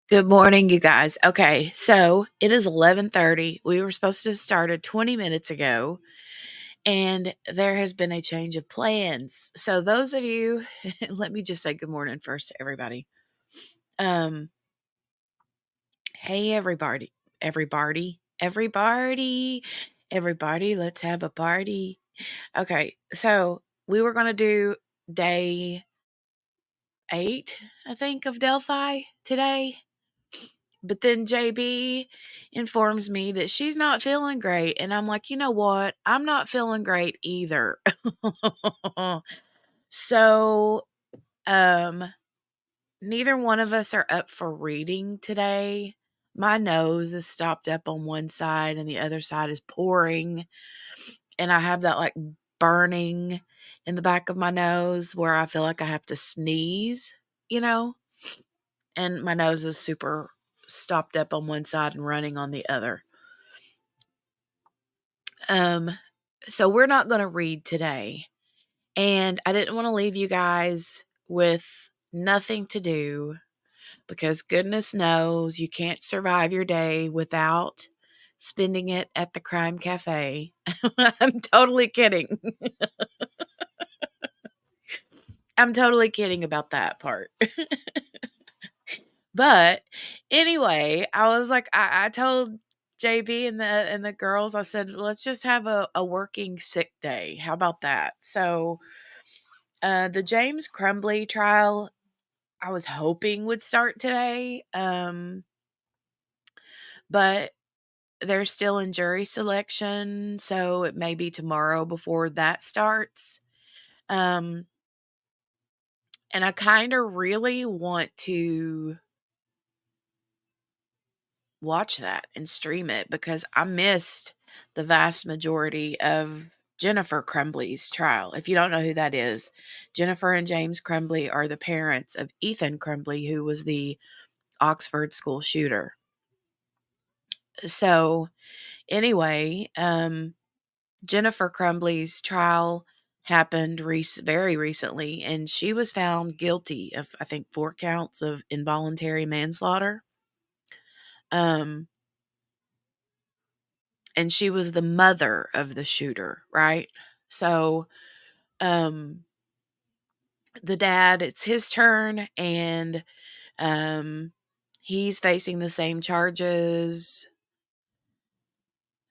Good morning, you guys. Okay, so it is 11:30. We were supposed to have started 20 minutes ago, and there has been a change of plans. So those of you, let me just say good morning first to everybody. Um, hey everybody, let's have a party. Okay, so we were gonna do day 8, I think, of Delphi today. But then JB informs me that she's not feeling great, and I'm like, "You know what? I'm not feeling great either." So, um, neither one of us are up for reading today. My nose is stopped up on one side and the other side is pouring, and I have that, like, burning in the back of my nose where I feel like I have to sneeze, you know? And my nose is super stopped up on one side and running on the other. So we're not going to read today. And I didn't want to leave you guys with nothing to do because goodness knows you can't survive your day without spending it at the crime cafe. I'm totally kidding. I'm totally kidding about that part. But anyway, I was like, I told JB and the girls, I said, let's just have a working sick day. How about that? So the James Crumbly trial, I was hoping would start today. But they're still in jury selection, so it may be tomorrow before that starts. And I kind of really want to watch that and stream it because I missed the vast majority of Jennifer Crumbly's trial. If you don't know who that is, Jennifer and James Crumbly are the parents of Ethan Crumbly, who was the Oxford school shooter. So, anyway, Jennifer Crumbly's trial happened very recently, and she was found guilty of, I think, 4 counts of involuntary manslaughter. Um, and she was the mother of the shooter, right? So, um, the dad, it's his turn, and he's facing the same charges.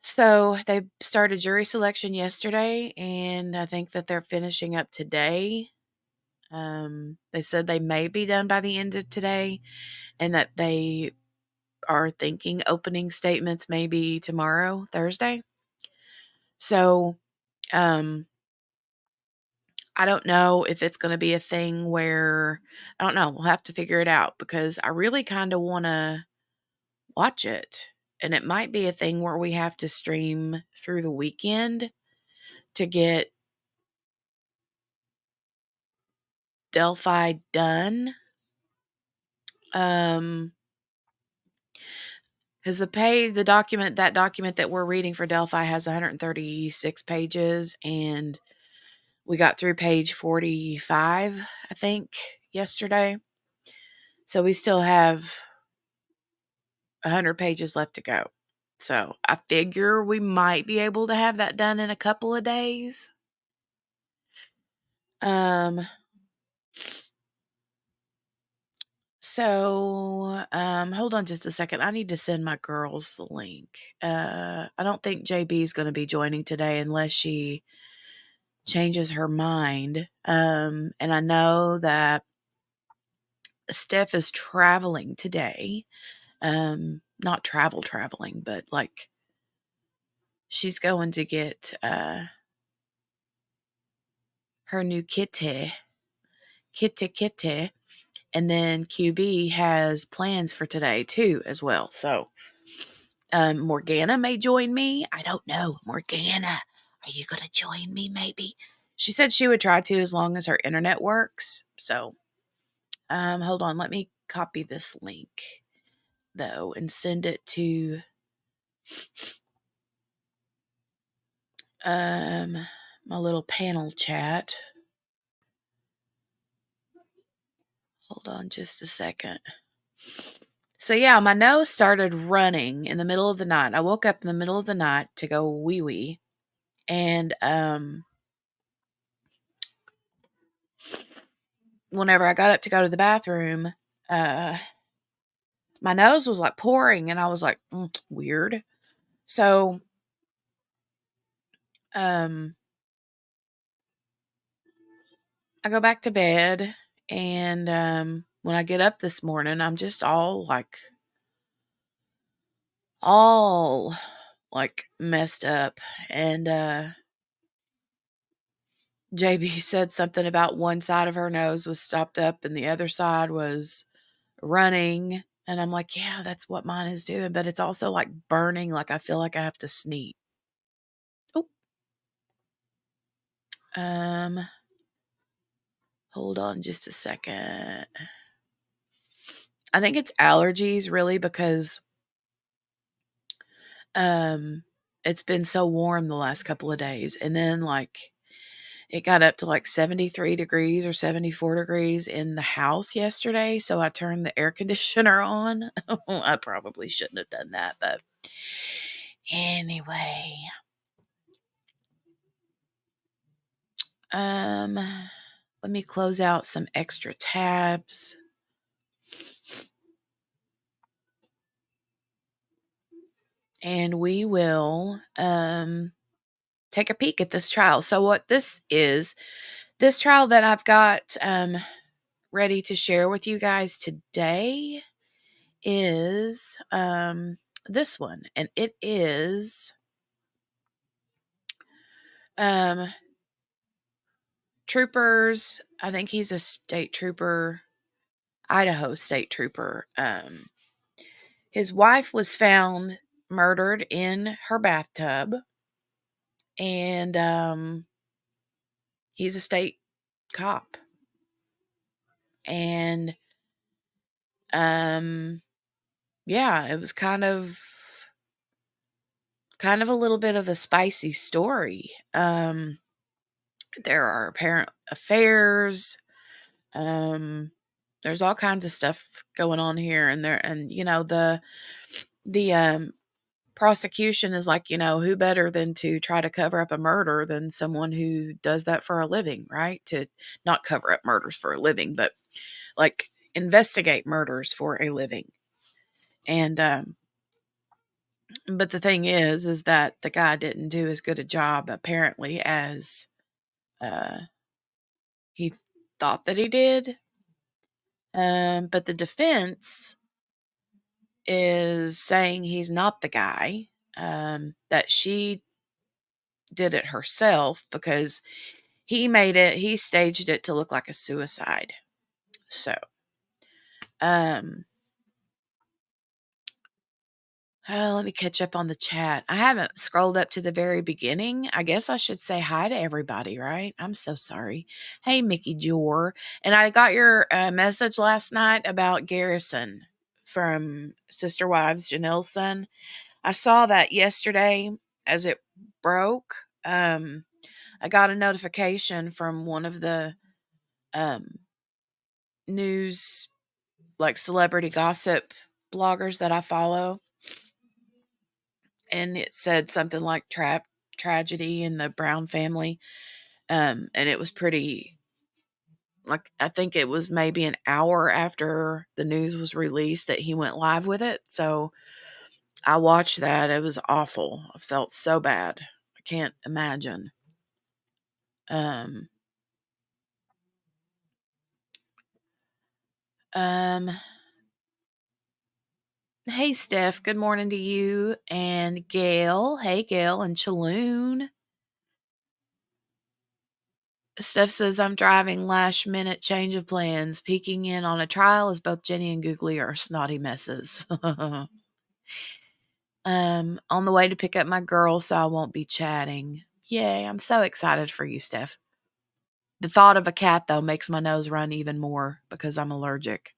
So they started jury selection yesterday, and I think that they're finishing up today. They said they may be done by the end of today, and that they are thinking opening statements maybe tomorrow, Thursday. So, um, I don't know if it's going to be a thing where, I don't know, we'll have to figure it out because I really kind of want to watch it. And it might be a thing where we have to stream through the weekend to get Delphi done. Um, because the document that we're reading for Delphi has 136 pages, and we got through page 45, I think, yesterday. So we still have 100 pages left to go. So I figure we might be able to have that done in a couple of days. Um, hold on just a second. I need to send my girls the link. I don't think JB is going to be joining today unless she changes her mind. And I know that Steph is traveling today. Not traveling, but like she's going to get her new kitty. And then QB has plans for today too, as well. So, Morgana may join me. I don't know. Morgana, are you going to join me maybe? She said she would try to as long as her internet works. So, hold on. Let me copy this link though and send it to my little panel chat. Hold on just a second. So yeah, my nose started running in the middle of the night. I woke up in the middle of the night to go wee wee, and whenever I got up to go to the bathroom, my nose was like pouring, and I was like, weird. So I go back to bed, and when I get up this morning, I'm just all messed up, and JB said something about one side of her nose was stopped up and the other side was running. And I'm like, yeah, that's what mine is doing. But it's also like burning. Like I feel like I have to sneeze. Oh, hold on just a second. I think it's allergies really because it's been so warm the last couple of days. And then like it got up to like 73 degrees or 74 degrees in the house yesterday. So I turned the air conditioner on. I probably shouldn't have done that, but anyway. Let me close out some extra tabs. And we will take a peek at this trial. So what this trial that I've got ready to share with you guys today is this one. And it is troopers. I think he's a state trooper, Idaho state trooper. His wife was found murdered in her bathtub, and he's a state cop. And yeah, it was kind of a little bit of a spicy story. There are apparent affairs. There's all kinds of stuff going on here, and the prosecution is like, who better than to try to cover up a murder than someone who does that for a living, right? To not cover up murders for a living, but like investigate murders for a living. And but the thing is that the guy didn't do as good a job apparently as he thought that he did. But the defense is saying he's not the guy, that she did it herself because he staged it to look like a suicide. So, let me catch up on the chat. I haven't scrolled up to the very beginning. I guess I should say hi to everybody, right? I'm so sorry. Hey, Mickey Jor. And I got your message last night about Garrison from Sister Wives, Janelle's son. I saw that yesterday as it broke. I got a notification from one of the um, news, like celebrity gossip bloggers that I follow, and it said something like tragedy in the Brown family. And it was pretty, like, I think it was maybe an hour after the news was released that he went live with it. So I watched that. It was awful. I felt so bad. I can't imagine. Um, um, hey, Steph. Good morning to you and Gail. Hey, Gail and Chaloon. Steph says, I'm driving last minute change of plans, peeking in on a trial as both Jenny and Googly are snotty messes. On the way to pick up my girls, so I won't be chatting. Yay, I'm so excited for you, Steph. The thought of a cat, though, makes my nose run even more because I'm allergic.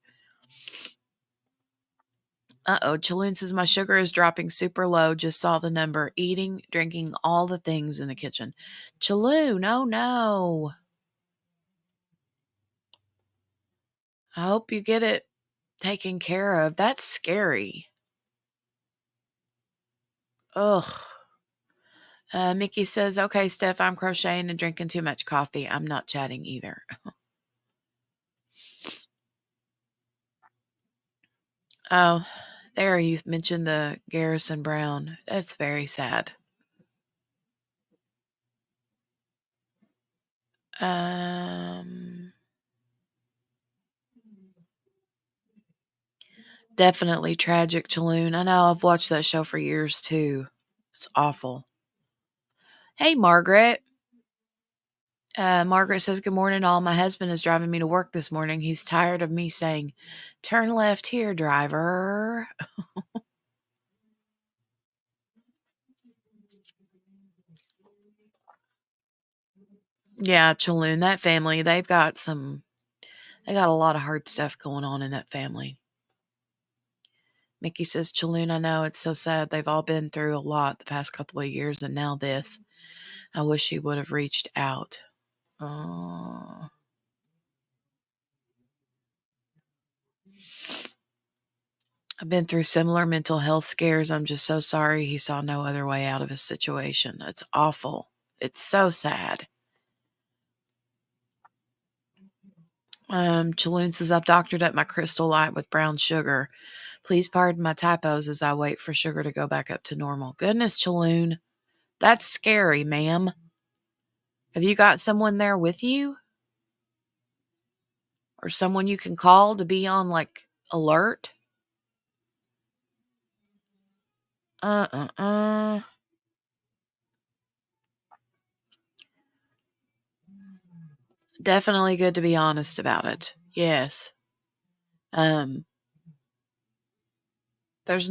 Uh-oh, Chaloon says my sugar is dropping super low. Just saw the number. Eating, drinking, all the things in the kitchen. Chaloon, oh no. I hope you get it taken care of. That's scary. Ugh. Mickey says, okay, Steph, I'm crocheting and drinking too much coffee. I'm not chatting either. Oh, there you mentioned the Garrison Brown. That's very sad. Um, Definitely tragic, Chaloon. I know, I've watched that show for years too. It's awful. Hey, Margaret. Margaret says, good morning, all. My husband is driving me to work this morning. He's tired of me saying, turn left here, driver. Yeah, Chaloon, that family, they got a lot of hard stuff going on in that family. Mickey says, Chaloon, I know, it's so sad. They've all been through a lot the past couple of years, and now this. I wish he would have reached out. Oh. I've been through similar mental health scares. I'm just so sorry he saw no other way out of his situation. It's awful. It's so sad. Chaloon says, I've doctored up my Crystal Light with brown sugar. Please pardon my typos as I wait for sugar to go back up to normal. Goodness, Chaloon. That's scary, ma'am. Have you got someone there with you? Or someone you can call to be on, like, alert? Uh-uh-uh. Definitely good to be honest about it. Yes. Um, there's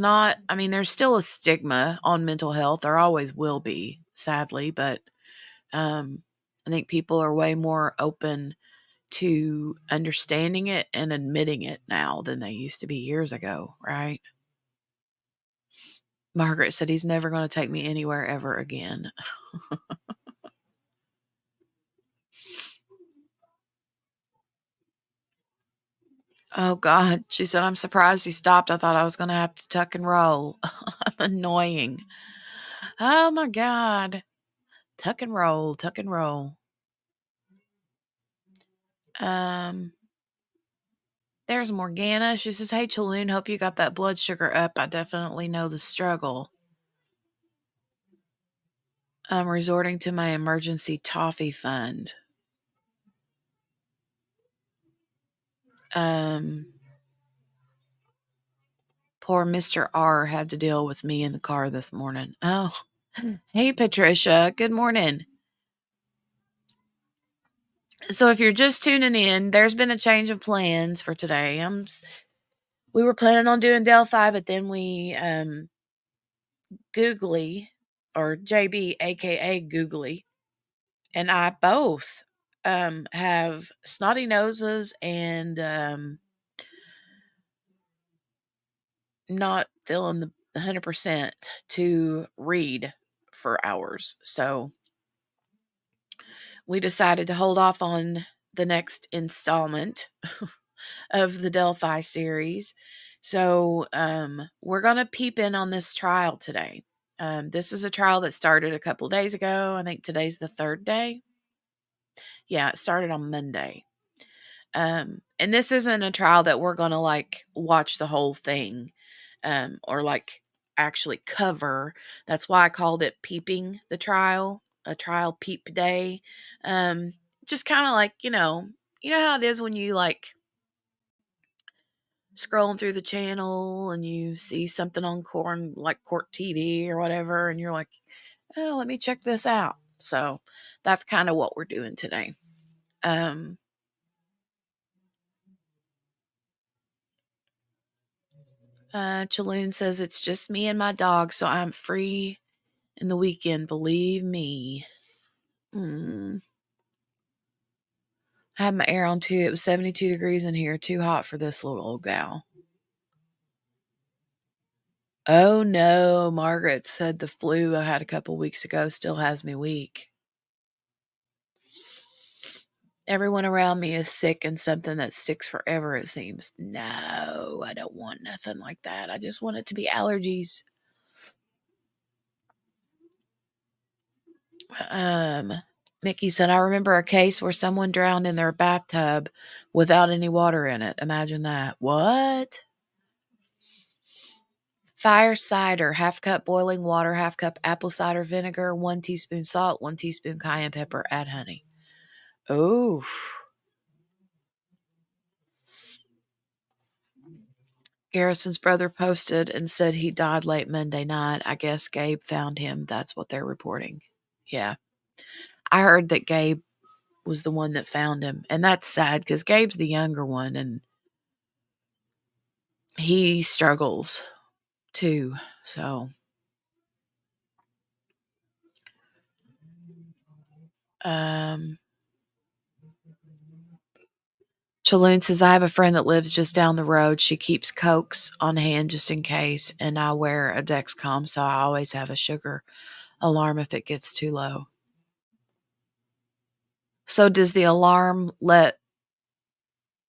still a stigma on mental health. There always will be, sadly, but um, I think people are way more open to understanding it and admitting it now than they used to be years ago, right? Margaret said he's never going to take me anywhere ever again. Oh, God. She said, I'm surprised he stopped. I thought I was going to have to tuck and roll. I'm annoying. Oh, my God. Tuck and roll, tuck and roll. Um, there's Morgana. She says, hey, Chaloon, hope you got that blood sugar up. I definitely know the struggle. I'm resorting to my emergency toffee fund. Um, Poor Mr. R had to deal with me in the car this morning. Oh, hey, Patricia. Good morning. So, if you're just tuning in, there's been a change of plans for today. We were planning on doing Delphi, but then Googly, or JB, aka Googly, and I both have snotty noses and not feeling the 100% to read for hours. So we decided to hold off on the next installment of the Delphi series. So we're going to peep in on this trial today. This is a trial that started a couple of days ago. I think today's the third day. Yeah, it started on Monday. And this isn't a trial that we're going to like watch the whole thing or like actually cover. That's why I called it Peeping the Trial, a trial peep day. Just kind of like, you know how it is when you like scrolling through the channel and you see something on court TV or whatever, and you're like, oh, let me check this out. So that's kind of what we're doing today. Chaloon says it's just me and my dog, so I'm free in the weekend. Believe me. I had my air on too. It was 72 degrees in here. Too hot for this little old gal. Oh no, Margaret said the flu I had a couple weeks ago still has me weak. Everyone around me is sick and something that sticks forever, it seems. No, I don't want nothing like that. I just want it to be allergies. Mickey said, I remember a case where someone drowned in their bathtub without any water in it. Imagine that. What? Fire cider, half cup boiling water, half cup apple cider vinegar, 1 teaspoon salt, 1 teaspoon cayenne pepper, add honey. Oh. Garrison's brother posted and said he died late Monday night. I guess Gabe found him. That's what they're reporting. Yeah. I heard that Gabe was the one that found him. And that's sad because Gabe's the younger one and he struggles too. So, Chaloon says, I have a friend that lives just down the road. She keeps Cokes on hand just in case, and I wear a Dexcom, so I always have a sugar alarm if it gets too low. So does the alarm let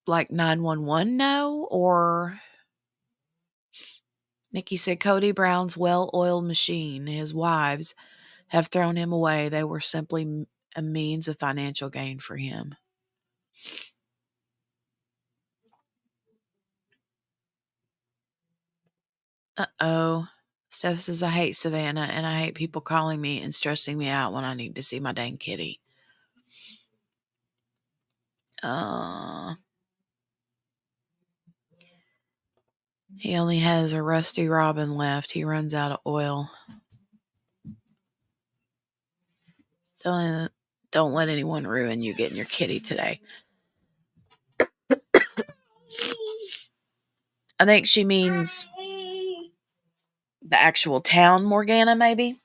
like 911 know, or Nikki said Cody Brown's well-oiled machine, his wives have thrown him away. They were simply a means of financial gain for him. Uh-oh. Steph says, I hate Savannah, and I hate people calling me and stressing me out when I need to see my dang kitty. He only has a rusty robin left. He runs out of oil. Don't let anyone ruin you getting your kitty today. I think she means the actual town, Morgana, maybe.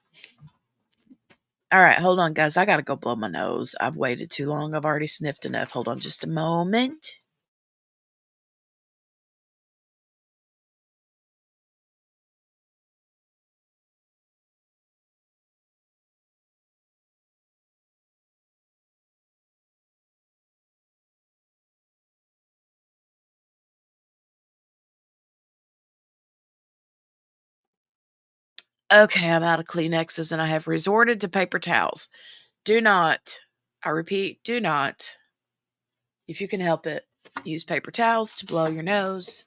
All right, hold on, guys. I got to go blow my nose. I've waited too long. I've already sniffed enough. Hold on just a moment. Okay, I'm out of Kleenexes and I have resorted to paper towels. Do not, I repeat, do not, if you can help it, use paper towels to blow your nose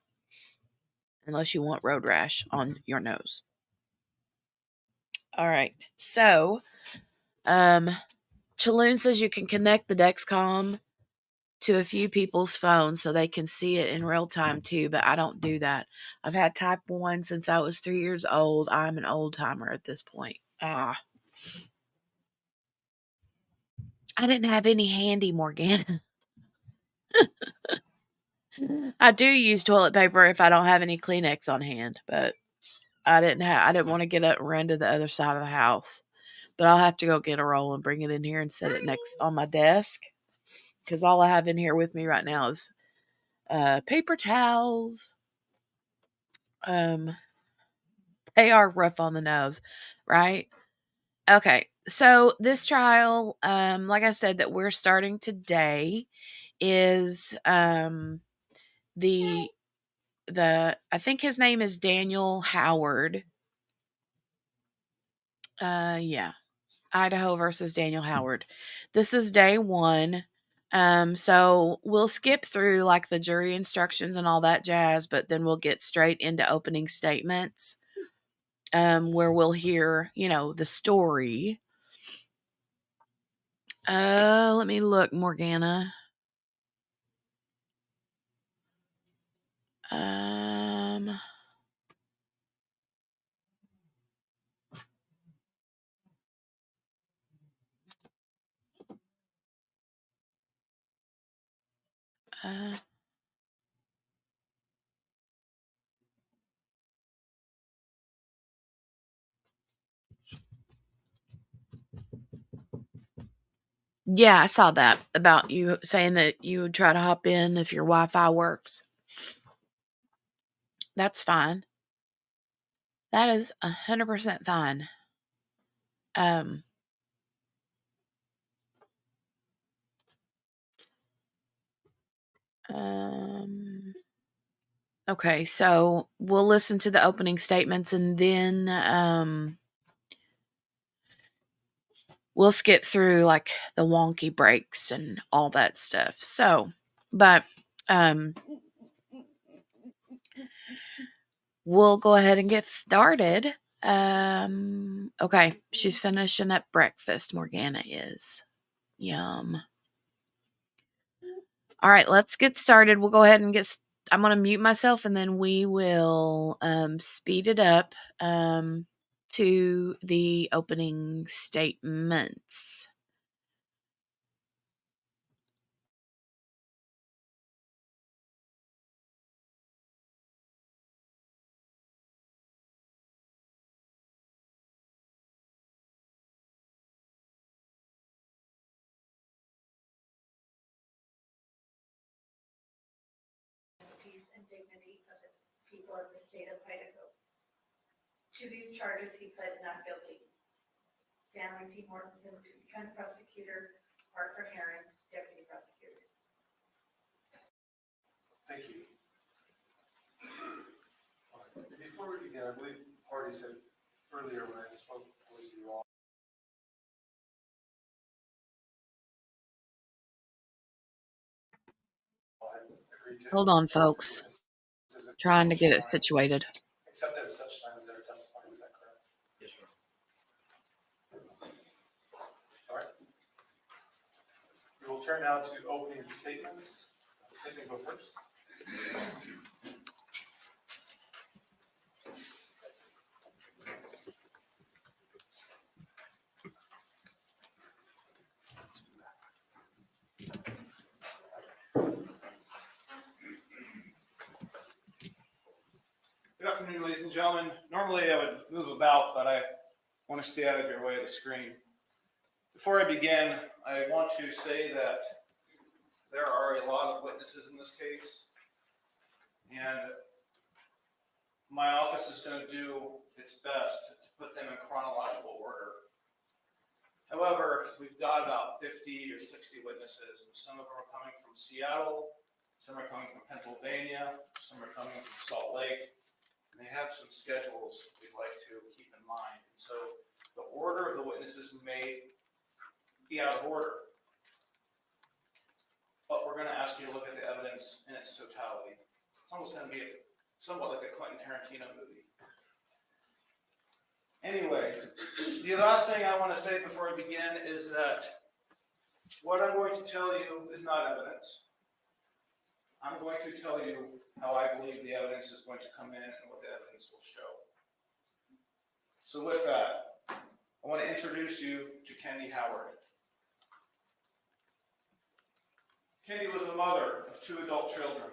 unless you want road rash on your nose. All right. So, Chaloon says you can connect the Dexcom to a few people's phones so they can see it in real time too, but I don't do that. I've had type 1 since I was 3 years old. I'm an old timer at this point. I didn't have any handy, Morgana. I do use toilet paper if I don't have any Kleenex on hand, but I didn't want to get up and run to the other side of the house. But I'll have to go get a roll and bring it in here and set it next on my desk because all I have in here with me right now is paper towels. Um, they are rough on the nose, right? Okay. So this trial, like I said, that we're starting today is the I think his name is Daniel Howard. Yeah. Idaho versus Daniel Howard. This is day 1. So we'll skip through like the jury instructions and all that jazz, but then we'll get straight into opening statements, where we'll hear, the story. Let me look, Morgana. Um, uh, yeah, I saw that about you saying that you would try to hop in if your Wi-Fi works. That's fine. That is 100% fine. Um, um, okay, so we'll listen to the opening statements and then we'll skip through like the wonky breaks and all that stuff. So, but we'll go ahead and get started. Okay, she's finishing up breakfast. Morgana is. Yum. All right, let's get started. We'll go ahead and I'm going to mute myself and then we will speed it up to the opening statements. Peace and dignity of the people of the state of Idaho. To these charges, he pled not guilty. Stanley T. Mortensen, county prosecutor, Arthur Herron, deputy prosecutor. Thank you. Before we begin, I believe the party said earlier when I spoke with you all. Hold on, folks. Trying to get it situated. Except as such time as they're testifying, is that correct? Yes, sir. All right. We will turn now to opening statements. Sydney, go first. Good afternoon, ladies and gentlemen. Normally I would move about, but I want to stay out of your way of the screen. Before I begin, I want to say that there are a lot of witnesses in this case, and my office is going to do its best to put them in chronological order. However, we've got about 50 or 60 witnesses, and some of them are coming from Seattle, some are coming from Pennsylvania, some are coming from Salt Lake. They have some schedules we'd like to keep in mind. And so the order of the witnesses may be out of order, but we're going to ask you to look at the evidence in its totality. It's almost going to be somewhat like a Quentin Tarantino movie. Anyway, the last thing I want to say before I begin is that what I'm going to tell you is not evidence. I'm going to tell you how I believe the evidence is going to come in and what the evidence will show. So with that, I want to introduce you to Kendi Howard. Kendi was a mother of 2 adult children.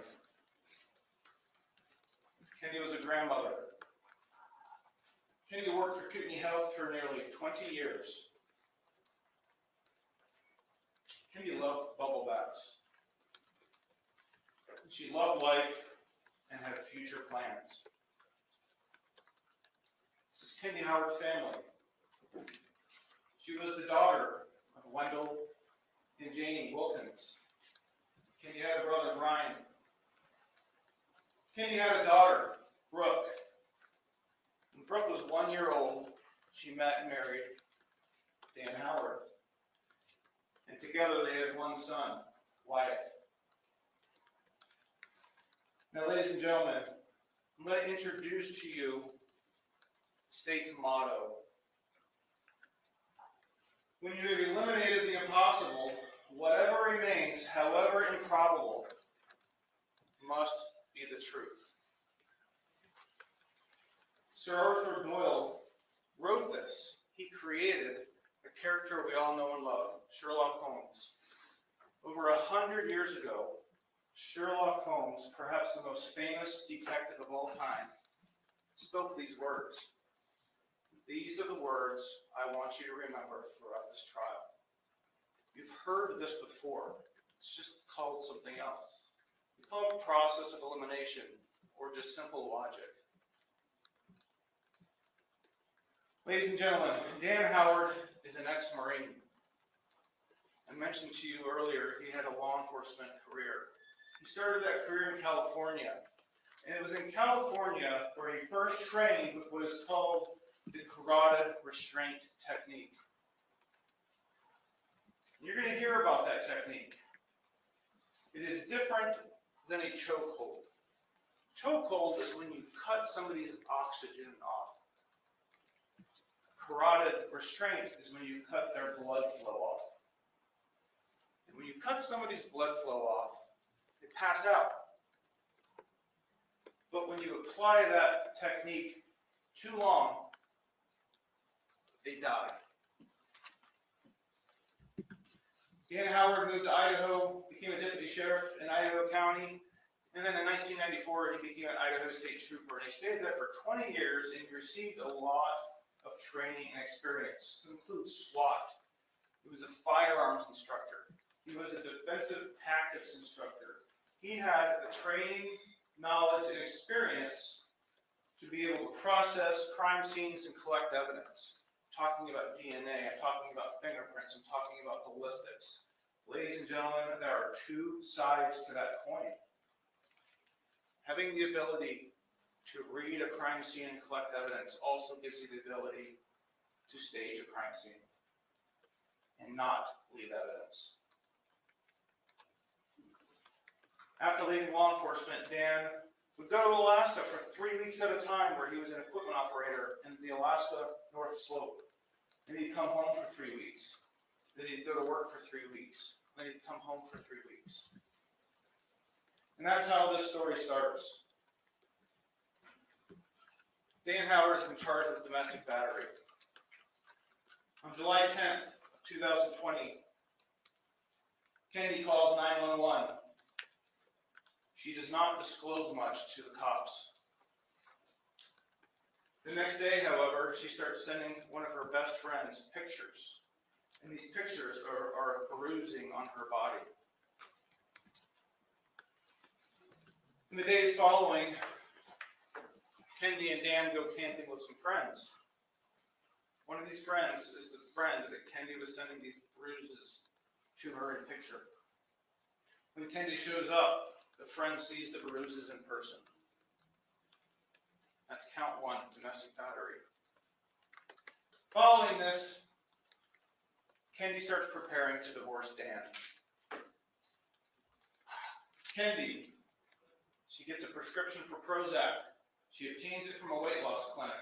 Kendi was a grandmother. Kendi worked for Kootenai Health for nearly 20 years. Kendi loved bubble baths. She loved life and had future plans. is Kendi Howard's family. She was the daughter of Wendell and Janie Wilkins. Kendi had a brother, Brian. Kendi had a daughter, Brooke. When Brooke was 1 year old, she met and married Dan Howard. And together they had one son, Wyatt. Now, ladies and gentlemen, I'm going to introduce to you the state's motto. When you have eliminated the impossible, whatever remains, however improbable, must be the truth. Sir Arthur Doyle wrote this. He created a character we all know and love, Sherlock Holmes. Over 100 years ago, Sherlock Holmes, perhaps the most famous detective of all time, spoke these words. These are the words I want you to remember throughout this trial. You've heard this before. It's just called something else. We call it process of elimination or just simple logic. Ladies and gentlemen, Dan Howard is an ex-Marine. I mentioned to you earlier he had a law enforcement career. He started that career in California. And it was in California where he first trained with what is called the carotid restraint technique. You're going to hear about that technique. It is different than a chokehold. Chokehold is when you cut somebody's oxygen off. Carotid restraint is when you cut their blood flow off. And when you cut somebody's blood flow off, they pass out. But when you apply that technique too long, they die. Dan Howard moved to Idaho, became a deputy sheriff in Idaho County, and then in 1994 he became an Idaho State Trooper, and he stayed there for 20 years and he received a lot of training and experience, to include SWAT. He was a firearms instructor. He was a defensive tactics instructor. He had the training, knowledge, and experience to be able to process crime scenes and collect evidence. I'm talking about DNA, I'm talking about fingerprints, I'm talking about ballistics. Ladies and gentlemen, there are two sides to that coin. Having the ability to read a crime scene and collect evidence also gives you the ability to stage a crime scene and not leave evidence. After leaving law enforcement, Dan would go to Alaska for 3 weeks at a time, where he was an equipment operator in the Alaska North Slope. Then he'd come home for 3 weeks. Then he'd go to work for 3 weeks. Then he'd come home for 3 weeks. And that's how this story starts. Dan Howard has been charged with domestic battery. On July 10th of 2020, Kendi calls 911. She does not disclose much to the cops. The next day, however, she starts sending one of her best friends pictures. And these pictures are bruising on her body. In the days following, Kendi and Dan go camping with some friends. One of these friends is the friend that Kendi was sending these bruises to her in picture. When Kendi shows up, the friend sees the bruises in person. That's count one, domestic battery. Following this, Kendi starts preparing to divorce Dan. Kendi, she gets a prescription for Prozac. She obtains it from a weight loss clinic.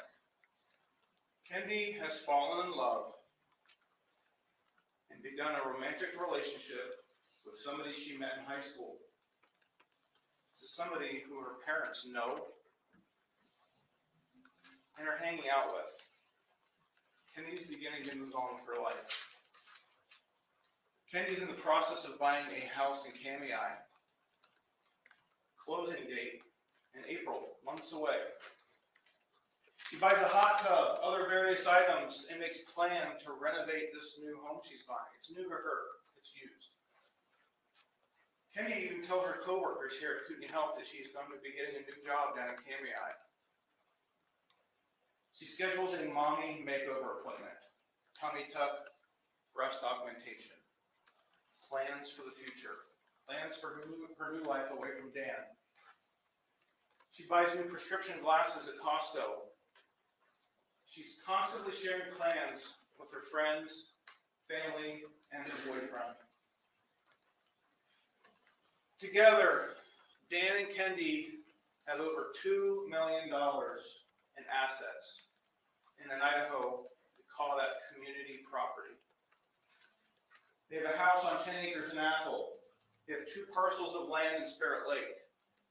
Kendi has fallen in love and begun a romantic relationship with somebody she met in high school. This is somebody who her parents know and are hanging out with. Kendi's beginning to move on with her life. Kendi's in the process of buying a house in Kamei. Closing date in April, months away. She buys a hot tub, other various items, and makes plans to renovate this new home she's buying. It's new to her. It's used. Kendi even told her coworkers here at Kootenai Health that she's going to be getting a new job down in Kamei. She schedules a mommy makeover appointment, tummy tuck, breast augmentation, plans for the future, plans for her new life away from Dan. She buys new prescription glasses at Costco. She's constantly sharing plans with her friends, family, and her boyfriend. Together, Dan and Kendi have over $2 million in assets. And in Idaho, we call that community property. They have a house on 10 acres in Athol. They have 2 parcels of land in Spirit Lake.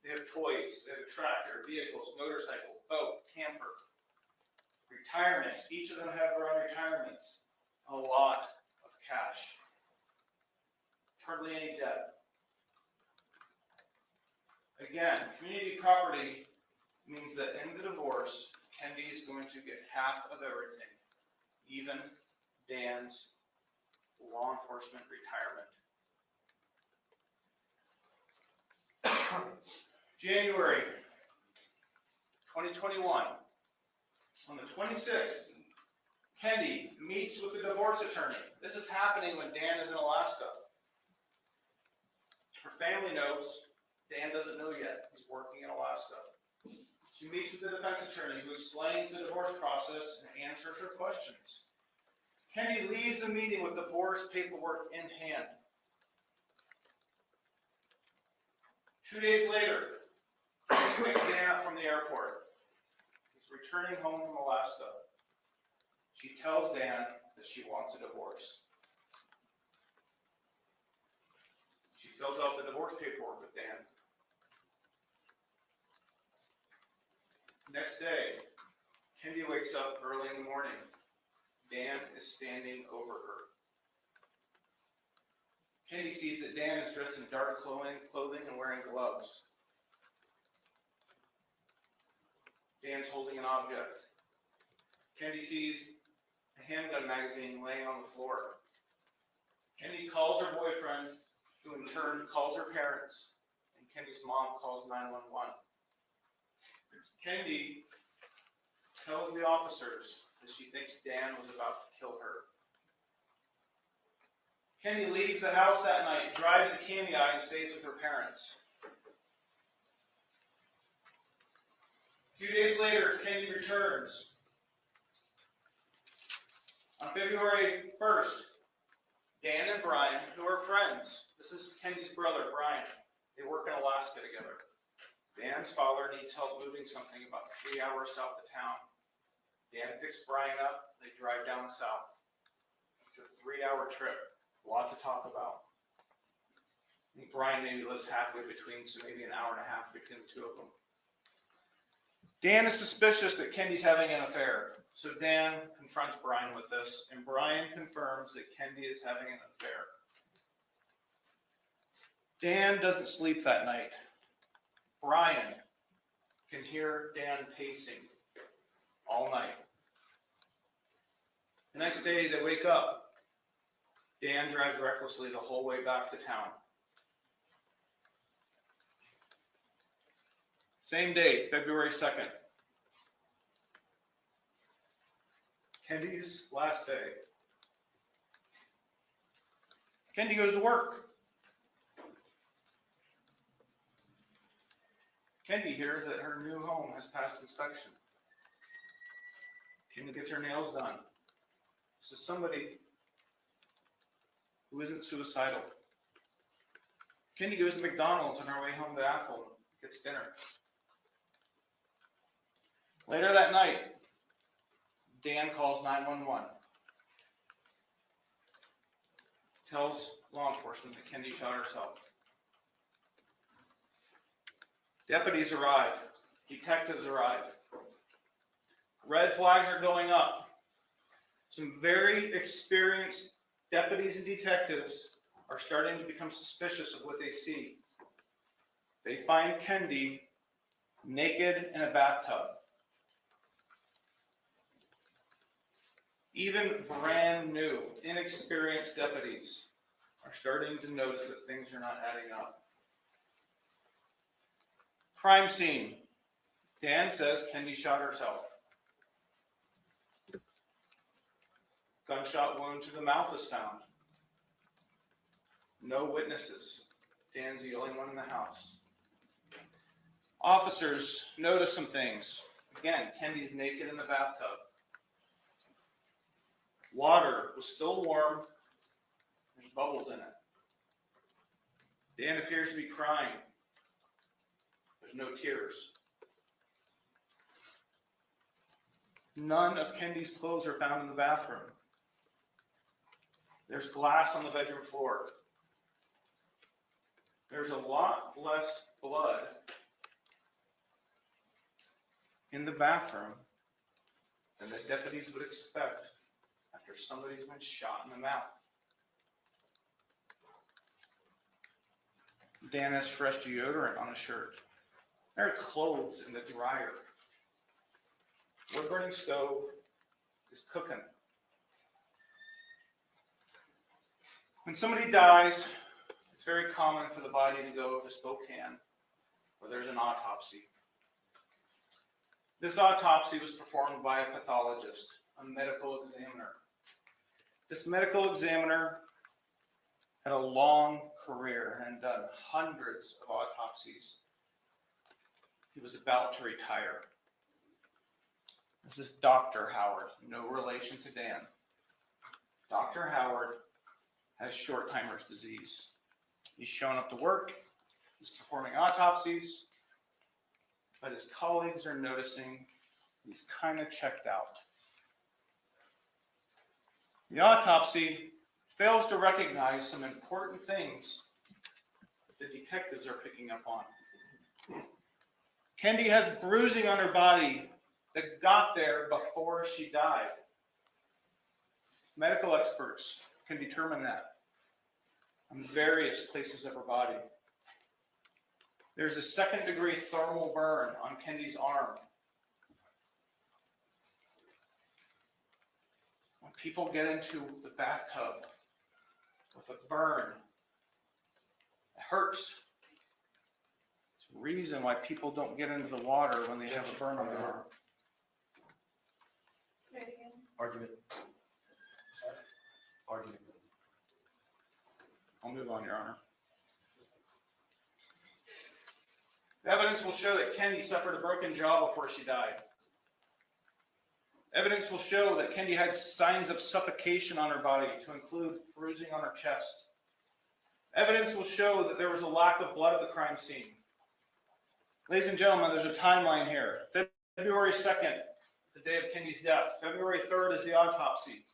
They have toys, they have a tractor, vehicles, motorcycle, boat, camper. Retirements, each of them have their own retirements. A lot of cash. Hardly any debt. Again, community property means that in the divorce, Kendi is going to get half of everything, even Dan's law enforcement retirement. January 2021. On the 26th, Kendi meets with the divorce attorney. This is happening when Dan is in Alaska. Her family knows. Dan doesn't know yet. He's working in Alaska. She meets with the defense attorney who explains the divorce process and answers her questions. Kendi leaves the meeting with divorce paperwork in hand. 2 days later, she picks Dan up from the airport. He's returning home from Alaska. She tells Dan that she wants a divorce. She fills out the divorce paperwork with Dan. Next day, Kendi wakes up early in the morning. Dan is standing over her. Kendi sees that Dan is dressed in dark clothing and wearing gloves. Dan's holding an object. Kendi sees a handgun magazine laying on the floor. Kendi calls her boyfriend, who in turn calls her parents, and Kendi's mom calls 911. Kendi tells the officers that she thinks Dan was about to kill her. Kendi leaves the house that night, drives to Kamiah, and stays with her parents. A few days later, Kendi returns. On February 1st, Dan and Brian, who are friends, this is Kendi's brother, Brian, they work in Alaska together. Dan's father needs help moving something about 3 hours south of town. Dan picks Brian up, they drive down south. It's a 3-hour trip, a lot to talk about. I think Brian maybe lives halfway between, so maybe an hour and a half between the two of them. Dan is suspicious that Kendi's having an affair, so Dan confronts Brian with this, and Brian confirms that Kendi is having an affair. Dan doesn't sleep that night. Brian can hear Dan pacing all night. The next day, they wake up. Dan drives recklessly the whole way back to town. Same day, February 2nd. Kendi's last day. Kendi goes to work. Kendi hears that her new home has passed inspection. Kendi gets her nails done. This is somebody who isn't suicidal. Kendi goes to McDonald's on her way home to Athol, gets dinner. Later that night, Dan calls 911. Tells law enforcement that Kendi shot herself. Deputies arrive. Detectives arrive. Red flags are going up. Some very experienced deputies and detectives are starting to become suspicious of what they see. They find Kendi naked in a bathtub. Even brand new, inexperienced deputies are starting to notice that things are not adding up. Crime scene. Dan says Kendi shot herself. Gunshot wound to the mouth is found. No witnesses. Dan's the only one in the house. Officers notice some things. Again, Kendi's naked in the bathtub. Water was still warm. There's bubbles in it. Dan appears to be crying. There's no tears. None of Kendi's clothes are found in the bathroom. There's glass on the bedroom floor. There's a lot less blood in the bathroom than the deputies would expect after somebody's been shot in the mouth. Dan has fresh deodorant on his shirt. There are clothes in the dryer. Wood burning stove is cooking. When somebody dies, it's very common for the body to go to Spokane, where there's an autopsy. This autopsy was performed by a pathologist, a medical examiner. This medical examiner had a long career and done hundreds of autopsies. He was about to retire. This is Dr. Howard, no relation to Dan. Dr. Howard has short-timer's disease. He's shown up to work, he's performing autopsies, but his colleagues are noticing he's kind of checked out. The autopsy fails to recognize some important things that the detectives are picking up on. Kendi has bruising on her body that got there before she died. Medical experts can determine that on various places of her body. There's a second-degree thermal burn on Kendi's arm. When people get into the bathtub with a burn, it hurts. It's a reason why people don't get into the water when they have a burn on their arm. Say it again. Argument. Argument. I'll move on, Your Honor. The evidence will show that Kendi suffered a broken jaw before she died. Evidence will show that Kendi had signs of suffocation on her body, to include bruising on her chest. Evidence will show that there was a lack of blood at the crime scene. Ladies and gentlemen, there's a timeline here. February 2nd, the day of Kendi's death. February 3rd is the autopsy.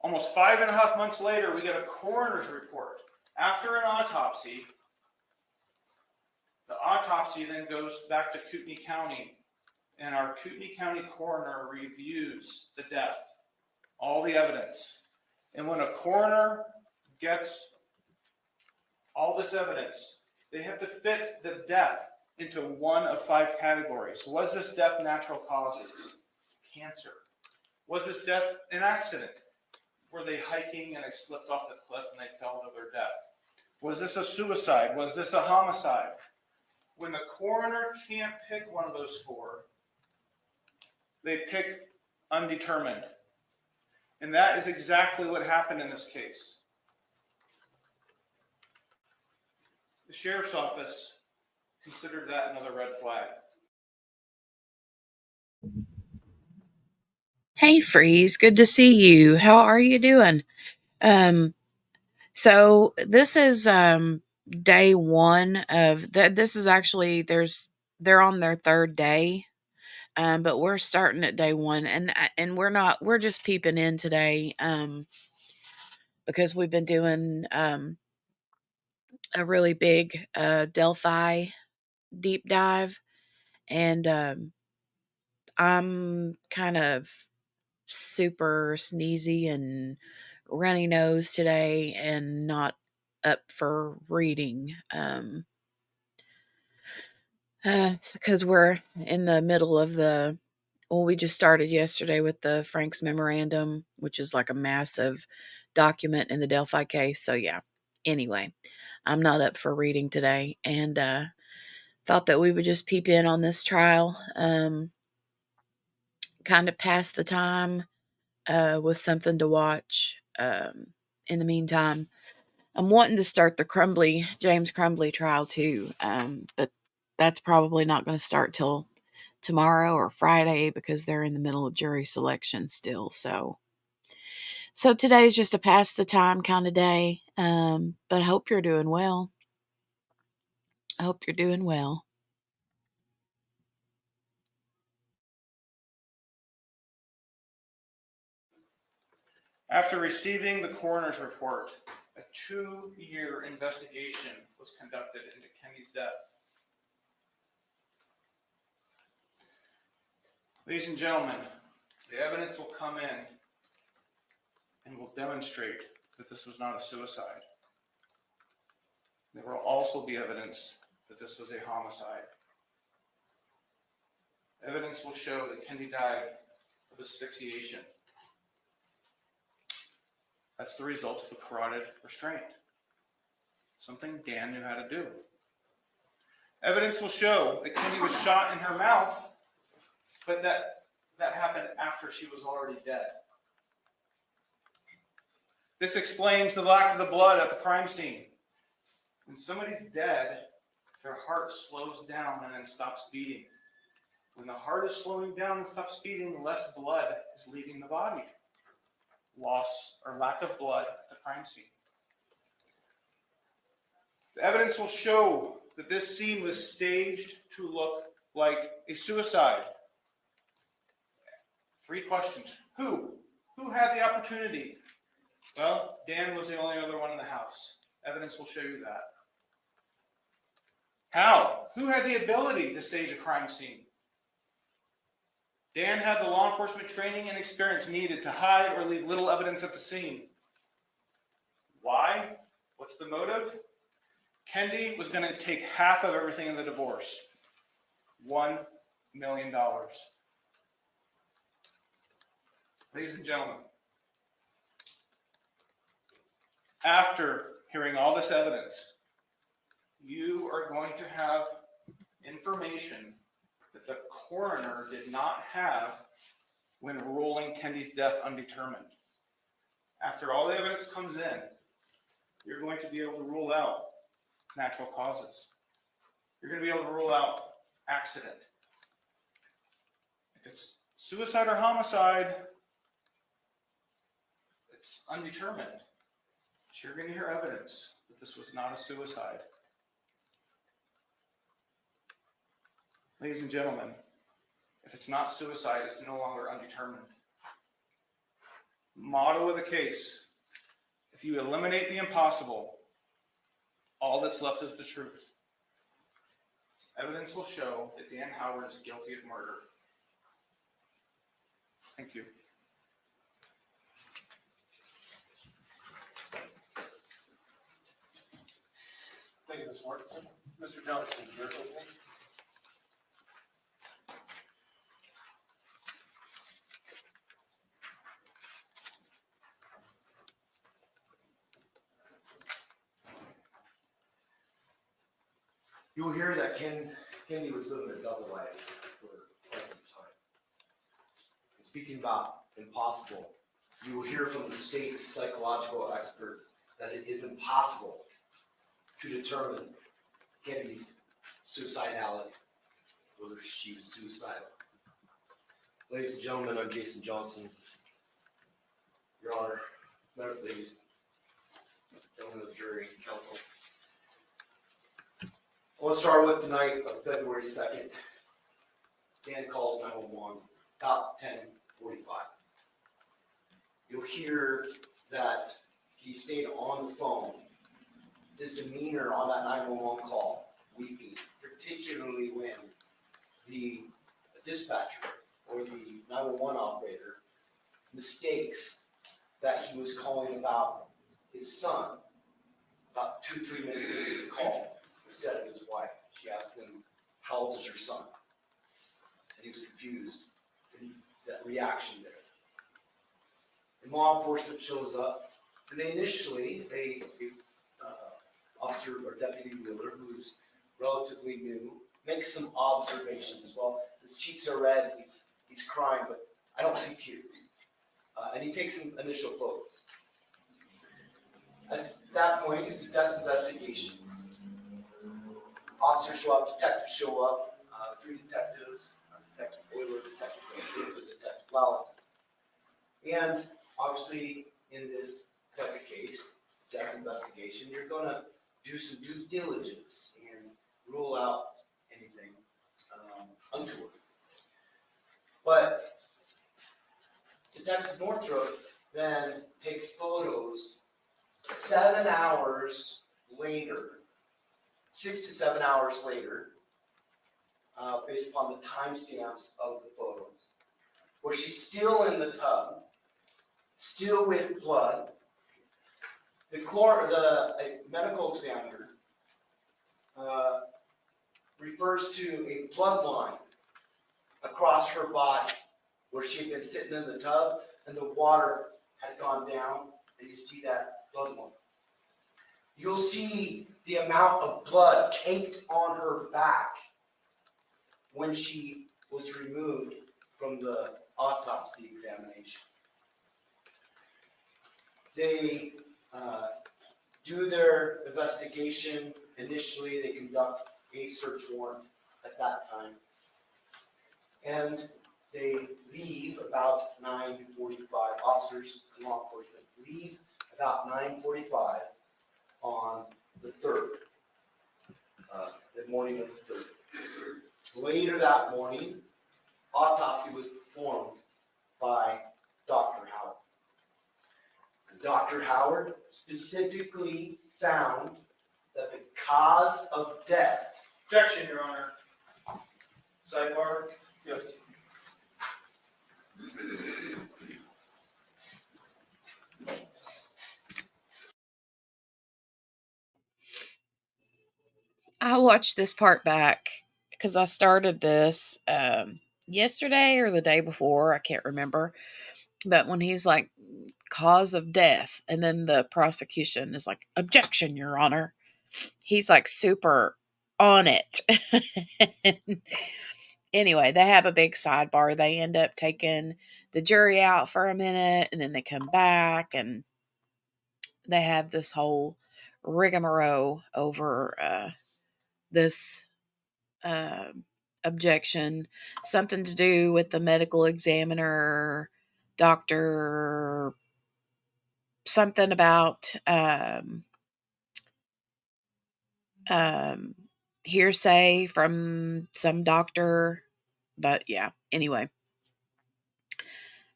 Almost 5.5 months later, we get a coroner's report. After an autopsy, the autopsy then goes back to Kootenai County, and our Kootenai County coroner reviews the death, all the evidence. And when a coroner gets all this evidence, they have to fit the death into one of 5 categories. Was this death natural causes? Cancer. Was this death an accident? Were they hiking and they slipped off the cliff and they fell to their death? Was this a suicide? Was this a homicide? When the coroner can't pick one of those 4, they pick undetermined. And that is exactly what happened in this case. The sheriff's office considered that another red flag. Hey, Freeze, good to see you. How are you doing? So this is day 1 of this is actually they're on their 3rd day. But we're starting at day 1, and we're just peeping in today because we've been doing a really big Delphi deep dive, and I'm kind of super sneezy and runny nose today and not up for reading because we're in the middle of we just started yesterday with the Frank's memorandum, which is like a massive document in the Delphi case. So yeah, anyway, I'm not up for reading today, and thought that we would just peep in on this trial, kind of pass the time, with something to watch. In the meantime, I'm wanting to start the James Crumbly trial too, but that's probably not going to start till tomorrow or Friday because they're in the middle of jury selection still. So today's just a pass the time kind of day. But I hope you're doing well. I hope you're doing well. After receiving the coroner's report, a 2-year investigation was conducted into Kenny's death. Ladies and gentlemen, the evidence will come in and will demonstrate that this was not a suicide. There will also be evidence that this was a homicide. Evidence will show that Kenny died of asphyxiation. That's the result of a carotid restraint, something Dan knew how to do. Evidence will show that Kenny was shot in her mouth, but that happened after she was already dead. This explains the lack of the blood at the crime scene. When somebody's dead, their heart slows down and then stops beating. When the heart is slowing down and stops beating, less blood is leaving the body. Loss or lack of blood at the crime scene. The evidence will show that this scene was staged to look like a suicide. 3 questions. Who? Who had the opportunity? Well, Dan was the only other one in the house. Evidence will show you that. How? Who had the ability to stage a crime scene? Dan had the law enforcement training and experience needed to hide or leave little evidence at the scene. Why? What's the motive? Kendi was going to take half of everything in the divorce. $1 million. Ladies and gentlemen, after hearing all this evidence, you are going to have information that the coroner did not have when ruling Kendi's death undetermined. After all the evidence comes in, you're going to be able to rule out natural causes. You're going to be able to rule out accident. If it's suicide or homicide, it's undetermined. But you're going to hear evidence that this was not a suicide. Ladies and gentlemen, if it's not suicide, it's no longer undetermined. Motto of the case: if you eliminate the impossible, all that's left is the truth. Evidence will show that Dan Howard is guilty of murder. Thank you. Thank you, Ms. Mortensen. Mr. Johnson, your opening. You will hear that Kendi was living a double life for quite some time. And speaking about impossible, you will hear from the state's psychological expert that it is impossible to determine Kendi's suicidality, whether she was suicidal. Ladies and gentlemen, I'm Jason Johnson. Your Honor, ladies, gentlemen of the jury, counsel. I want to start with the night of February 2nd. Dan calls 911, about 10:45. You'll hear that he stayed on the phone. His demeanor on that 911 call, weeping, particularly when the dispatcher or the 911 operator mistakes that he was calling about his son about 2-3 minutes into the call. Instead of his wife, she asked him, "How old is your son?" And he was confused. And that reaction there. And law enforcement shows up, and they initially, officer or deputy Wheeler, who's relatively new, makes some observations. Well, his cheeks are red, he's crying, but I don't see tears. and he takes some initial photos. At that point, it's a death investigation. Officers show up, detectives show up, 3 detectives, Detective Boiler, Detective Fraser, Detective Lowell. And obviously, in this type of case, death investigation, you're gonna do some due diligence and rule out anything untoward. But Detective Northrop then takes photos 7 hours later, 6 to 7 hours later, based upon the timestamps of the photos, where she's still in the tub, still with blood. The medical examiner refers to a blood line across her body, where she had been sitting in the tub and the water had gone down, and you see that blood line. You'll see the amount of blood caked on her back when she was removed from the autopsy examination. They do their investigation. Initially, they conduct a search warrant at that time. And they leave about 9:45. Officers and law enforcement leave about 9:45 on the 3rd, the morning of the 3rd. Later that morning, autopsy was performed by Dr. Howard. And Dr. Howard specifically found that the cause of death. Objection, Your Honor. Sidebar. Yes. I watched this part back because I started this yesterday or the day before. I can't remember. But when he's like, cause of death, and then the prosecution is like, objection, Your Honor, he's like super on it. Anyway, they have a big sidebar. They end up taking the jury out for a minute, and then they come back, and they have this whole rigmarole over this objection, something to do with the medical examiner, doctor, something about hearsay from some doctor. But yeah, anyway.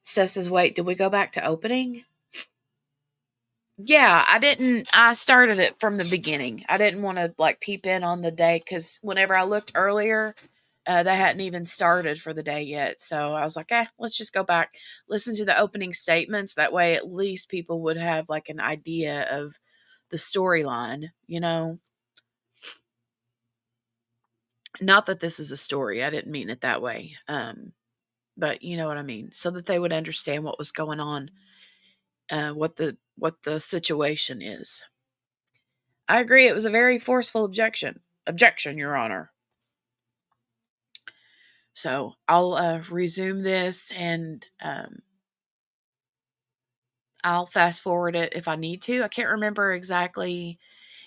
Steph says, wait, did we go back to opening? Yeah, I started it from the beginning. I didn't want to like peep in on the day because whenever I looked earlier, they hadn't even started for the day yet. So I was like, let's just go back, listen to the opening statements. That way, at least people would have like an idea of the storyline, you know? Not that this is a story. I didn't mean it that way. But you know what I mean? So that they would understand what was going on, what the situation is. I agree. It was a very forceful objection. Objection, Your Honor. So I'll resume this and I'll fast forward it if I need to. I can't remember exactly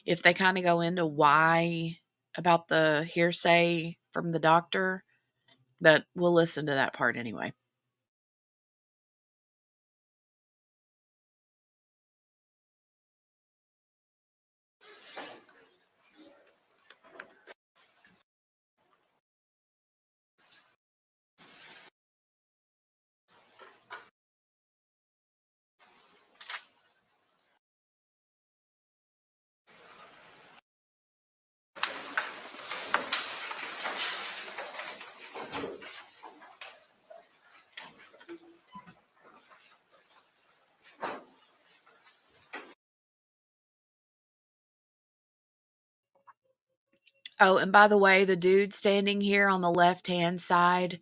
if they kind of go into why about the hearsay from the doctor, but we'll listen to that part anyway. Oh, and by the way, the dude standing here on the left-hand side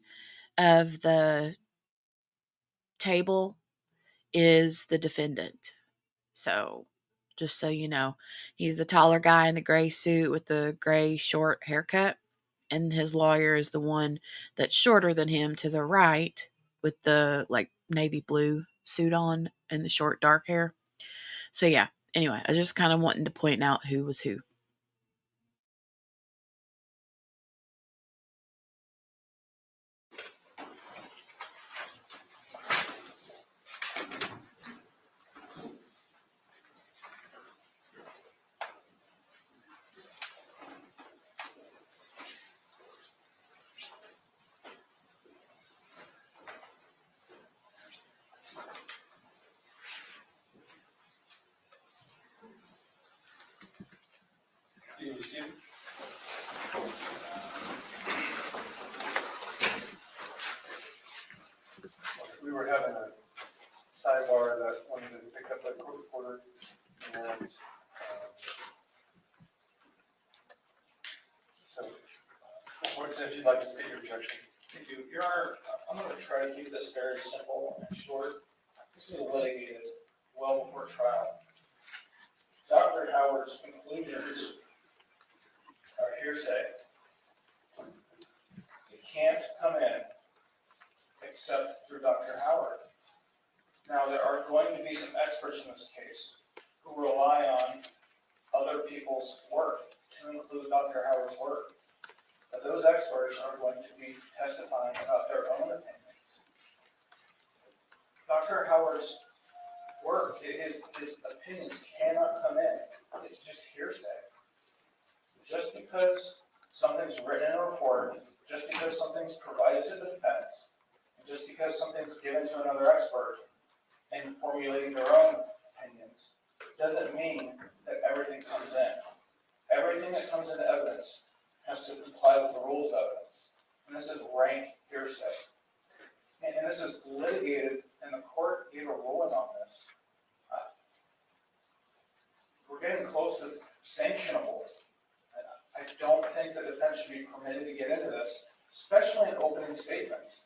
of the table is the defendant. So, just so you know, he's the taller guy in the gray suit with the gray short haircut, and his lawyer is the one that's shorter than him to the right with the like navy blue suit on and the short dark hair. So yeah, anyway, I just kind of wanting to point out who was who. Do you see? We were having a sidebar that wanted to pick up that court reporter, and so, Ms. Woodson, if you'd like to state your objection. Thank you. Your Honor, I'm going to try to keep this very simple and short. This was litigated well before trial. Dr. Howard's conclusions are hearsay. It can't come in except through Dr. Howard. Now, there are going to be some experts in this case who rely on other people's work, to include Dr. Howard's work. But those experts are going to be testifying about their own opinions. Dr. Howard's work, his opinions cannot come in. It's just hearsay. Just because something's written in a report, just because something's provided to the defense, and just because something's given to another expert in formulating their own opinions, doesn't mean that everything comes in. Everything that comes into evidence has to comply with the rules of evidence. And this is rank hearsay. And this is litigated, and the court gave a ruling on this. We're getting close to sanctionable. I don't think the defense should be permitted to get into this, especially in opening statements.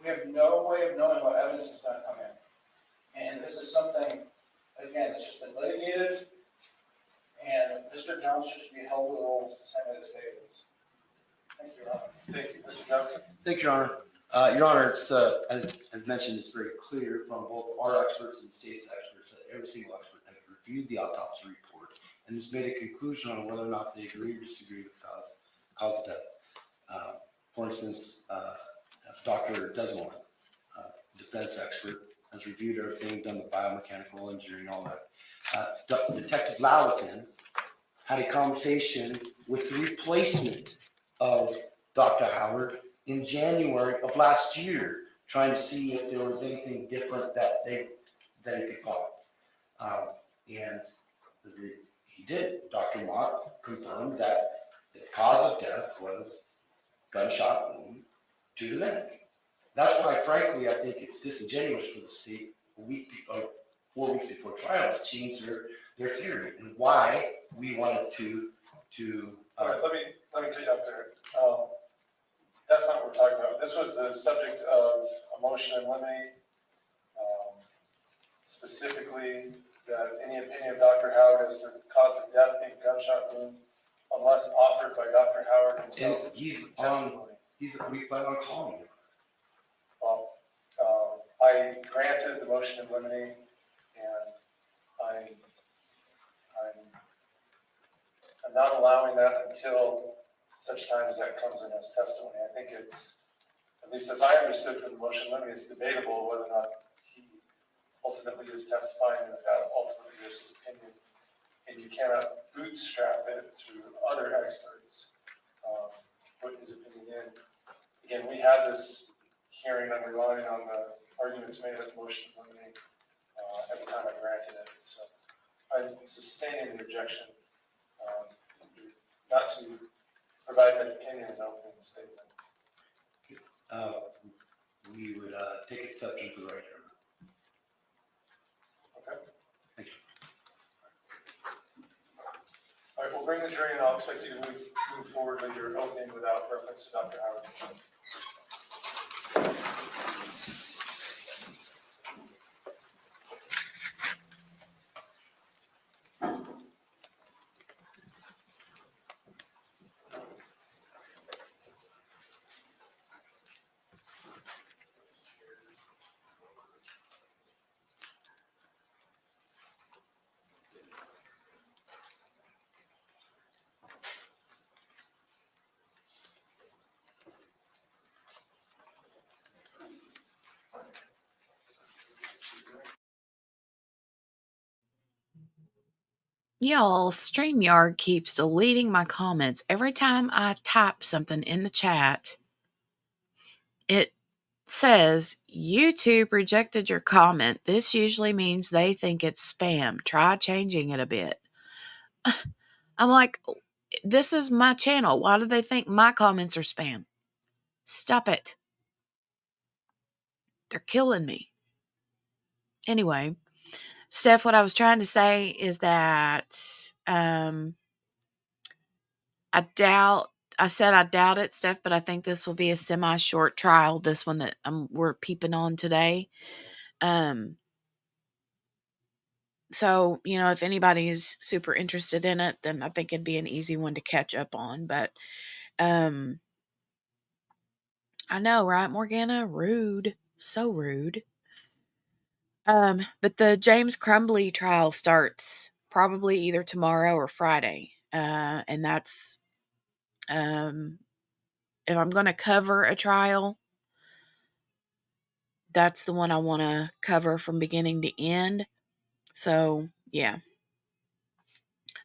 We have no way of knowing what evidence is going to come in. And this is something, again, it's just been litigated, and Mr. Jones should be held to the rules the same way the state is. Thank you, Your Honor. Thank you. Mr. Johnson? Thank you, Your Honor. Your Honor, it's, as mentioned, it's very clear from both our experts and the state's experts that every single expert has reviewed the autopsy report and has made a conclusion on whether or not they agree or disagree with the cause of death. For instance, Dr. Desmond, defense expert, has reviewed everything, done the biomechanical engineering, all that. Detective Lalliton had a conversation with the replacement of Dr. Howard in January of last year, trying to see if there was anything different that he could find. And he did. Dr. Mott confirmed that the cause of death was gunshot wound to the neck. That's why, frankly, I think it's disingenuous for the state 4 weeks before trial to change their theory, and why we wanted to. All right, let me get you out there. That's not what we're talking about. This was the subject of a motion in limine, specifically that any opinion of Dr. Howard as the cause of death being gunshot wound, unless offered by Dr. Howard himself. And he's testimony. we plan on calling him. Well, I granted the motion in limine, and I'm not allowing that until such time as that comes in as testimony. I think it's, at least as I understood from the motion in limine, it's debatable whether or not he ultimately is testifying, and if that ultimately is his opinion. And you cannot bootstrap it through other experts, put his opinion in. Again, we had this hearing, I'm relying on the arguments made at the motion in limine at the time I granted it. So I'm sustaining the objection not to provide that opinion in opening statement. We would take exception to the right here. Okay? Thank you. All right, we'll bring the jury, and I'll expect you to move forward with your opening without reference to Dr. Howard. Y'all, StreamYard keeps deleting my comments. Every time I type something in the chat, it says, YouTube rejected your comment. This usually means they think it's spam. Try changing it a bit. I'm like, this is my channel. Why do they think my comments are spam? Stop it. They're killing me. Anyway, Steph, what I was trying to say is that I said I doubt it, Steph, but I think this will be a semi-short trial, this one that we're peeping on today. So, if anybody's super interested in it, then I think it'd be an easy one to catch up on. But I know, right, Morgana? Rude. So rude. But the James Crumbly trial starts probably either tomorrow or Friday. And that's if I'm going to cover a trial, that's the one I want to cover from beginning to end. So, yeah.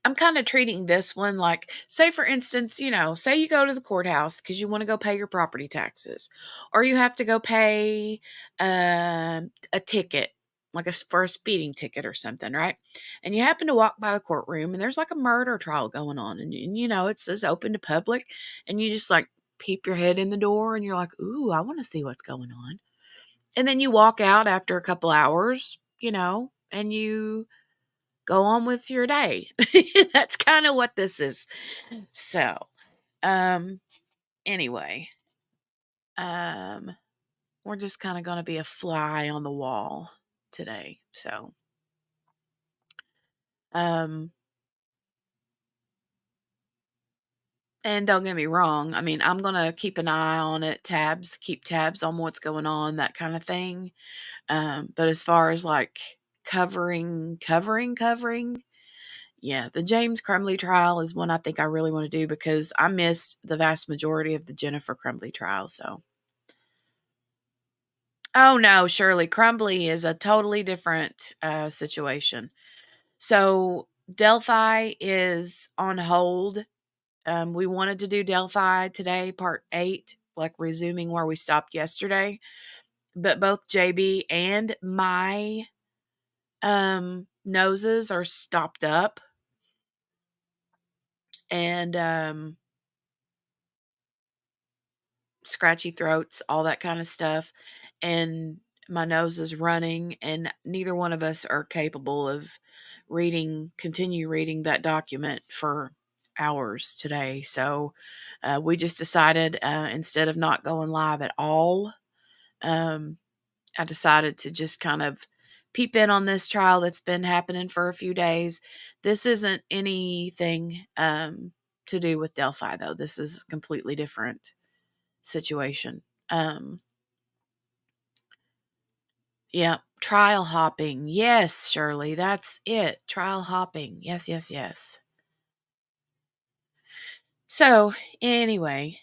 I'm kind of treating this one like, say, for instance, say you go to the courthouse because you want to go pay your property taxes, or you have to go pay a ticket, like for a speeding ticket or something, right? And you happen to walk by the courtroom and there's like a murder trial going on, and it says open to public, and you just like peep your head in the door and you're like, ooh, I want to see what's going on. And then you walk out after a couple hours, and you go on with your day. That's kind of what this is. So, anyway, we're just kind of going to be a fly on the wall today. So, and don't get me wrong. I mean, I'm going to keep an eye on it, keep tabs on what's going on, that kind of thing. But as far as like covering, yeah, the James Crumbley trial is one I think I really want to do because I missed the vast majority of the Jennifer Crumbley trial. So, oh no, Shirley, Crumbley is a totally different situation. So Delphi is on hold. We wanted to do Delphi today, part 8, like resuming where we stopped yesterday. But both JB and my noses are stopped up. And scratchy throats, all that kind of stuff. And my nose is running, and neither one of us are capable of continue reading that document for hours today. So we just decided instead of not going live at all, I decided to just kind of peep in on this trial that's been happening for a few days. This isn't anything to do with Delphi, though. This is a completely different situation. Yeah, trial hopping. Yes, Shirley, that's it. Trial hopping. Yes, yes, yes. So, anyway,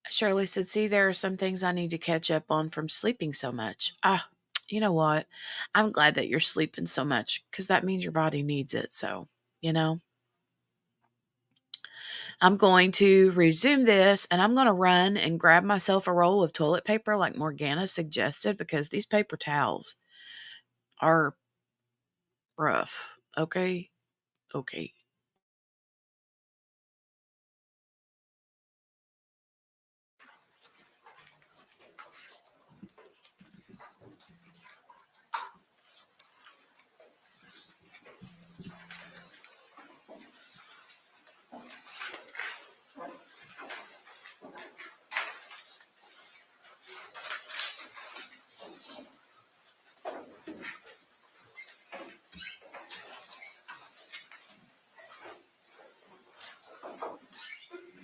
Shirley said, see, there are some things I need to catch up on from sleeping so much. You know what? I'm glad that you're sleeping so much because that means your body needs it. So, I'm going to resume this, and I'm going to run and grab myself a roll of toilet paper like Morgana suggested, because these paper towels are rough. Okay? Okay.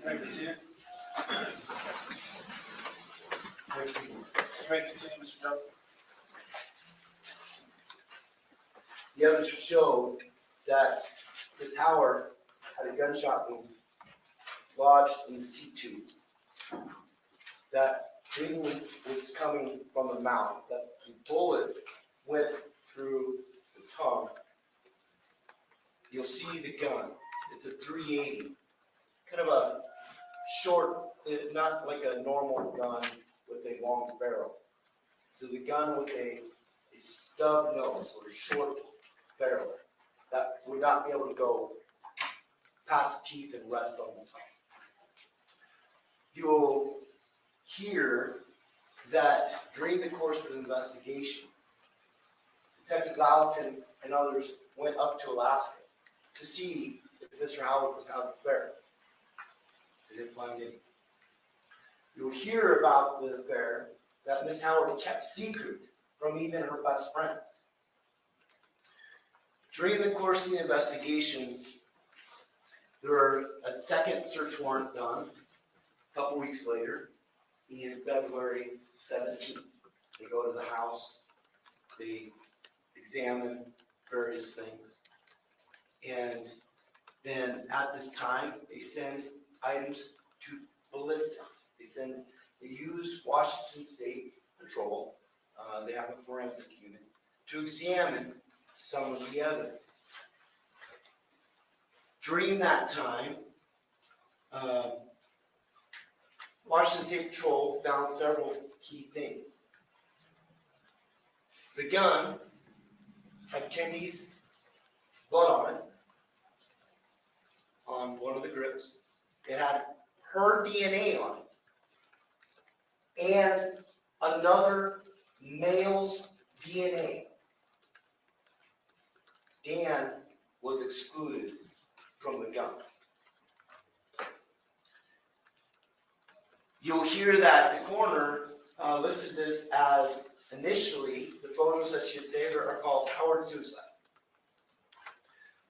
Thank you, see it. You may continue, Mr. Johnson. The evidence showed that the tower had a gunshot wound lodged in the seat tube. That bleeding was coming from the mouth. That bullet went through the tongue, you'll see the gun. It's a 380, kind of a short, not like a normal gun with a long barrel. So the gun with a stub nose or a short barrel that would not be able to go past the teeth and rest on the tongue. You'll hear that during the course of the investigation, Detective Gallatin and others went up to Alaska to see if Mr. Howard was out of the affair. They didn't find any. You'll hear about the affair that Miss Howard kept secret from even her best friends. During the course of the investigation, there was a second search warrant done a couple weeks later, in February 17th. They go to the house, they examine various things, and then at this time, they send items to ballistics. They use Washington State Patrol, they have a forensic unit, to examine some of the evidence. During that time, Washington State Patrol found several key things. The gun had Kennedy's blood on it, on one of the grips. It had her DNA on it, and another male's DNA. Dan was excluded from the gun. You'll hear that the coroner listed this as, initially, the photos that she had saved are called Howard suicide.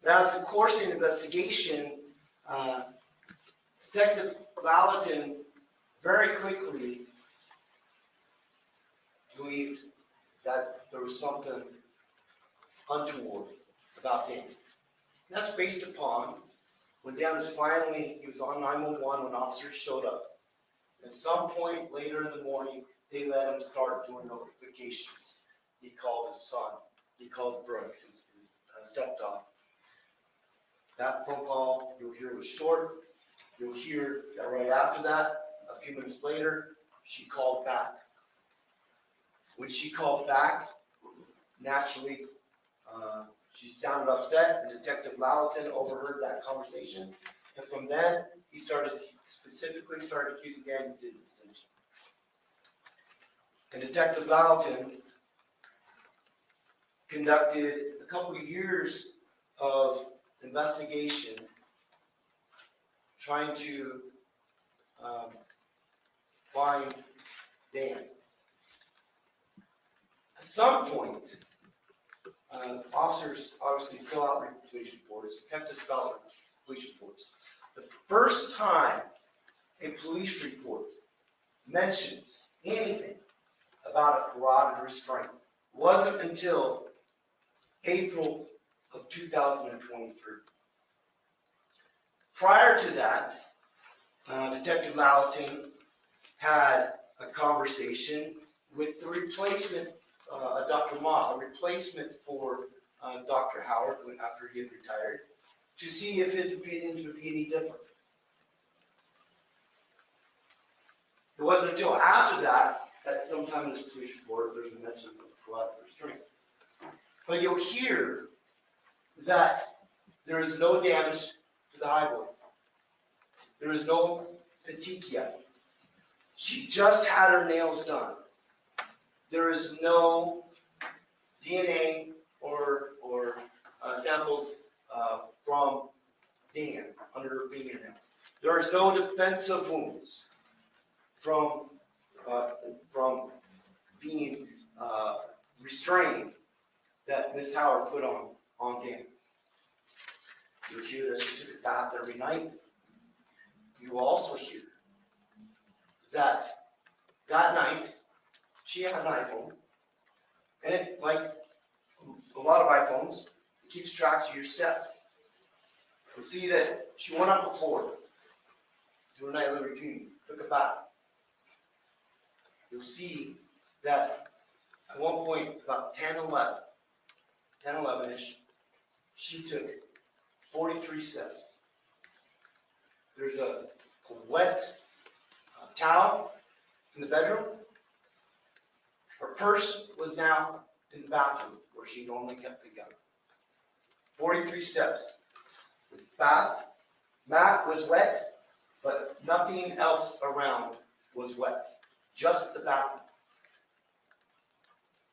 But as the course of the investigation, Detective Gallatin very quickly believed that there was something untoward about Dan. And that's based upon when Dan was he was on 911 when officers showed up. At some point later in the morning, they let him start doing notifications. He called his son. He called Brooke, his stepdaughter. That phone call, you'll hear, was short. You'll hear that right after that, a few minutes later, she called back. When she called back, naturally, she sounded upset, and Detective Gallatin overheard that conversation. And from then, he specifically started accusing Dan who did this thing. And Detective Gallatin conducted a couple of years of investigation trying to find Dan. At some point, officers obviously fill out police reports, detectives fill out police reports. The first time a police report mentions anything about a carotid restraint wasn't until April of 2023. Prior to that, Detective Gallatin had a conversation with the replacement, Dr. Ma, a replacement for Dr. Howard after he had retired, to see if his opinions would be any different. It wasn't until after that sometime in this police report there's a mention of carotid restraint. But you'll hear that there is no damage to the highboy. There is no petechia. She just had her nails done. There is no DNA or samples from Dan under her fingernails. There is no defensive wounds from being restrained that Miss Howard put on Dan. You hear that she took a bath every night. You also hear that night she had an iPhone, and it, like a lot of iPhones, it keeps track of your steps. You'll see that she went up before, do a nightly routine, took a bath. You'll see that at one point about 10, 11-ish, she took 43 steps. There's a wet towel in the bedroom. Her purse was now in the bathroom where she normally kept the gun. 43 steps. The bath mat was wet, but nothing else around was wet. Just the bathroom.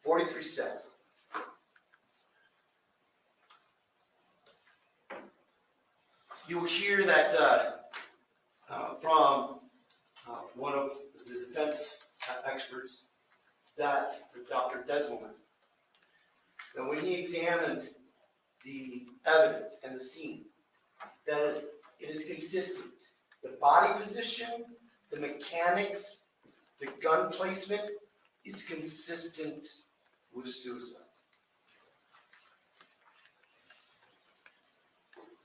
43 steps. You'll hear that from one of the defense experts, that Dr. Desmond, that when he examined the evidence and the scene, that it is consistent. The body position, the mechanics, the gun placement, it's consistent with suicide.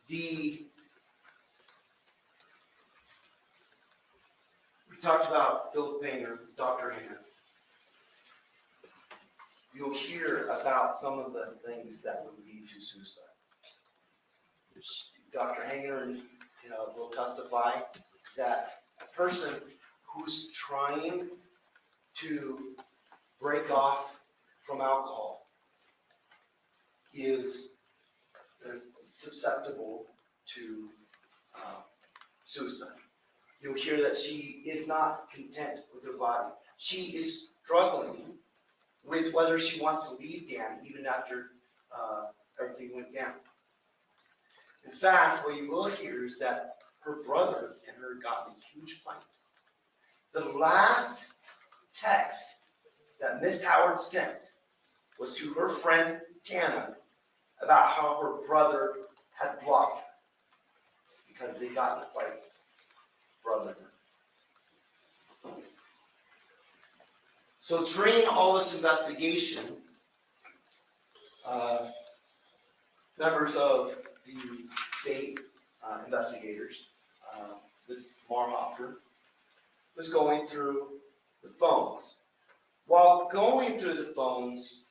We talked about Philip Painter, Dr. Hanger. You'll hear about some of the things that would lead to suicide. Dr. Hanger, will testify that a person who's trying to break off from alcohol is susceptible to suicide. You'll hear that she is not content with her body. She is struggling with whether she wants to leave Dan even after everything went down. In fact, what you will hear is that her brother and her got in a huge fight. The last text that Miss Howard sent was to her friend Tana about how her brother had blocked her because they got in a fight. Brother. So during all this investigation, members of the state investigators, Ms. Marhofer, was going through the phones. While going through the phones,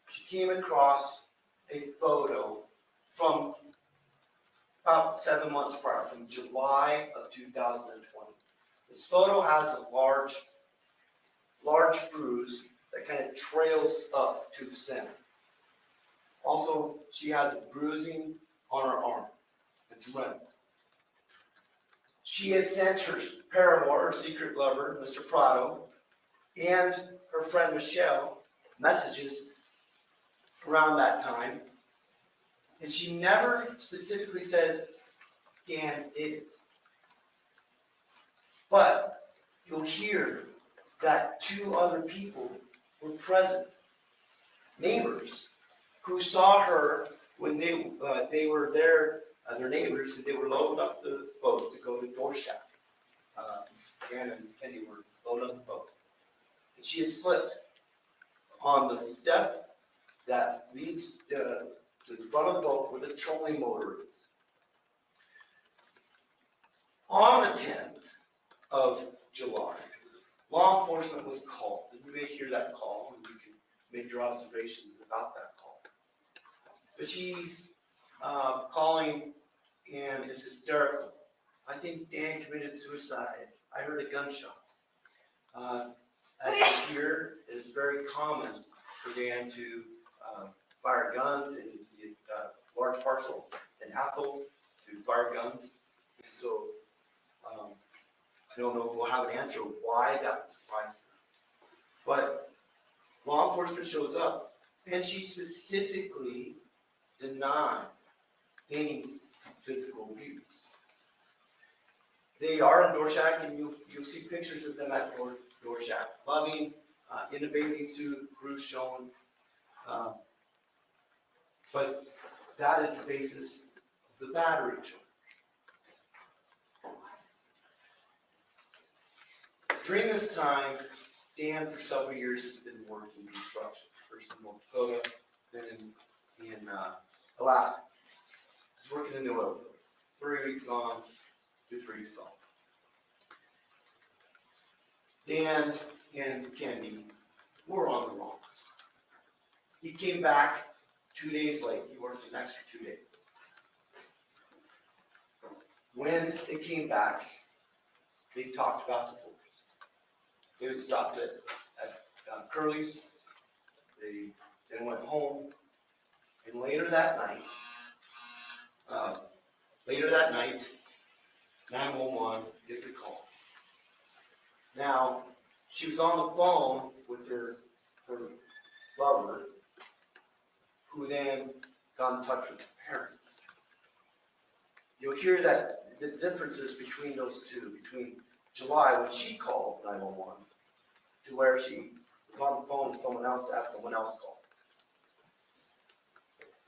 she came across a photo from about 7 months prior, from July of 2020. This photo has a large bruise that kind of trails up to the center. Also, she has a bruising on her arm. It's red. She had sent her paramour, her secret lover, Mr. Prado, and her friend Michelle messages around that time. And she never specifically says Dan did it. But you'll hear that 2 other people were present, neighbors, who saw her when they were there, their neighbors, and they were loading up the boat to go to Dorshak. Dan and Kenny were loading up the boat. And she had slipped on the step that leads to the front of the boat where the trolling motor is. On the 10th of July, law enforcement was called. And you may hear that call, and you can make your observations about that call. But she's calling, and it's hysterical. I think Dan committed suicide. I heard a gunshot. Here, it is very common for Dan to fire guns, and he's a large parcel in Apple to fire guns. So I don't know if we'll have an answer why that would surprise her. But law enforcement shows up, and she specifically denied any physical abuse. They are in Dorshak, and you'll see pictures of them at Dorshak, loving, in a bathing suit, bruise shown. But that is the basis of the battery charge. During this time, Dan, for several years, has been working construction, first in North Dakota, then in Alaska. He's working in the oil fields, 3 weeks on, 2 3 weeks off. Dan and Candy were on the rocks. He came back 2 days late. He worked an extra 2 days. When they came back, they talked about divorce. They had stopped at Curly's. They then went home. And later that night, 911 gets a call. Now, she was on the phone with her lover, who then got in touch with the parents. You'll hear that the differences between those two, between July when she called 911 to where she was on the phone with someone else to have someone else call.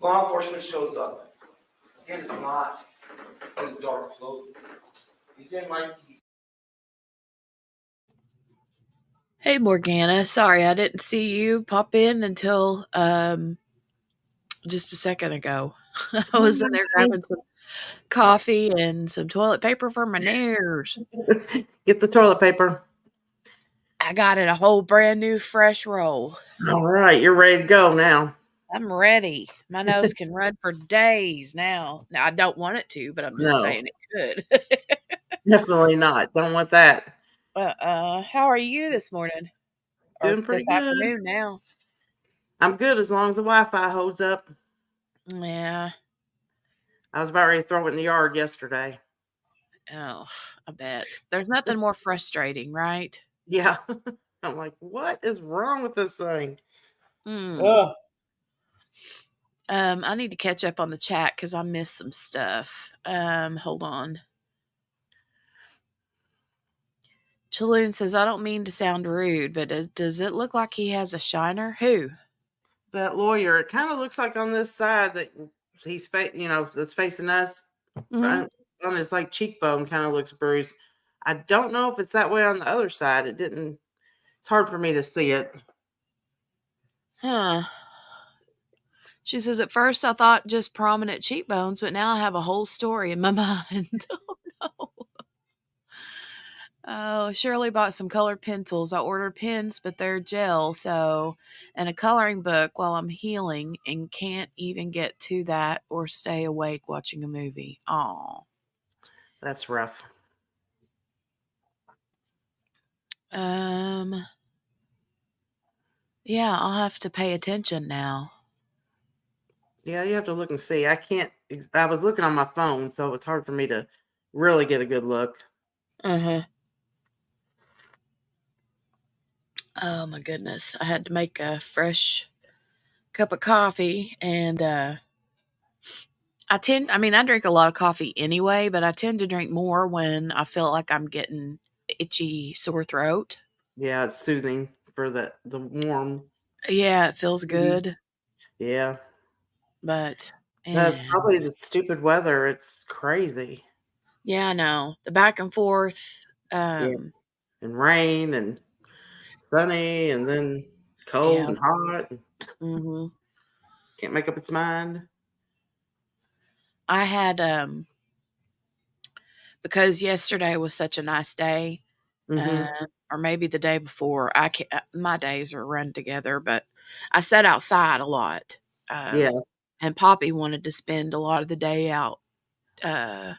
Law enforcement shows up. Again, it's not in dark clothing. He's in like the Hey, Morgana. Sorry, I didn't see you pop in until just a second ago. I was in there Hi. grabbing some coffee and some toilet paper for my nails. Get the toilet paper. I got it a whole brand new fresh roll. All right, you're ready to go now. I'm ready. My nose can run for days now. Now I don't want it to, but I'm just No, saying it could. definitely not. Don't want that. How are you this morning or Doing this pretty good. afternoon now? I'm good as long as the Wi-Fi holds up. Yeah. I was about ready to throw it in the yard yesterday. Oh, I bet. There's nothing more frustrating, right? Yeah. I'm like, what is wrong with this thing? Mm. Oh, I need to catch up on the chat because I missed some stuff. Hold on. Chaloon says, I don't mean to sound rude, but does it look like he has a shiner? Who? that lawyer. It kind of looks like on this side that he's that's facing us. Mm-hmm. On his like cheekbone kind of looks bruised. I don't know if it's that way on the other side. It didn't. It's hard for me to see it. Huh. She says, at first I thought just prominent cheekbones, but now I have a whole story in my mind. Oh, no. Oh, Shirley bought some colored pencils. I ordered pens, but they're gel, and a coloring book while I'm healing and can't even get to that or stay awake watching a movie. Aw. That's rough. Um, yeah, I'll have to pay attention now. Yeah, you have to look and see. I can't. I was looking on my phone, so it was hard for me to really get a good look. Uh-huh. Oh my goodness. I had to make a fresh cup of coffee and I drink a lot of coffee anyway, but I tend to drink more when I feel like I'm getting itchy sore throat. Yeah, it's soothing for the warm. Yeah, it feels Mhm. good, Yeah, but that's eh, probably the stupid weather. It's crazy. yeah, I know. The back and forth, Yeah, and rain and sunny, and then cold yeah, and hot. And mhm. can't make up its mind. I had, because yesterday was such a nice day, uh, Mm-hmm. or maybe the day before, I can't my days are run together, but I sat outside a lot, Yeah, and Poppy wanted to spend a lot of the day out, uh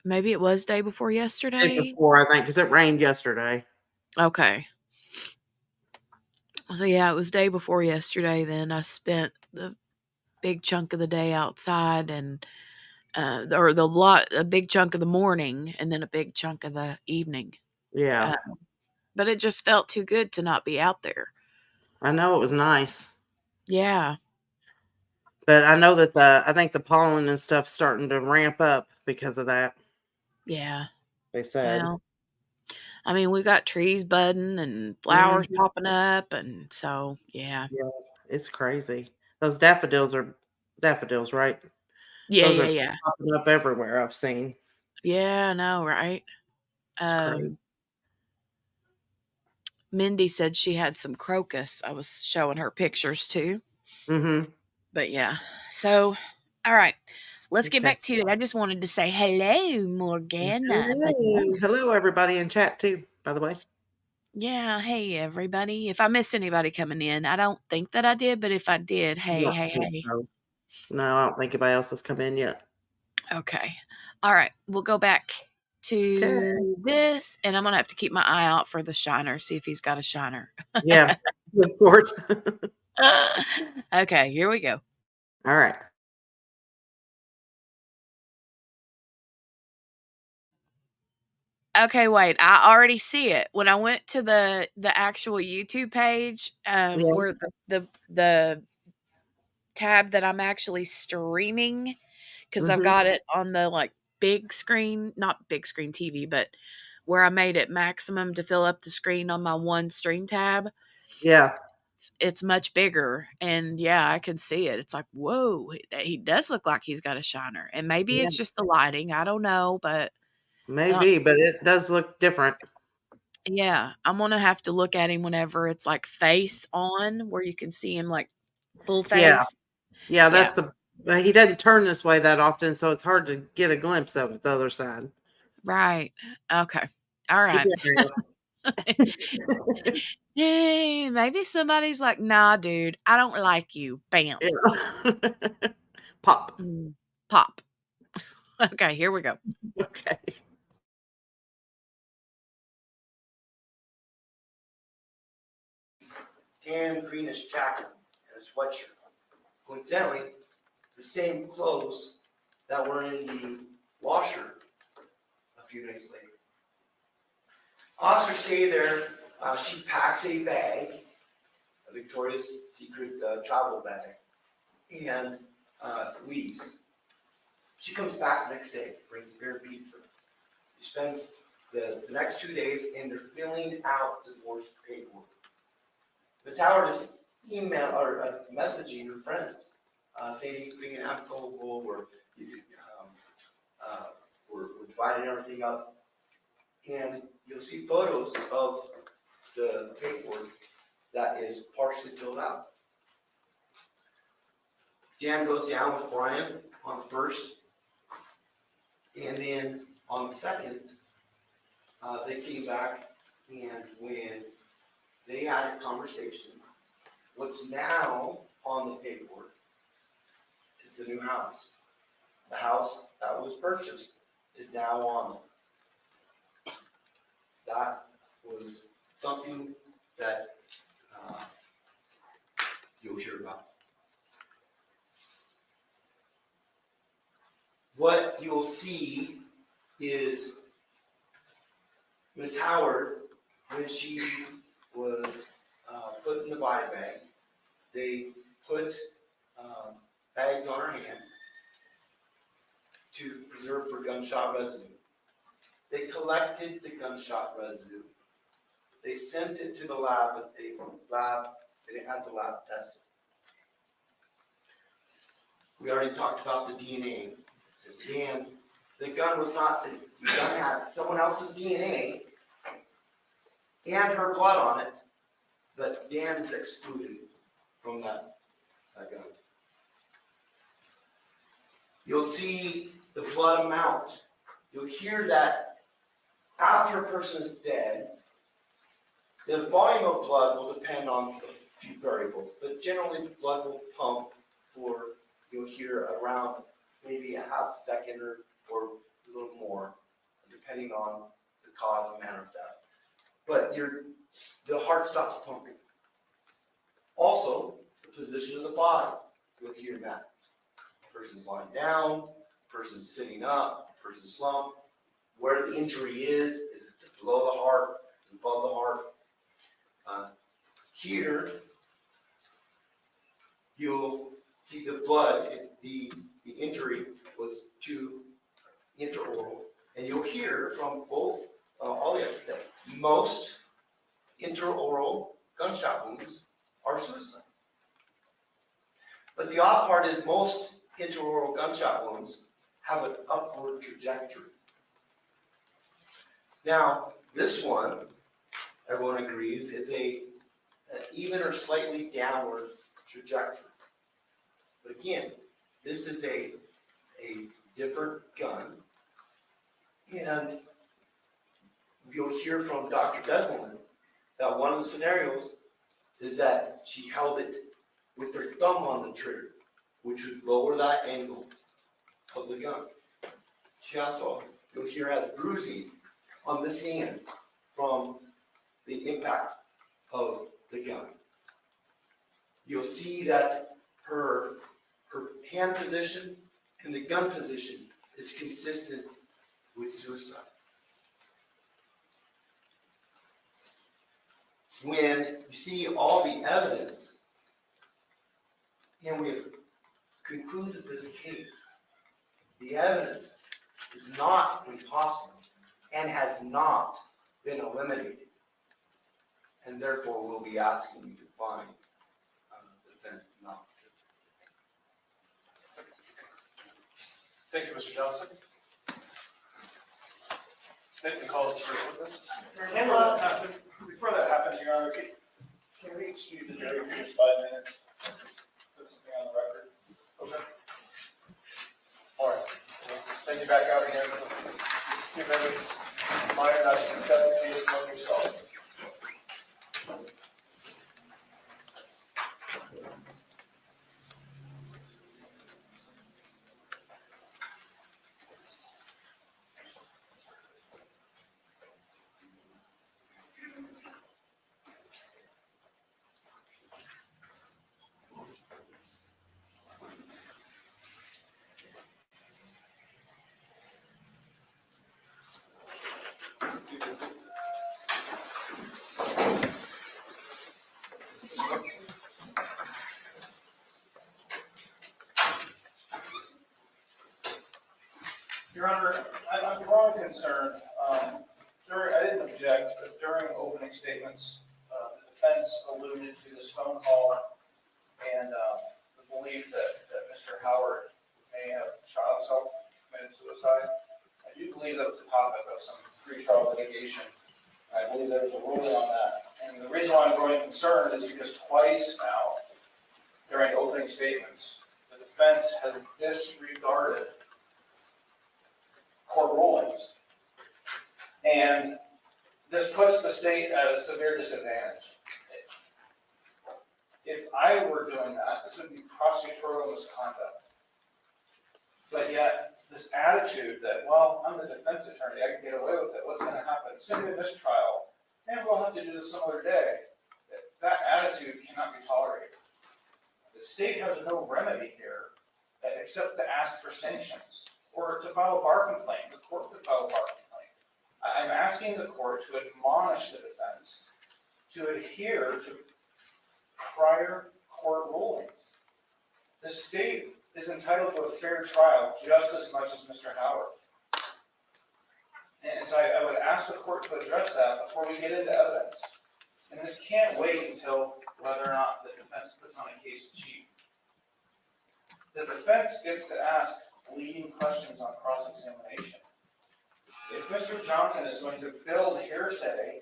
maybe it was day before day yesterday? before I think because it rained yesterday. Okay. So, yeah, it was day before yesterday then. I spent the big chunk of the day outside and, a big chunk of the morning and then a big chunk of the evening. Yeah, Uh, but it just felt too good to not be out there. I know it was nice, Yeah. but I know that I think the pollen and stuff's starting to ramp up because of that. Yeah. They said. Well, I mean, we got trees budding and flowers Mhm. popping up, and so, yeah. Yeah, it's crazy. Those daffodils are daffodils, right? Yeah, Those yeah, are yeah. popping up everywhere I've seen. Yeah, I know, right? It's Um crazy. Mindy said she had some crocus. I was showing her pictures too. Mhm. But yeah. So, all right. Let's get Okay. back to it. I just wanted to say hello, Morgana. But yeah. Hello. Hello, everybody in chat too, by the way. Yeah, hey everybody. If I missed anybody coming in, I don't think that I did, but if I did, I hey, don't hey, think hey. so. No, I don't think anybody else has come in yet. Okay. All right. We'll go back Okay. to this, and I'm gonna have to keep my eye out for the shiner, see if he's got a shiner. Yeah, of course. Okay, here we go. All right. Okay, wait. I already see it. When I went to the actual YouTube page, Yeah. where the tab that I'm actually streaming, because I've Mhm. got it on the like big screen, not big screen TV, but where I made it maximum to fill up the screen on my one stream tab. Yeah. It's much bigger, and yeah, I can see it. It's like, whoa, he does look like he's got a shiner, and maybe Yeah. it's just the lighting. I don't know, but uh, Maybe, but it does look different. yeah, I'm gonna have to look at him whenever it's like face on, where you can see him like full Yeah. face. Yeah, Yeah, that's the he doesn't turn this way that often, so it's hard to get a glimpse of it the other side. right. Okay. All Keep right. your eye out. Hey, maybe somebody's like, nah, dude, I don't like you. Bam. Yeah. Pop. Mm, pop. Okay, here we go. Okay. Tan greenish khakis and a sweatshirt. Coincidentally, the same clothes that were in the washer a few days later. Officers stay there. She packs a bag, a Victoria's Secret travel bag, and leaves. She comes back the next day, brings beer and pizza. She spends the next 2 days, and they're filling out divorce paperwork. Ms. Howard is email or messaging her friends, saying he's being amicable, or he's we're dividing everything up, and you'll see photos of the paperwork that is partially filled out. Dan goes down with Brian on the first, and then on the second, they came back, and when they had a conversation, what's now on the paperwork is the new house. The house that was purchased is now on it. That was something that you'll hear about. What you'll see is Miss Howard, when she was put in the body bag, they put bags on her hand to preserve for gunshot residue. They collected the gunshot residue. They sent it to the lab, but they didn't have the lab tested. We already talked about the DNA. And the gun was not, the gun had someone else's DNA and her blood on it, but Dan is excluded from that gun. You'll see the blood amount. You'll hear that after a person is dead, the volume of blood will depend on a few variables, but generally the blood will pump for, you'll hear around maybe a half second or a little more, depending on the cause and manner of death. But the heart stops pumping. Also, the position of the body, you'll hear that. A person's lying down, a person's sitting up, a person's slumped. Where the injury is it below the heart, above the heart? Here, you'll see the blood. The injury was to intraoral, and you'll hear from both all the other that most intraoral gunshot wounds are suicide. But the odd part is most intraoral gunshot wounds have an upward trajectory. Now, this one, everyone agrees, is an even or slightly downward trajectory. But again, this is a different gun. And you'll hear from Dr. Desmond that one of the scenarios is that she held it with her thumb on the trigger, which would lower that angle of the gun. She also, you'll hear, has bruising on this hand from the impact of the gun. You'll see that her hand position and the gun position is consistent with suicide. When you see all the evidence, and we have concluded this case, the evidence is not impossible and has not been eliminated. And therefore, we'll be asking you to find the defendant not guilty. Thank you, Mr. Johnson. Statement calls first witness. Before that happens, Your Honor, can we excuse the jury for just 5 minutes? Put something on the record. Okay. All right. We'll send you back out again. Just a few minutes. Minor not to discuss the case among yourselves. Your Honor, I'm growing concerned. I didn't object, but during opening statements, the defense alluded to this phone call and the belief that Mr. Howard may have shot himself, committed suicide. I do believe that was the topic of some pretrial litigation. I believe there was a ruling on that. And the reason why I'm growing concerned is because twice now, during opening statements, the defense has disregarded court rulings. And this puts the state at a severe disadvantage. If I were doing that, this would be prosecutorial misconduct. But yet, this attitude that, well, I'm the defense attorney, I can get away with it, what's going to happen? It's going to be a mistrial, and we'll have to do this some other day. That attitude cannot be tolerated. The state has no remedy here except to ask for sanctions or to file a bar complaint. The court could file a bar complaint. I'm asking the court to admonish the defense to adhere to prior court rulings. The state is entitled to a fair trial just as much as Mr. Howard. And so I would ask the court to address that before we get into evidence. And this can't wait until whether or not the defense puts on a case cheap. The defense gets to ask leading questions on cross-examination. If Mr. Johnson is going to build hearsay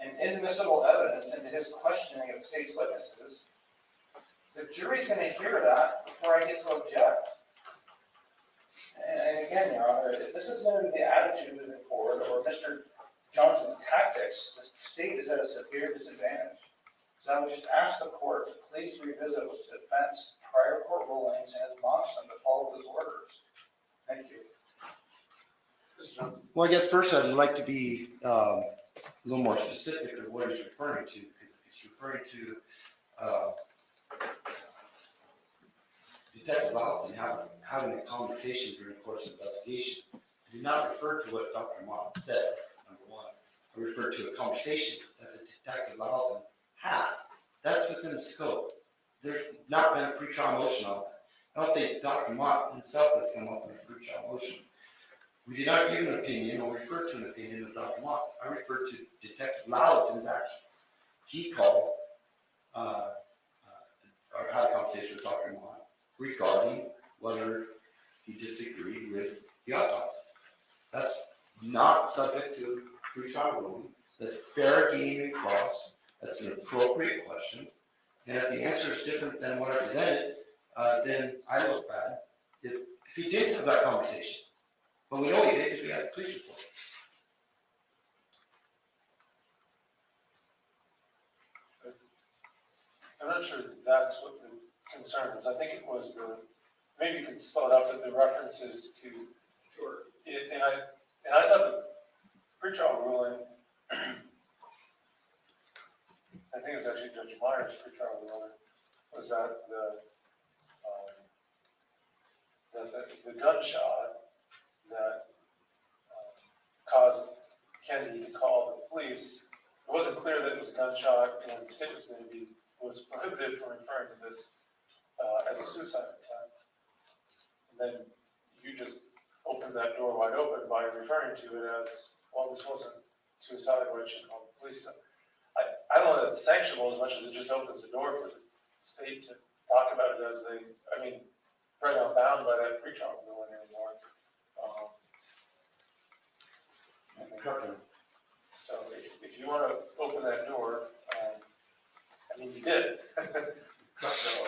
and inadmissible evidence into his questioning of the state's witnesses, the jury's going to hear that before I get to object. And again, Your Honor, if this is going to be the attitude moving forward, or Mr. Johnson's tactics, the state is at a severe disadvantage. So I would just ask the court to please revisit with the defense prior court rulings and admonish them to follow those orders. Thank you. Mr. Johnson. Well, I guess first I'd like to be a little more specific of what he's referring to, because if he's referring to Detective Alton having a conversation during the course of investigation, I did not refer to what Dr. Mott said, number one. I referred to a conversation that the Detective Alton had. That's within the scope. There's not been a pretrial motion on that. I don't think Dr. Mott himself has come up with a pretrial motion. We did not give an opinion or refer to an opinion of Dr. Mott. I referred to Detective Lalton's actions. He called or had a conversation with Dr. Mott regarding whether he disagreed with the autopsy. That's not subject to pretrial ruling. That's fair game and cross. That's an appropriate question. And if the answer is different than what I presented, then I look bad. If he did have that conversation, but we know he did because we had the police report. I'm not sure that's what the concern is. I think it was maybe you could spell it out, but the references to, Sure. and I thought the pretrial ruling, I think it was actually Judge Meyer's pretrial ruling, was that the gunshot that caused Kennedy to call the police, it wasn't clear that it was a gunshot, and the state was prohibited from referring to this as a suicide attempt. And then you just opened that door wide open by referring to it as, well, this wasn't suicide, why should you call the police? So I don't know that it's sanctionable as much as it just opens the door for the state to talk about it as they're not bound by that pretrial ruling anymore. So if you want to open that door, you did. So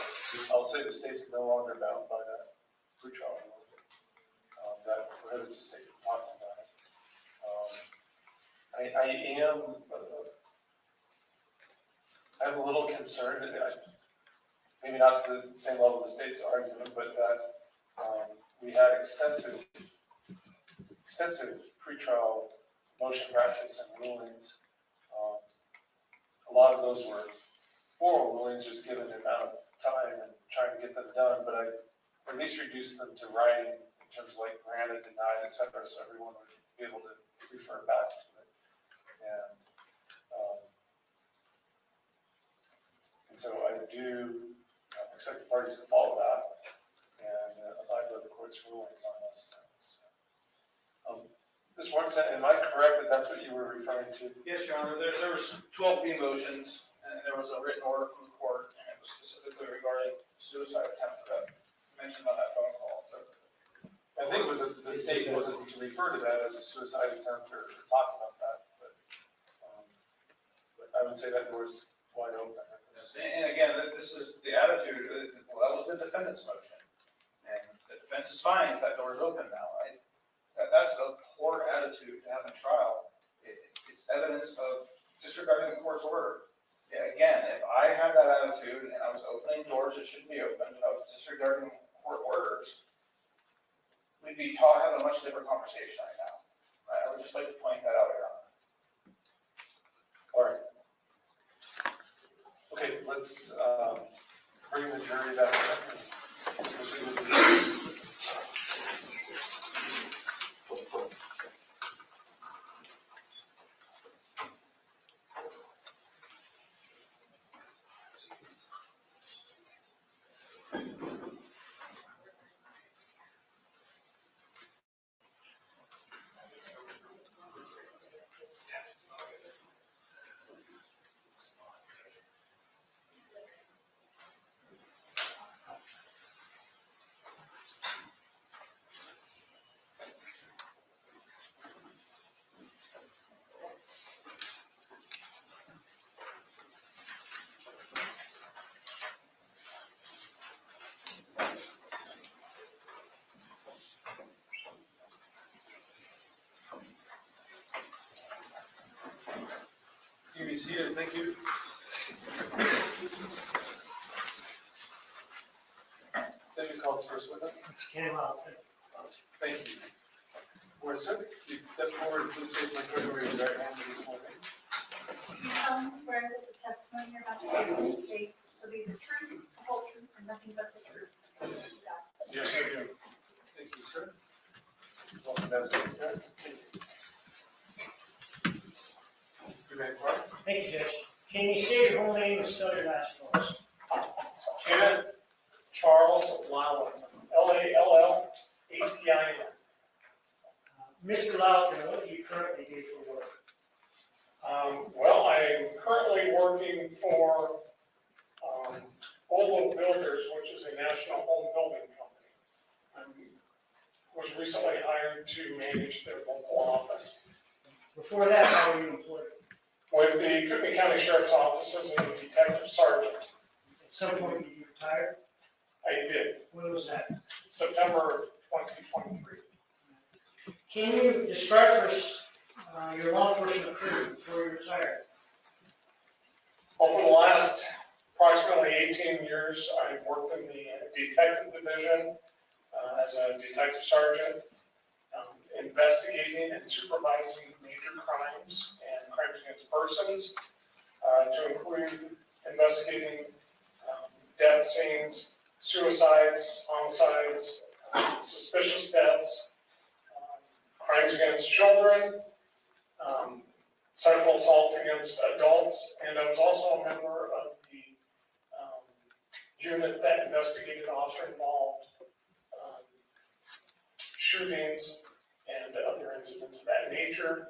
I'll say the state's no longer bound by that pretrial ruling. That prohibits the state from talking about it. I'm a little concerned, maybe not to the same level the state's argument, but that we had extensive pretrial motion practice and rulings. A lot of those were oral rulings, just given the amount of time and trying to get them done, but I at least reduced them to writing in terms of like granted, denied, et cetera, so everyone would be able to refer back to it. And so I do expect the parties to follow that and abide by the court's rulings on those things. Ms. Mortensen, am I correct that that's what you were referring to? Yes, Your Honor, there was 12 B motions, and there was a written order from the court, and it was specifically regarding suicide attempt that mentioned on that phone call. So, I think it was the state wasn't to refer to that as a suicide attempt or talk about that, but I would say that door's wide open. and again, this is the attitude, well, that was the defendant's motion, and the defense is fine if that door is open now, right? That's a poor attitude to have in trial. It's evidence of disregarding the court's order. Yeah, again, if I had that attitude and I was opening doors that shouldn't be opened, I was disregarding court orders, we'd be having a much different conversation right now. I would just like to point that out, Your Honor. All right. Okay, let's bring the jury back up and proceed with the You be seated, thank you. Say your calls first with us. It's Ken Lawton. Thank you. Board, sir, you step forward, please face my code and raise your right hand for this morning. You solemnly swear that the testimony you're about to give in this case shall be the truth, the whole truth, and nothing but the truth. So help you God. Yes, I do. Thank you, sir. Welcome, Madam Secretary. You may inquire. Thank you, Judge. Can you say your whole name and spell your last for us? Kenneth Charles Lowton, Lallton. Mr. Lawton, what do you currently do for work? Well, I'm currently working for Olo Builders, which is a national home building company. I was recently hired to manage their local office. Before that, how were you employed? With the Cook County Sheriff's Office as a detective sergeant. At some point, you retired? I did, When was that? September 2023. Can you describe for us your law enforcement career before you retired? Well, for the last approximately 18 years, I worked in the detective division as a detective sergeant, investigating and supervising major crimes and crimes against persons, to include investigating death scenes, suicides, homicides, suspicious deaths, crimes against children, sexual assaults against adults, and I was also a member of the unit that investigated officer-involved shootings and other incidents of that nature,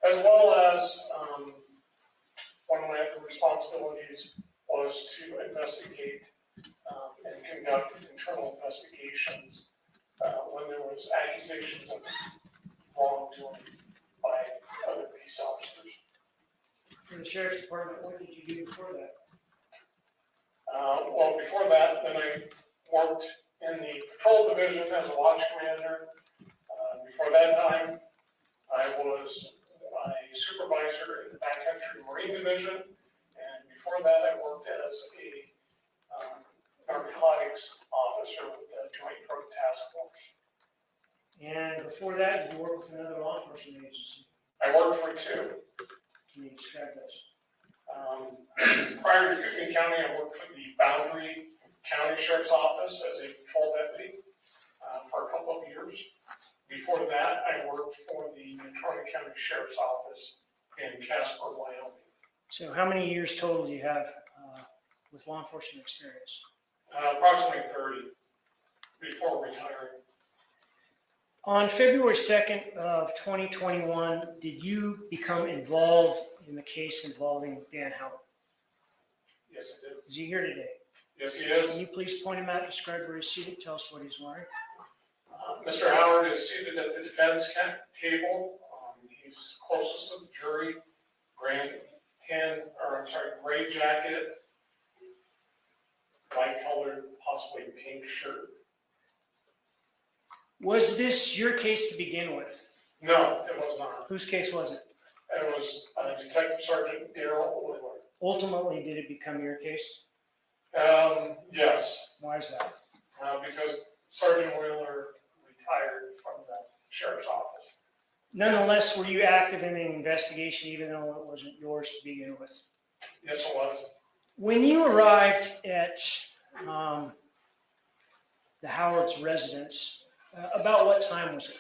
as well as one of my other responsibilities was to investigate and conduct internal investigations when there was accusations of wrongdoing by other peace officers. In the sheriff's department, what did you do before that? Well, before that, then I worked in the patrol division as a watch commander. Before that time, I was a supervisor in the backcountry marine division, and before that, I worked as a narcotics officer with the Joint Drug Task Force. And before that, did you work with another law enforcement agency? I worked for two. Can you describe those? Prior to Kootenai County, I worked for the Boundary County Sheriff's Office as a patrol deputy for a couple of years. Before that, I worked for the Natrona County Sheriff's Office in Casper, Wyoming. So how many years total do you have with law enforcement experience? Approximately 30 before retiring. On February 2nd of 2021, did you become involved in the case involving Dan Howard? Yes, I did. Is he here today? Yes, he Can is. you please point him out, describe where he's seated, tell us what he's wearing? Mr. Howard is seated at the defense table. He's closest to the jury. Gray jacket, light colored, possibly pink shirt. Was this your case to begin with? No, it was not. Whose case was it? It was Detective Sergeant Daryl Wheeler. Ultimately, did it become your case? Yes, Why is that? because Sergeant Wheeler retired from the sheriff's office. Nonetheless, were you active in the investigation even though it wasn't yours to begin with? Yes, it was. When you arrived at the Howard's residence, about what time was it?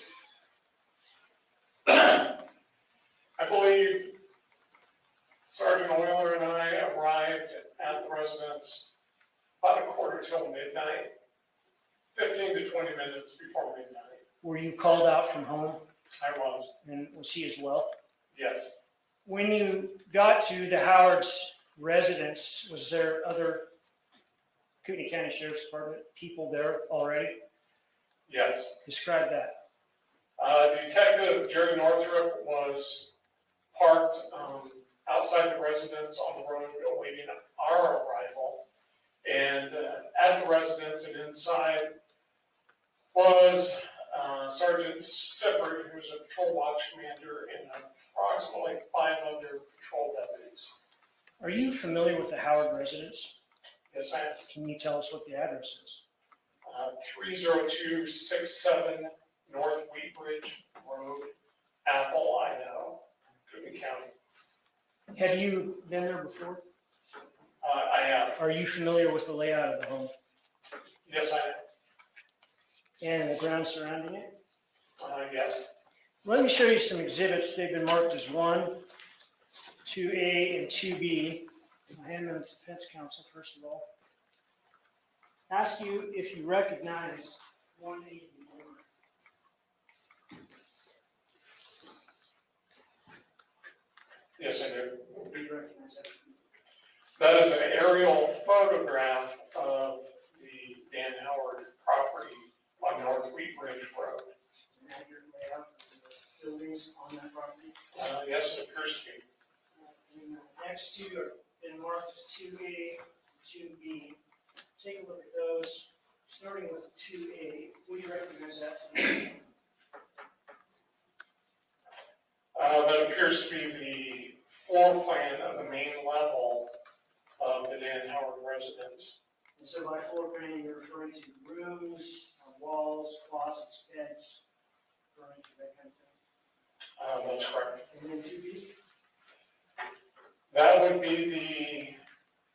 I believe Sergeant Wheeler and I arrived at the residence about a quarter till midnight, 15 to 20 minutes before midnight. Were you called out from home, I was, and was he as well? yes. When you got to the Howard's residence, was there other Kootenai County Sheriff's Department people there already? Yes. Describe that. Detective Jerry Northrup was parked outside the residence on the road awaiting our arrival. And at the residence and inside was Sergeant Sippert, who was a patrol watch commander, and approximately 5 other patrol deputies. Are you familiar with the Howard residence? Yes, I am. Can you tell us what the address is? 30267 North Wheat Ridge Road, Apple, Idaho, Kootenai County. Have you been there before? I have. Are you familiar with the layout of the home Yes, I am. and the grounds surrounding it? Yes. Let me show you some exhibits. They've been marked as 1, 2A, and 2B. I'll hand them to Defense Counsel first of all. Ask you if you recognize 1A and 1. Yes, I do. Do you recognize that? That is an aerial photograph of the Dan Howard property on North Wheat Ridge Road. An accurate layout of the buildings on that property. Yes, it appears to be. And the next two are been marked as 2A and 2B. Take a look at those. Starting with 2A, would you recognize that? That appears to be the floor plan of the main level of the Dan Howard residence. And so by floor plan, you're referring to rooms, walls, closets, beds, furniture, that kind of thing. That's correct. And then 2B? That would be the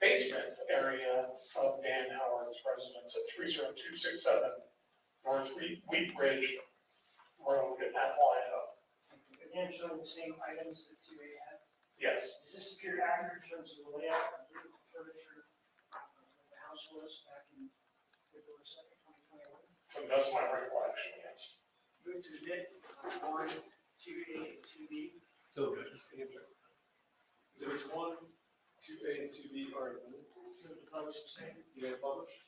basement area of Dan Howard's residence at 30267 North Wheat Ridge Road in Appalachia. Again, showing the same items that 2A had. Yes, Does this appear accurate in terms of the layout of the furniture of the house was back in February 2nd, 2021? so that's my recollection, yes. Move to admit 1, 2A, and 2B. Still good. Exhibits 1, 2A, and 2B are Move to publish the same. published.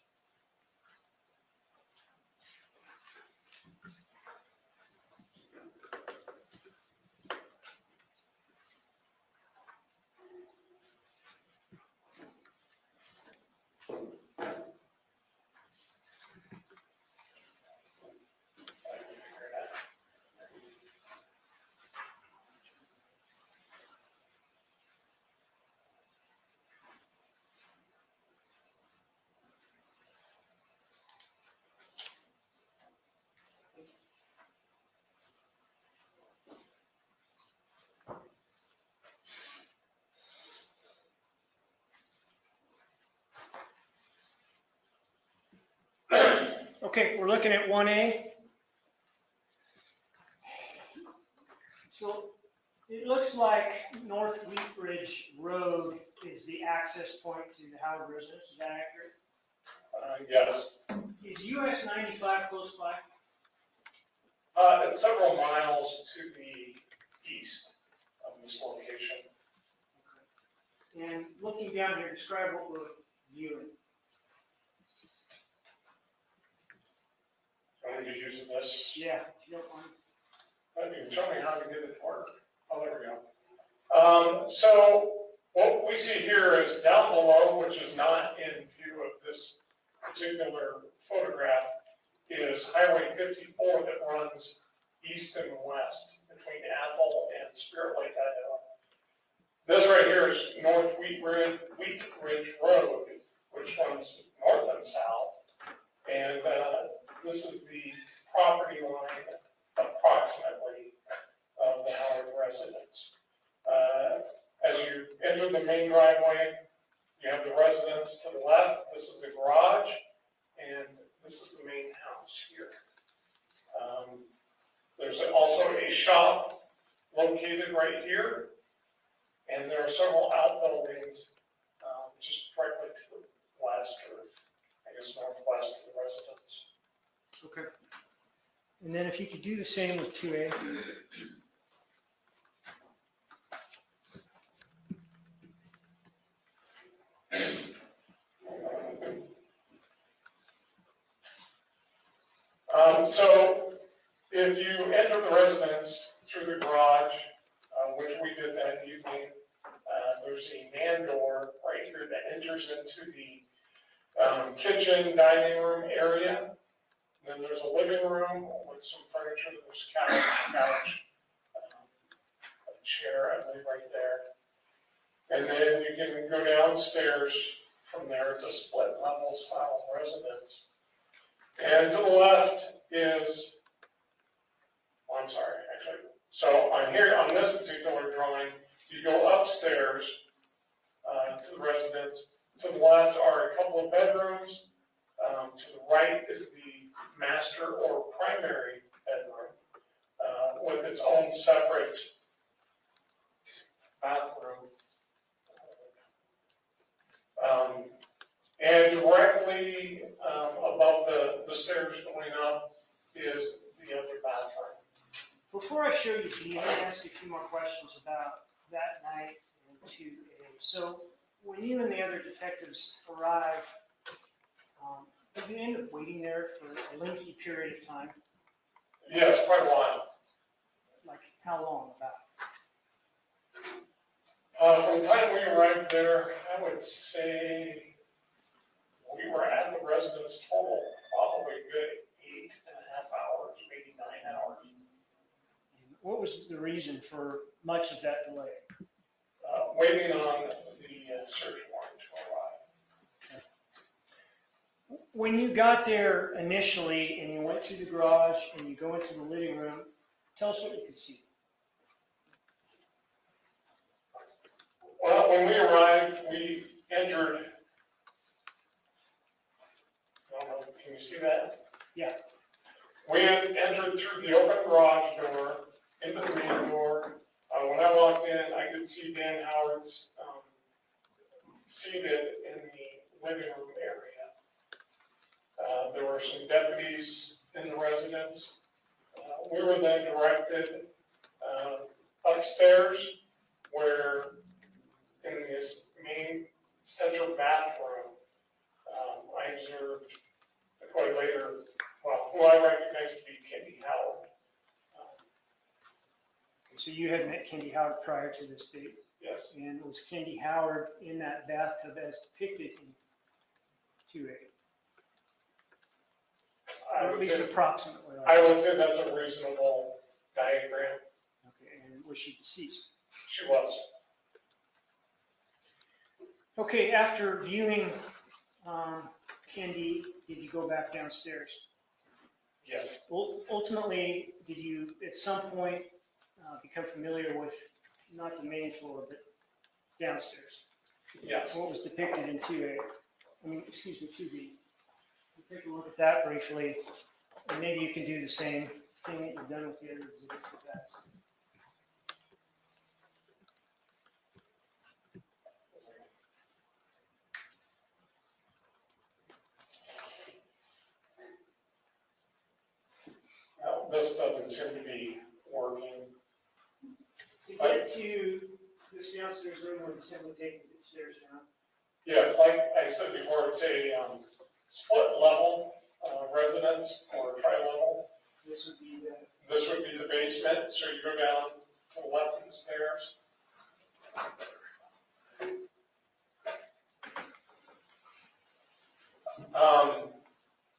Okay, we're looking at 1A. So it looks like North Wheat Ridge Road is the access point to the Howard residence. Is that accurate? Yes. Is US 95 close by? It's several miles to the east of this location. And looking down here, describe what we're viewing. I'm going to use this. Yeah, if you don't mind. You can show me how to get it to work. Oh, there we go. So what we see here is down below, which is not in view of this particular photograph, is Highway 54 that runs east and west between Athol and Spirit Lake, Idaho. This right here is North Wheat Ridge Road, which runs north and south. And this is the property line approximately of the Howard residence. As you enter the main driveway, you have the residence to the left. This is the garage, and this is the main house here. There's also a shop located right here, and there are several outbuildings just directly to the west, or I guess northwest of the residence. Okay. And then if you could do the same with 2A. So if you enter the residence through the garage, which we did that evening, there's a man door right here that enters into the kitchen, dining room area. Then there's a living room with some furniture. There's a couch, a chair, I believe, right there. And then you can go downstairs from there. It's a split level style residence. And to the left is, well, I'm sorry, actually. So on here, on this particular drawing, you go upstairs to the residence. To the left are a couple of bedrooms. To the right is the master or primary bedroom with its own separate bathroom. And directly above the stairs going up is the other bathroom. Before I show you B, let me ask you a few more questions about that night in 2A. So when you and the other detectives arrive, did you end up waiting there for a lengthy period of time? Yes, quite a while. Like how long about? From the time we arrived there, I would say we were at the residence total probably a good 8.5 hours, maybe 9 hours. And what was the reason for much of that delay? Waiting on the search warrant to When you got there initially and you went through the garage and you go into the living room, tell us what you could see. Well, when we arrived, we entered. I don't know, can you see that? Yeah. We had entered through the open garage door into the main door. When I walked in, I could see Dan Howard's seated in the living room area. There were some deputies in the residence. We were then directed upstairs, where in this main central bathroom, I observed quite later, well, who I recognized to be Kendi Howard. So you had met Kendi Howard prior to this date, Yes, and was Kendi Howard in that bathtub as depicted in 2A? I Or at would least say, approximately. I would say that's a reasonable diagram. Okay, and was she deceased? She was. Okay, after viewing Kendi, did you go back downstairs? Yes, Ultimately, did you at some point become familiar with not the main floor, but downstairs? yes. What was depicted in 2A? I mean, excuse me, 2B. We'll take a look at that briefly, and maybe you can do the same thing that you've done with the other exhibits with that. Now, this doesn't seem to be working. To get to this downstairs room, we're simply taking the stairs down. Yes, like I said before, it's a split level residence or tri-level. This would be the, This would be the basement, so you go down to the left of the stairs.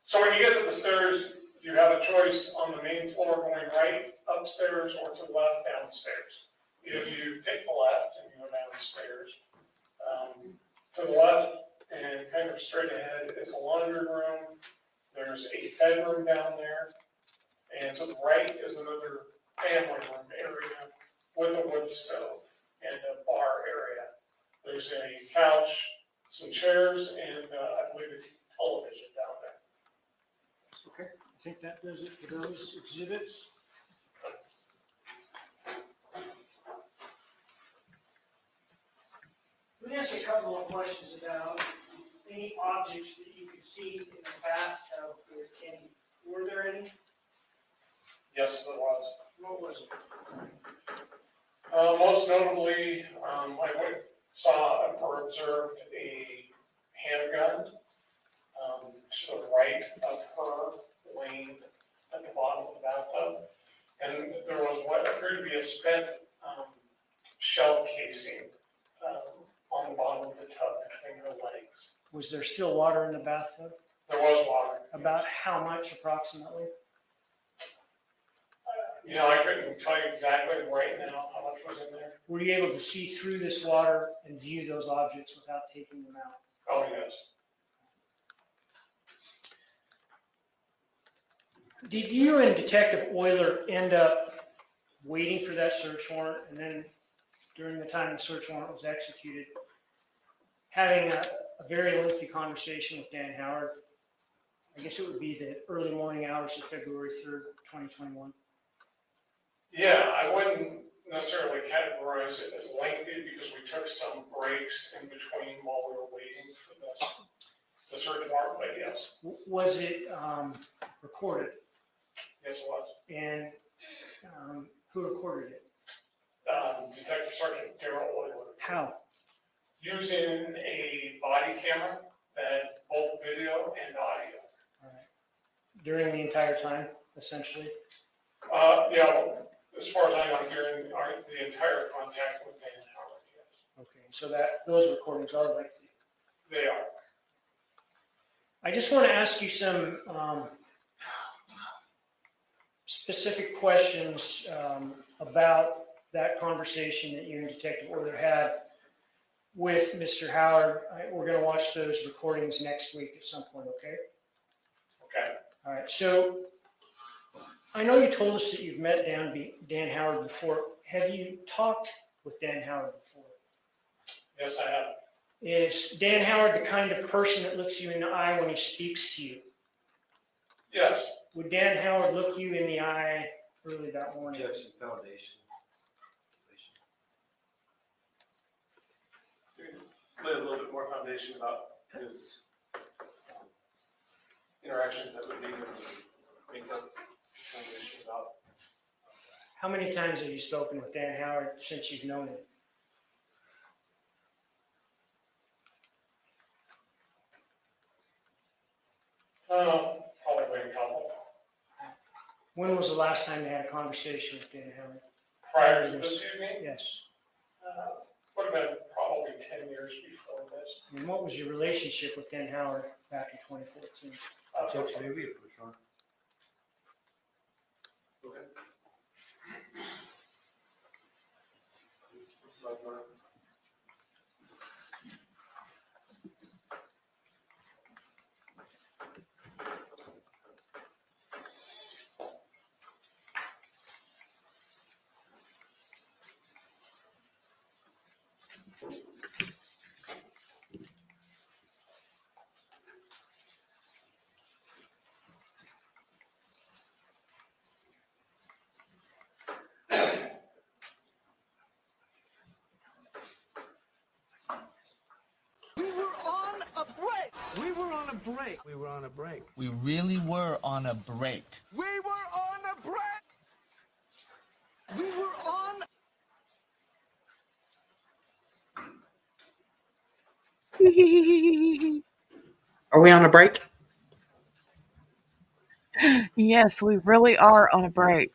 So when you get to the stairs, you have a choice on the main floor going right upstairs or to the left downstairs. If you take the left and you go downstairs, to the left and kind of straight ahead is a laundry room. There's a bedroom down there. And to the right is another family room area with a wood stove and a bar area. There's a couch, some chairs, and I believe a television down there. okay, I think that does it for those exhibits. Let me ask you a couple of questions about any objects that you could see in the bathtub with Kendi. Were there any? Yes, there was. What was it? Most notably, saw or observed a handgun to the right of her, laying at the bottom of the bathtub. And there was what appeared to be a spent shell casing on the bottom of the tub between her legs. Was there still water in the bathtub? There was water. About how much approximately? You know, I couldn't tell you exactly right now how much was in there. Were you able to see through this water and view those objects without taking them out? Oh, yes. Did you and Detective Euler end up waiting for that search warrant, and then during the time the search warrant was executed, having a very lengthy conversation with Dan Howard? I guess it would be the early morning hours of February 3rd, 2021. Yeah, I wouldn't necessarily categorize it as lengthy because we took some breaks in between while we were waiting for the search warrant, but yes, Was it recorded? yes it was. And who recorded it? Detective Sergeant Darrell Euler, How? using a body camera that both video and audio. All right. During the entire time, essentially? Yeah, as far as I know, during the entire contact with Dan Howard, yes. Okay, so those recordings are lengthy. They are. I just want to ask you some specific questions about that conversation that you and Detective Euler had with Mr. Howard. We're going to watch those recordings next week at some point, okay? Okay. All right, so I know you told us that you've met Dan Howard before. Have you talked with Dan Howard before? Yes, I have. Is Dan Howard the kind of person that looks you in the eye when he speaks to you? Yes. Would Dan Howard look you in the eye early that morning? Objection, foundation. Lay a little bit more foundation about his interactions that would lead him to make that determination about. How many times have you spoken with Dan Howard since you've known him? Probably a couple. When was the last time you had a conversation with Dan Howard? Prior to this evening, Yes. would have been probably 10 years before this. And what was your relationship with Dan Howard back in 2014? Objection, maybe a push on. Okay. Sidebar. We were on a break. We were on a break. We were on a break. We really were on a break. We were on a break. We were on. Are we on a break? Yes, we really are on a break.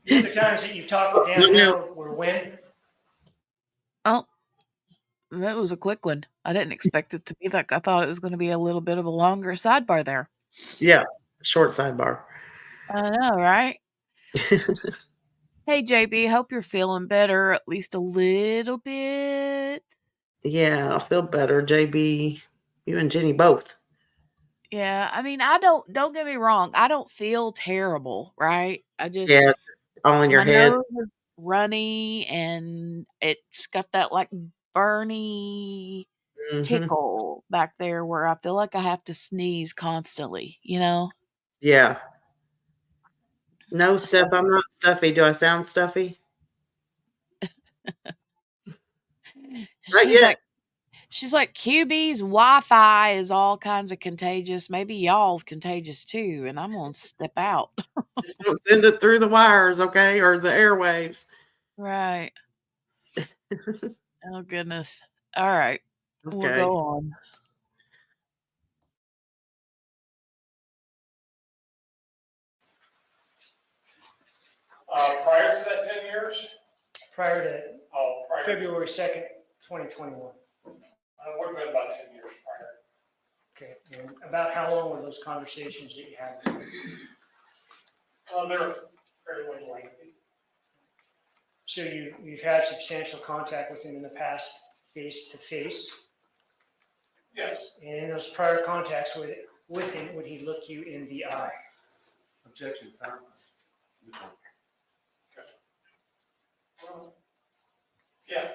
The other times that you've talked with Dan Howard were when? Oh, that was a quick one. I didn't expect it to be like I thought it was going to be a little bit of a longer sidebar there. Yeah, short sidebar. I know, right? Hey, JB, hope you're feeling better at least a little bit. Yeah, I feel better, JB. You and Jenny both. Yeah, I mean, don't get me wrong. I don't feel terrible, right? I Yeah, just, all in your my head. nose is runny and it's got that like burny Hmm. tickle back there where I feel like I have to sneeze constantly, you know? Yeah. No, So Steph, I'm not stuffy. Do I sound stuffy? Not she's yet. like, she's like, QB's Wi-Fi is all kinds of contagious. Maybe y'all's contagious too, and I'm gonna step out. Just don't send it through the wires, okay, or the airwaves. Right. Oh goodness. All right. We'll Okay. go on. Prior to that 10 years, Prior to prior, February 2nd, 2021. would have been about 10 years prior. Okay, and about how long were those conversations that you had? They're fairly lengthy. So you've had substantial contact with him in the past, face to face, Yes. and in those prior contacts with him, would he look you in the eye? Objection, power. Yeah.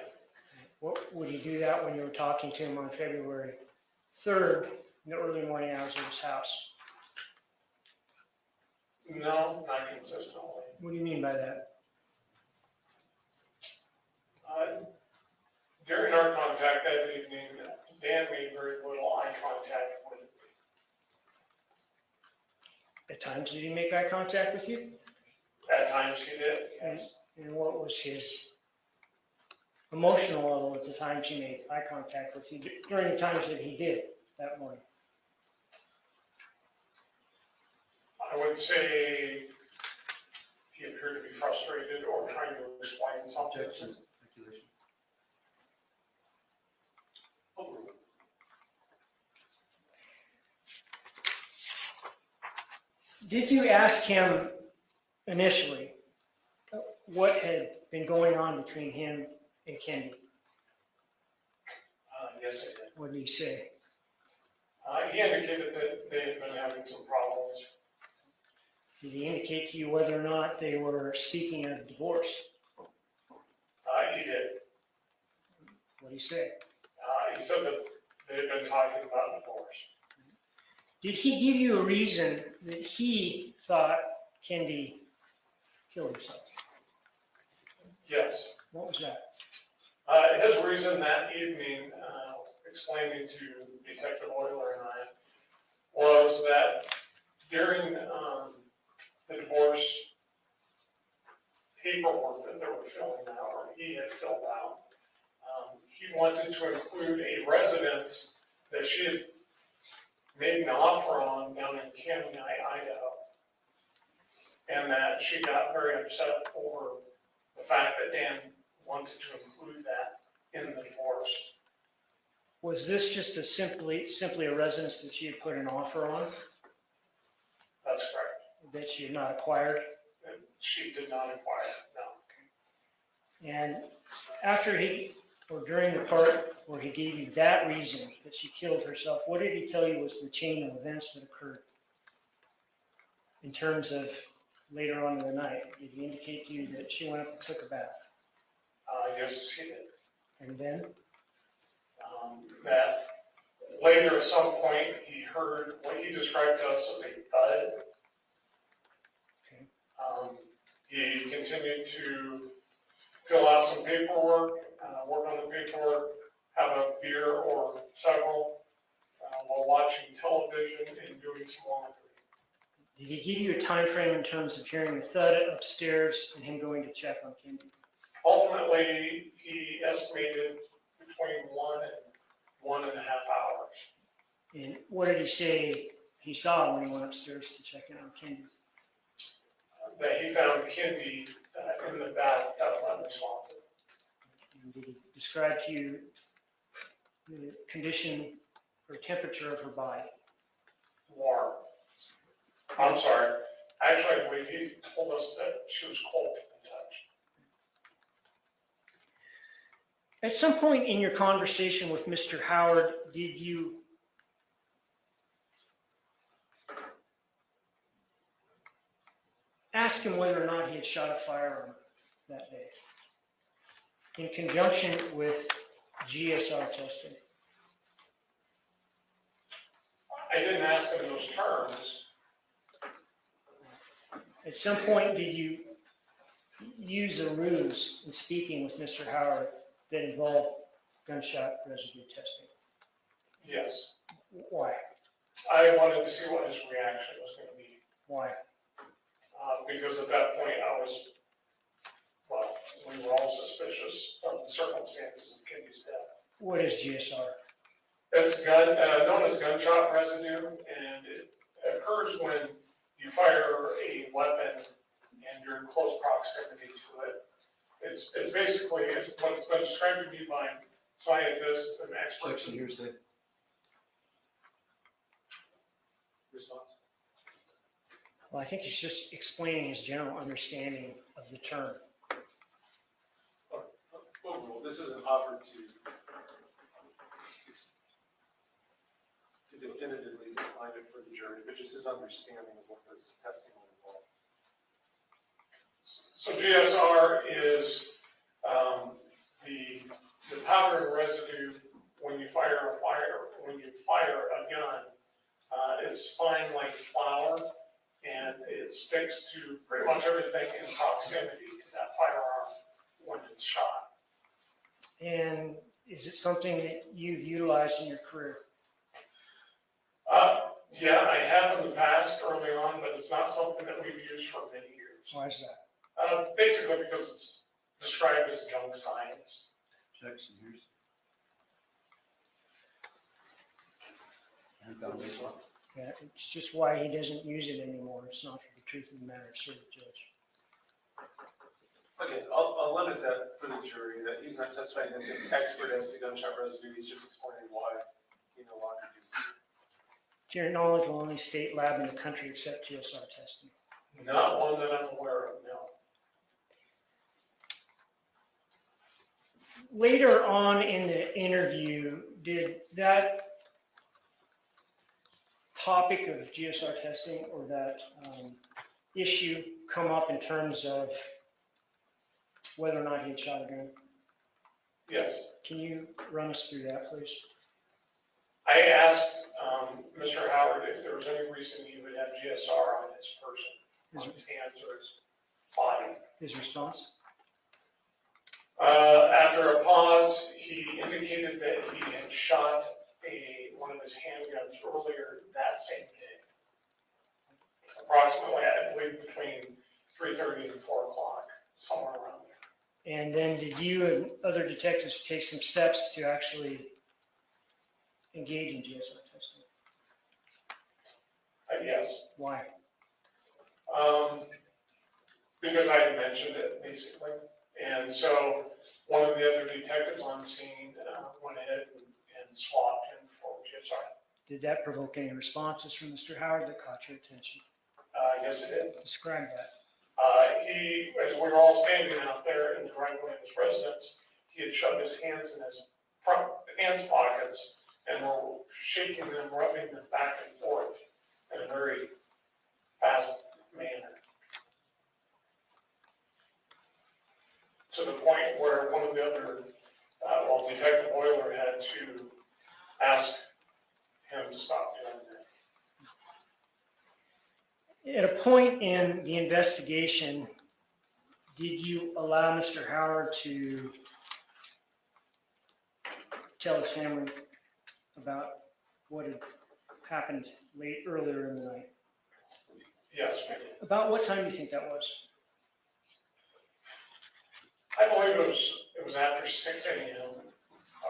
What, would he do that when you were talking to him on February 3rd in the early morning hours of his house? No, not consistently. What do you mean by that? During our contact that evening, Dan made very little eye contact with me. At times, did he make eye contact with you? At times he did, And, yes. and what was his emotional level at the times he made eye contact with you, during the times that he did that morning? I would say he appeared to be frustrated or trying to explain something. Objection, speculation. Did you ask him initially what had been going on between him and Kendi? Yes, I did. What did he say? He indicated that they had been having some problems. Did he indicate to you whether or not they were speaking of divorce? He did. What did he say? He said that they had been talking about divorce. Did he give you a reason that he thought Kendi killed herself? Yes. What was that? His reason that evening, explaining to Detective Euler and I, was that during the divorce paperwork that they were filling out, or he had filled out, he wanted to include a residence that she had made an offer on down in Kenai, Idaho. And that she got very upset over the fact that Dan wanted to include that in the divorce. Was this just simply a residence that she had put an offer on That's correct. that she had not acquired? And she did not inquire, no. And after or during the part where he gave you that reason that she killed herself, what did he tell you was the chain of events that occurred in terms of later on in the night? Did he indicate to you that she went up and took a bath? Yes, he did. And then? That later at some point he heard what he described to us as a thud. Okay. He continued to fill out some paperwork, work on the paperwork, have a beer or several while watching television and doing some laundry. Did he give you a time frame in terms of hearing the thud upstairs and him going to check on Kendi? Ultimately, he estimated between 1 and 1.5 hours. And what did he say he saw when he went upstairs to check in on Kendi? That he found Kendi in the bathtub unresponsive. And did he describe to you the condition or temperature of her body? Warm. I'm sorry. Actually, I believe he told us that she was cold to the touch. At some point in your conversation with Mr. Howard, did you ask him whether or not he had shot a firearm that day in conjunction with GSR testing? I didn't ask him those terms. At some point, did you use a ruse in speaking with Mr. Howard that involved gunshot residue testing? Yes. Why? I wanted to see what his reaction was going to be. Why? Because at that point we were all suspicious of the circumstances of Kendi's death. What is GSR? It's known as gunshot residue, and it occurs when you fire a weapon and you're in close proximity to it. It's basically what's been described to me by scientists and experts. Hearsay. Response? Well, I think he's just explaining his general understanding of the term. Overall, this isn't offered to definitively define it for the jury, but just his understanding of what this testing will involve. So GSR is the powder and residue when you fire a gun. It's fine like flour, and it sticks to pretty much everything in proximity to that firearm when it's shot. And is it something that you've utilized in your career? Yeah, I have in the past early on, but it's not something that we've used for many years. Why is that? Basically because it's described as junk science. Jackson, yours. Yeah, it's just why he doesn't use it anymore. It's not for the truth of the matter, sir, Judge. Okay, I'll limit that for the jury, that he's not testifying as an expert as to gunshot residue, he's just explaining why he no longer uses it. To your knowledge, will any state lab in the country accept GSR testing? Not one that I'm aware of, no. Later on in the interview, did that topic of GSR testing or that issue come up in terms of whether or not he had shot a gun? Yes. Can you run us through that, please? I asked Mr. Howard if there was any reason he would have GSR on his person, on his hands or his body. His response? After a pause, he indicated that he had shot one of his handguns earlier that same day. Approximately, I believe, between 3:30 and 4 o'clock, somewhere around there. And then did you and other detectives take some steps to actually engage in GSR testing? Yes. Why? Because I had mentioned it, basically. And so one of the other detectives on scene went ahead and swabbed him for GSR. Did that provoke any responses from Mr. Howard that caught your attention? Yes, it did. Describe that. He, as we were all standing out there in the driveway of his residence, he had shoved his hands in his front pants pockets and were shaking them, rubbing them back and forth in a very fast manner. To the point where one of the other, Detective Euler had to ask him to stop doing that. At a point in the investigation, did you allow Mr. Howard to tell his family about what had happened earlier in the night? Yes, we did. About what time do you think that was? I believe it was after 6 a.m.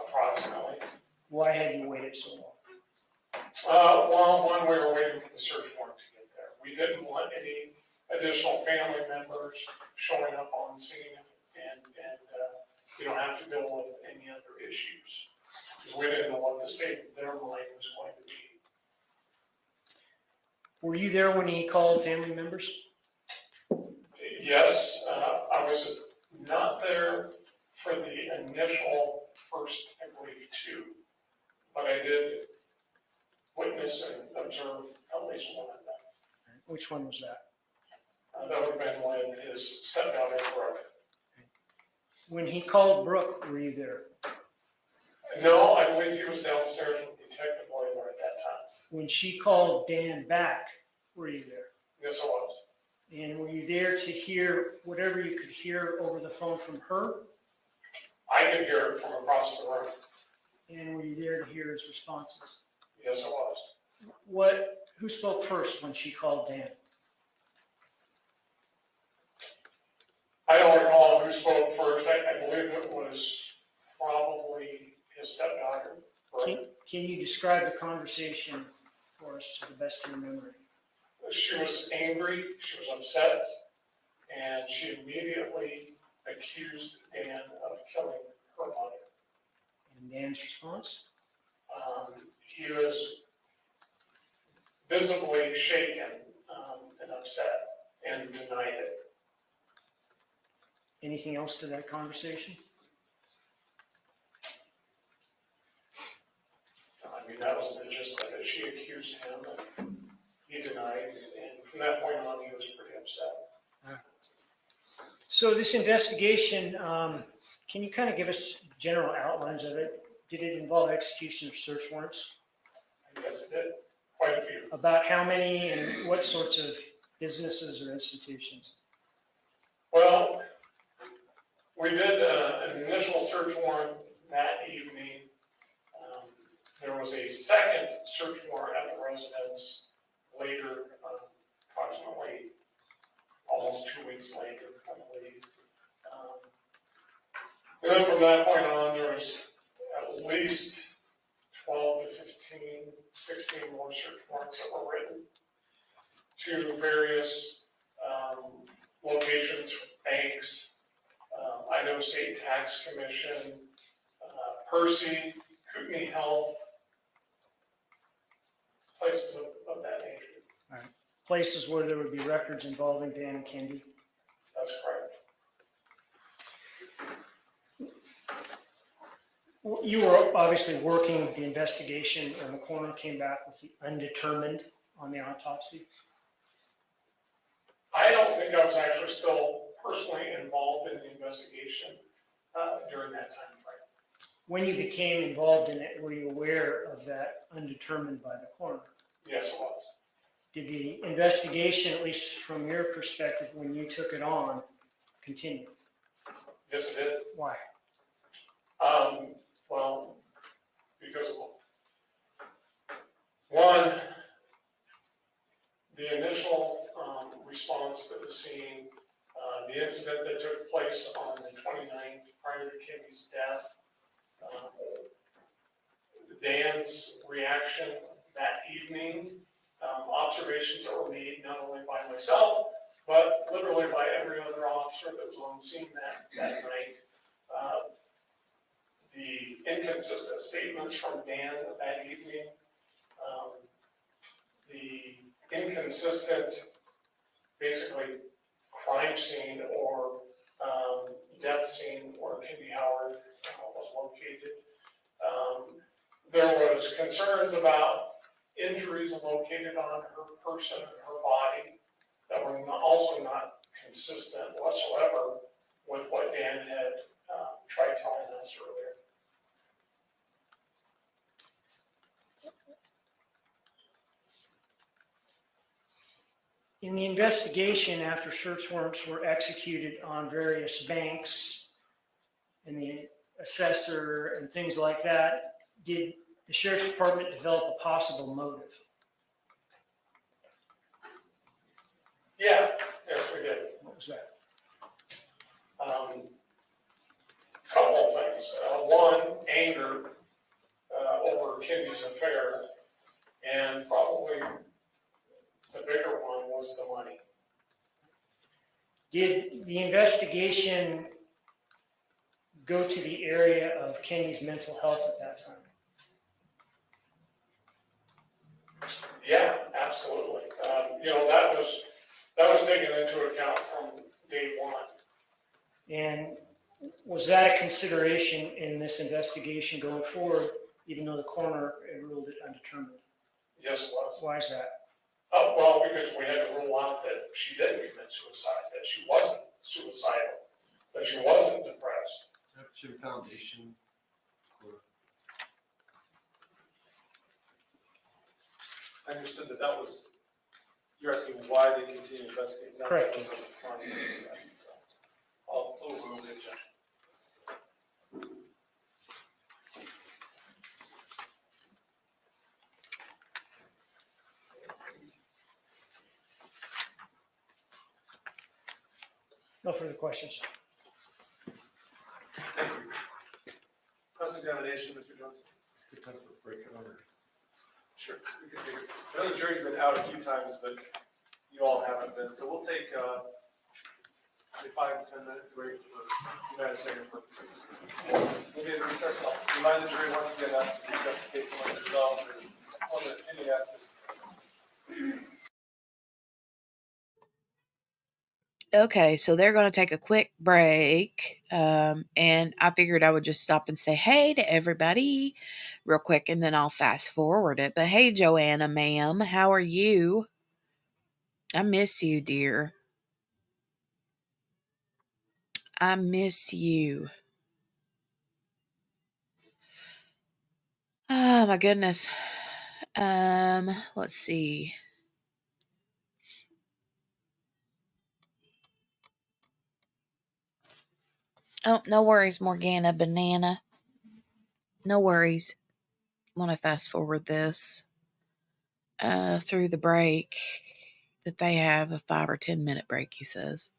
approximately. Why had you waited so long? One, we were waiting for the search warrant to get there. We didn't want any additional family members showing up on scene and you don't have to deal with any other issues. Because we didn't know what the state of their mind was going to be. Were you there when he called family members? Yes, I was not there for the initial first, I believe, 2, but I did witness and observe at least one of them. Which one was that? That would have been with his stepdaughter, Brooke. When he called Brooke, were you there? No, I believe he was downstairs with Detective Euler at that time. When she called Dan back, were you there? Yes, I was. And were you there to hear whatever you could hear over the phone from her? I could hear it from across the room. And were you there to hear his responses? Yes, I was. Who spoke first when she called Dan? I don't recall who spoke first. I believe it was probably his stepdaughter. Can you describe the conversation for us to the best of your memory? She was angry, she was upset, and she immediately accused Dan of killing her mother. And Dan's response? He was visibly shaken and upset and denied it. Anything else to that conversation? I mean, that was the gist of it. She accused him and he denied, and from that point on, he was pretty upset. So this investigation, can you kind of give us general outlines of it? Did it involve execution of search warrants? I guess it did, quite a few. About how many and what sorts of businesses or institutions? Well, we did an initial search warrant that evening. There was a second search warrant at the residence later, approximately almost 2 weeks later, I believe. And then from that point on, there was at least 12 to 15, 16 more search warrants that were written to various locations, banks, Idaho State Tax Commission, Percy, Kootenai Health, places of that nature. All right. Places where there would be records involving Dan and Kendi. That's correct. you were obviously working the investigation, and the coroner came back with the undetermined on the autopsy. I don't think I was actually still personally involved in the investigation during that time frame. When you became involved in it, were you aware of that undetermined by the coroner? Yes, it was. Did the investigation, at least from your perspective, when you took it on, continue? Yes, it did. Why? Well, because of one, the initial response to the scene, the incident that took place on the 29th prior to Kimmy's death, Dan's reaction that evening, observations that were made not only by myself, but literally by every other officer that was on scene that night. The inconsistent statements from Dan that evening, the inconsistent, basically, crime scene or death scene where Kimmy Howard was located. There was concerns about injuries located on her person and her body that were also not consistent whatsoever with what Dan had tried telling us earlier. In the investigation, after search warrants were executed on various banks and the assessor and things like that, did the sheriff's department develop a possible motive? Yeah, yes, we did. What was that? Couple of things. One, anger over Kimmy's affair, and probably the bigger one was the money. Did the investigation go to the area of Kenny's mental health at that time? Yeah, absolutely. That was taken into account from day one. And was that a consideration in this investigation going forward, even though the coroner ruled it undetermined? Yes, it was. Why is that? Well, because we had to rule out that she didn't commit suicide, that she wasn't suicidal, that she wasn't depressed. That's your foundation. I understood that was, you're asking why they continue to investigate. Not Correct. because of the findings, so I'll overrule the objection. No further questions. Thank you. Cross-examination, Mr. Johnson. It's a good time for a break. Sure. We can take it. I know the jury's been out a few times, but you all haven't been, so we'll take say 5 to 10 minute break for humanitarian purposes. We'll be at recess. I'll remind the jury once again not to discuss the case among themselves or on any aspect. Okay, so they're going to take a quick break. And I figured I would just stop and say hey to everybody real quick, and then I'll fast forward it. But hey, Joanna, ma'am, how are you? I miss you, dear. I miss you. Oh, my goodness. Let's see. Oh, no worries, Morgana Banana. No worries. I'm going to fast forward this through the break that they have a 5 or 10 minute break, he says.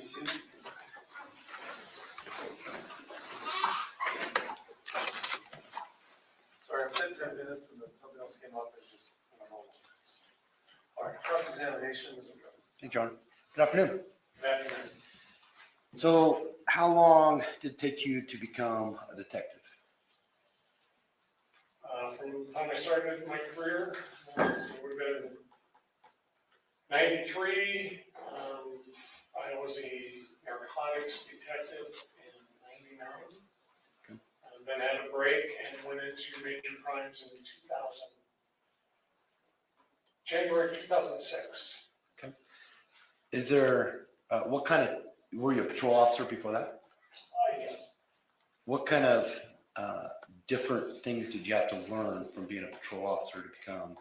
seated. Sorry, I said 10 minutes and then something else came up and just, all right, cross-examination, Mr. Jones. Hey, John. Good afternoon. Good afternoon. So how long did it take you to become a detective? From the time I started my career, so it would have been 93. I was a narcotics detective in 99. Okay. Then had a break and went into major crimes in 2000. January 2006. Is there, were you a patrol officer before that? Yes. What kind of different things did you have to learn from being a patrol officer to become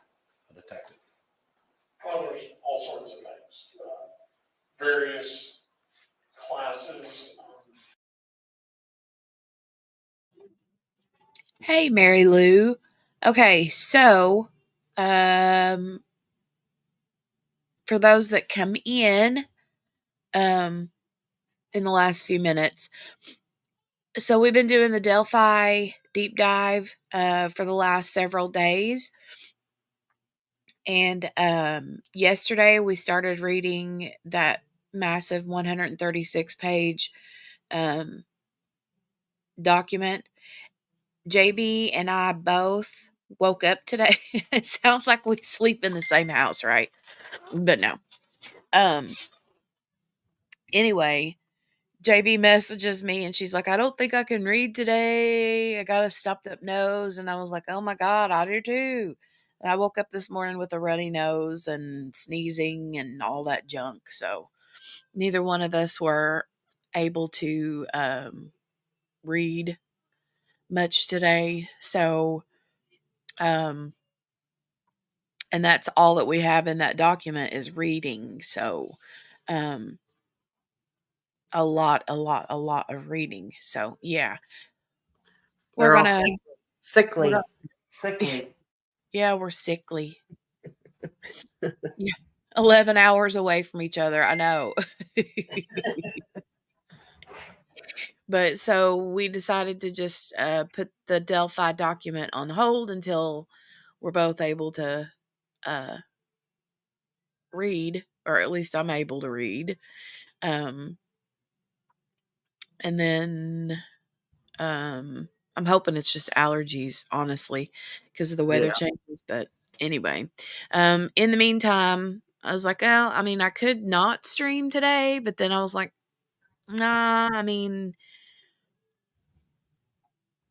a detective? Well, there's all sorts of things. Various classes. Hey, Mary Lou. Okay, so for those that come in the last few minutes, so we've been doing the Delphi deep dive for the last several days. And yesterday we started reading that massive 136 page document. JB and I both woke up today. It sounds like we sleep in the same house, right? But no. Anyway, JB messages me and she's like, I don't think I can read today. I got a stopped up nose. And I was like, oh my God, I do too. And I woke up this morning with a runny nose and sneezing and all that junk. So neither one of us were able to read much today. So, and that's all that we have in that document is reading. So, um, a lot of reading. So, yeah, we're They're all gonna, we're sickly. gonna, Sickly. yeah, we're sickly. Yeah, 11 hours away from each other. I know. But so we decided to just put the Delphi document on hold until we're both able to uh, read, or at least I'm able to read. Um, and then I'm hoping it's just allergies, honestly, because of the weather Yeah. changes. But anyway, in the meantime, I was like, oh, I mean, I could not stream today, but then I was like, nah, I mean,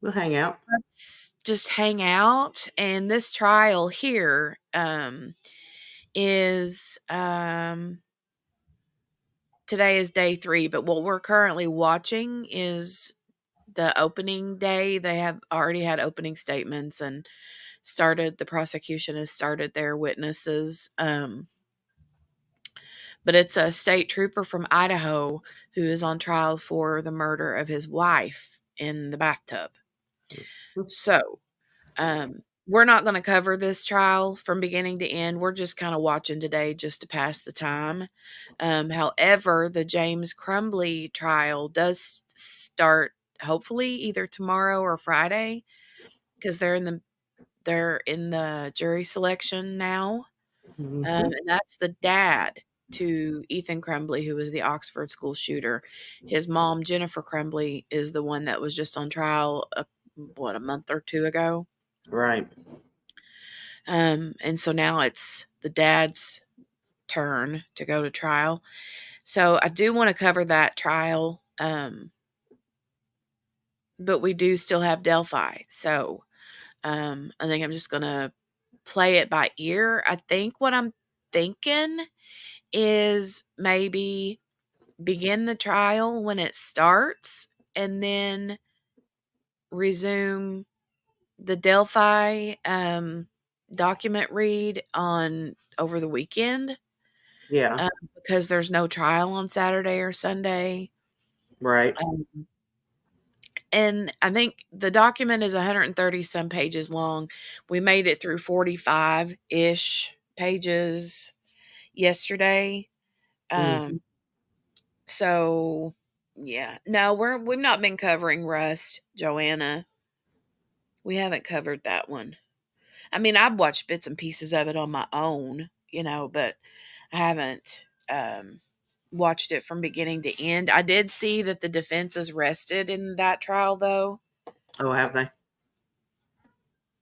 We'll hang out. let's just hang out. And this trial here is today is day 3, but what we're currently watching is the opening day. They have already had opening statements and the prosecution has started their witnesses. But it's a state trooper from Idaho who is on trial for the murder of his wife in the bathtub. So, we're not going to cover this trial from beginning to end. We're just kind of watching today just to pass the time. However, the James Crumbly trial does start hopefully either tomorrow or Friday because they're in the jury selection now. And that's the dad to Ethan Crumbly, who was the Oxford school shooter. His mom, Jennifer Crumbly, is the one that was just on trial a month or 2 ago. Right. And so now it's the dad's turn to go to trial. So I do want to cover that trial. But we do still have Delphi. So I think I'm just going to play it by ear. I think what I'm thinking is maybe begin the trial when it starts and then resume the Delphi document read on over the weekend. Yeah. Because there's no trial on Saturday or Sunday. Right. And I think the document is 130 some pages long. We made it through 45-ish pages yesterday. Mhm. So yeah, no, we've not been covering Rust, Joanna. We haven't covered that one. I mean, I've watched bits and pieces of it on my own, but I haven't watched it from beginning to end. I did see that the defense is rested in that trial, though. Oh, have they?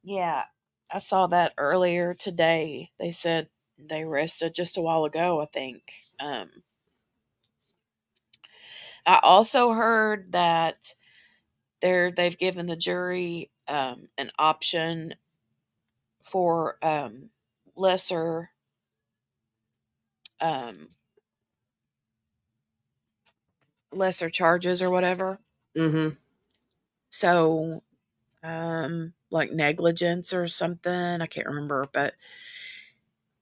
Yeah, I saw that earlier today. They said they rested just a while ago, I think. I also heard that they've given the jury an option for lesser um, lesser charges or whatever. Mm-hmm. So like negligence or something. I can't remember, but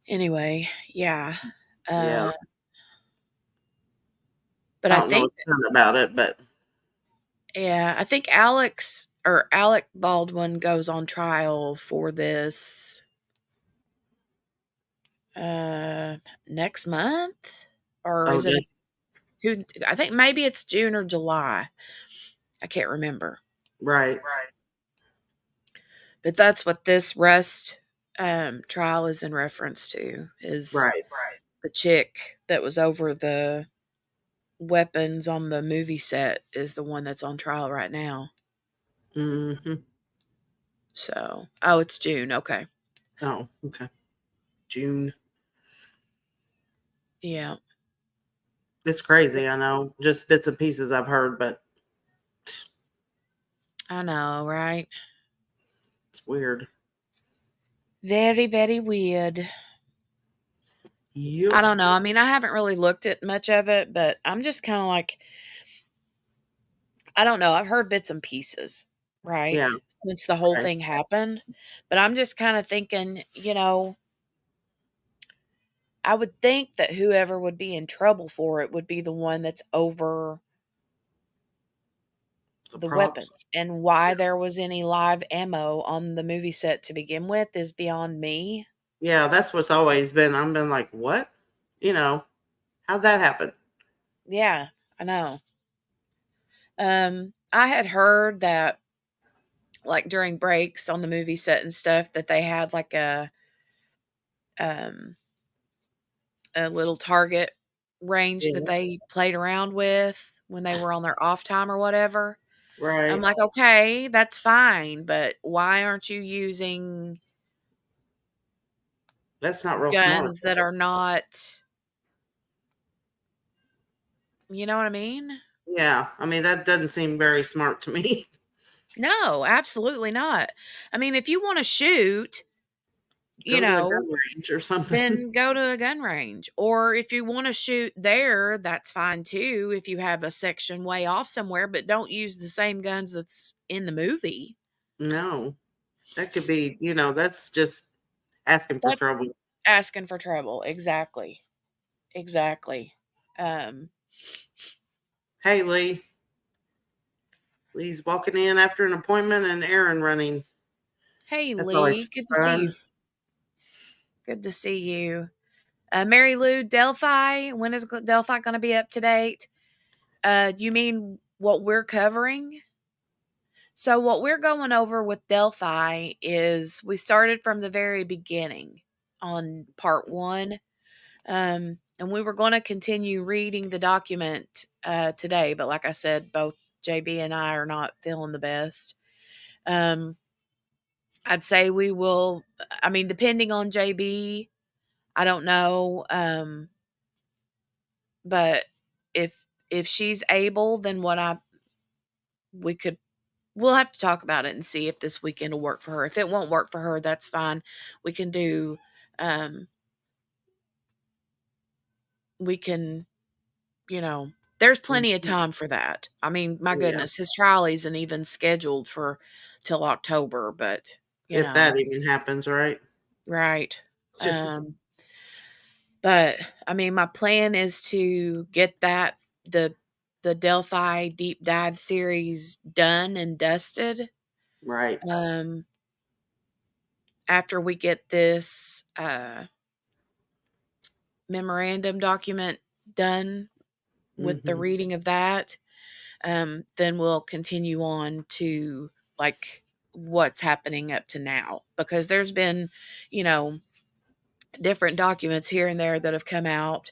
anyway, yeah. Yeah. Uh, but I I don't know a think, ton about it, but yeah, I think Alec Baldwin goes on trial for this uh next month, or oh, is it just I think maybe it's June or July. I can't remember. right, But that's what this Rust trial is in reference to, is right. the chick that was over the weapons on the movie set is the one that's on trial right now. Mm-hmm. So, oh, it's June. Okay. Oh, okay. June. Yeah, It's crazy. I know. Just bits and pieces I've heard, but I know, right? it's weird. Very, very weird. I Yep. don't know. I mean, I haven't really looked at much of it, but I'm just kind of like, I don't know. I've heard bits and pieces, right? Yeah. Since the whole Right. thing happened. But I'm just kind of thinking, I would think that whoever would be in trouble for it would be the one that's over The the props. weapons. And why there was any live ammo on the movie set to begin with is beyond me. Yeah, that's what's always been. I've been like, what? You know, how'd that happen? Yeah, I know. I had heard that like during breaks on the movie set and stuff that they had like um a little target range that Yeah. they played around with when they were on their off time or whatever. I'm Right. like, okay, that's fine, but why aren't you using That's not real smart. guns that are not, you know what I mean? Yeah. I mean, that doesn't seem very smart to me. No, absolutely not. I mean, if you want to shoot, you Go to a know, gun range or something. then go to a gun range. Or if you want to shoot there, that's fine too. If you have a section way off somewhere, but don't use the same guns that's in the movie. No. That could be, that's just asking for That's trouble. asking for trouble. Exactly. Exactly. Um, Hey, Lee. Lee's walking in after an appointment and Aaron running. hey That's Lee, always good to see you. fun. Good to see you. Mary Lou, Delphi, when is Delphi going to be up to date? You mean what we're covering? So what we're going over with Delphi is we started from the very beginning on part 1. And we were going to continue reading the document today, but like I said, both JB and I are not feeling the best. Um, I'd say we will, I mean, depending on JB, I don't know. But if she's able, then we could, we'll have to talk about it and see if this weekend will work for her. If it won't work for her, that's fine. We can do, um, we can, you know, there's plenty of time for that. I mean, my Yeah. goodness, his trial isn't even scheduled for till October, but If that even happens, right? right. Um, but I mean, my plan is to get the the Delphi deep dive series done and dusted. Right. Um, after we get this memorandum document done with the reading of that, then we'll continue on to like what's happening up to now, because there's been, you know, different documents here and there that have come out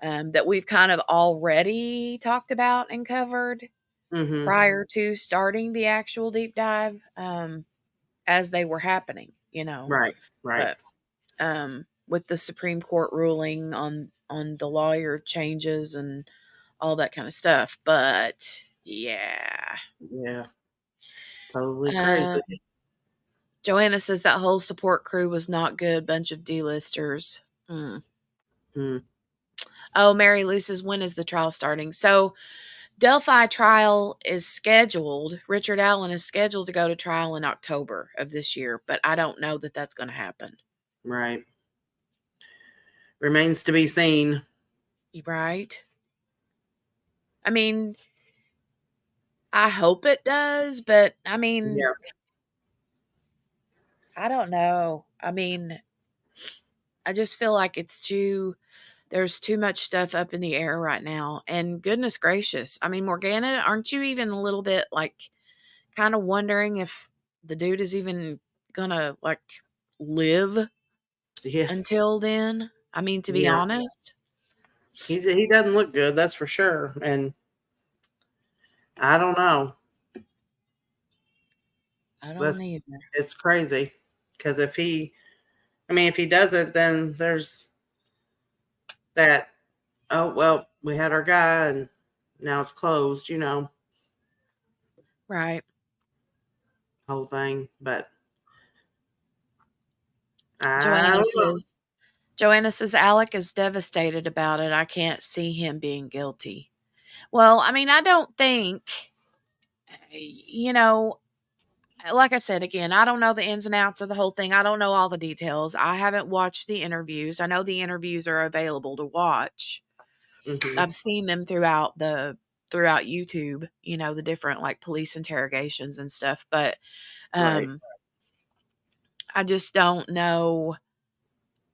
that we've kind of already talked about and covered Mm-hmm. prior to starting the actual deep dive, as they were happening, you know. Right. Right. But with the Supreme Court ruling on the lawyer changes and all that kind of stuff. But yeah. Yeah. Totally Um, crazy. Joanna says that whole support crew was not good. Bunch of D-listers. Mm. Oh, Mary Lou says, when is the trial starting? So Delphi trial is scheduled. Richard Allen is scheduled to go to trial in October of this year, but I don't know that that's going to happen. Right. Remains to be seen. Right? I mean, I hope it does, but I mean, Yeah. I don't know. I mean, I just feel like there's too much stuff up in the air right now. And goodness gracious. I mean, Morgana, aren't you even a little bit like kind of wondering if the dude is even gonna like live Yeah. until then? I mean, to be Yeah. honest, He doesn't look good, that's for sure. And I don't know. I don't That's either. it's crazy. Because if he doesn't, then there's that. Oh well, we had our guy, and now it's closed. Right. Whole thing. But I Joanna don't know. says, Joanna says Alec is devastated about it. I can't see him being guilty. Well, I mean, I don't think, you know, like I said, again, I don't know the ins and outs of the whole thing. I don't know all the details. I haven't watched the interviews. I know the interviews are available to watch. Mhm. I've seen them throughout YouTube, you know, the different like police interrogations and stuff, but Right. um I just don't know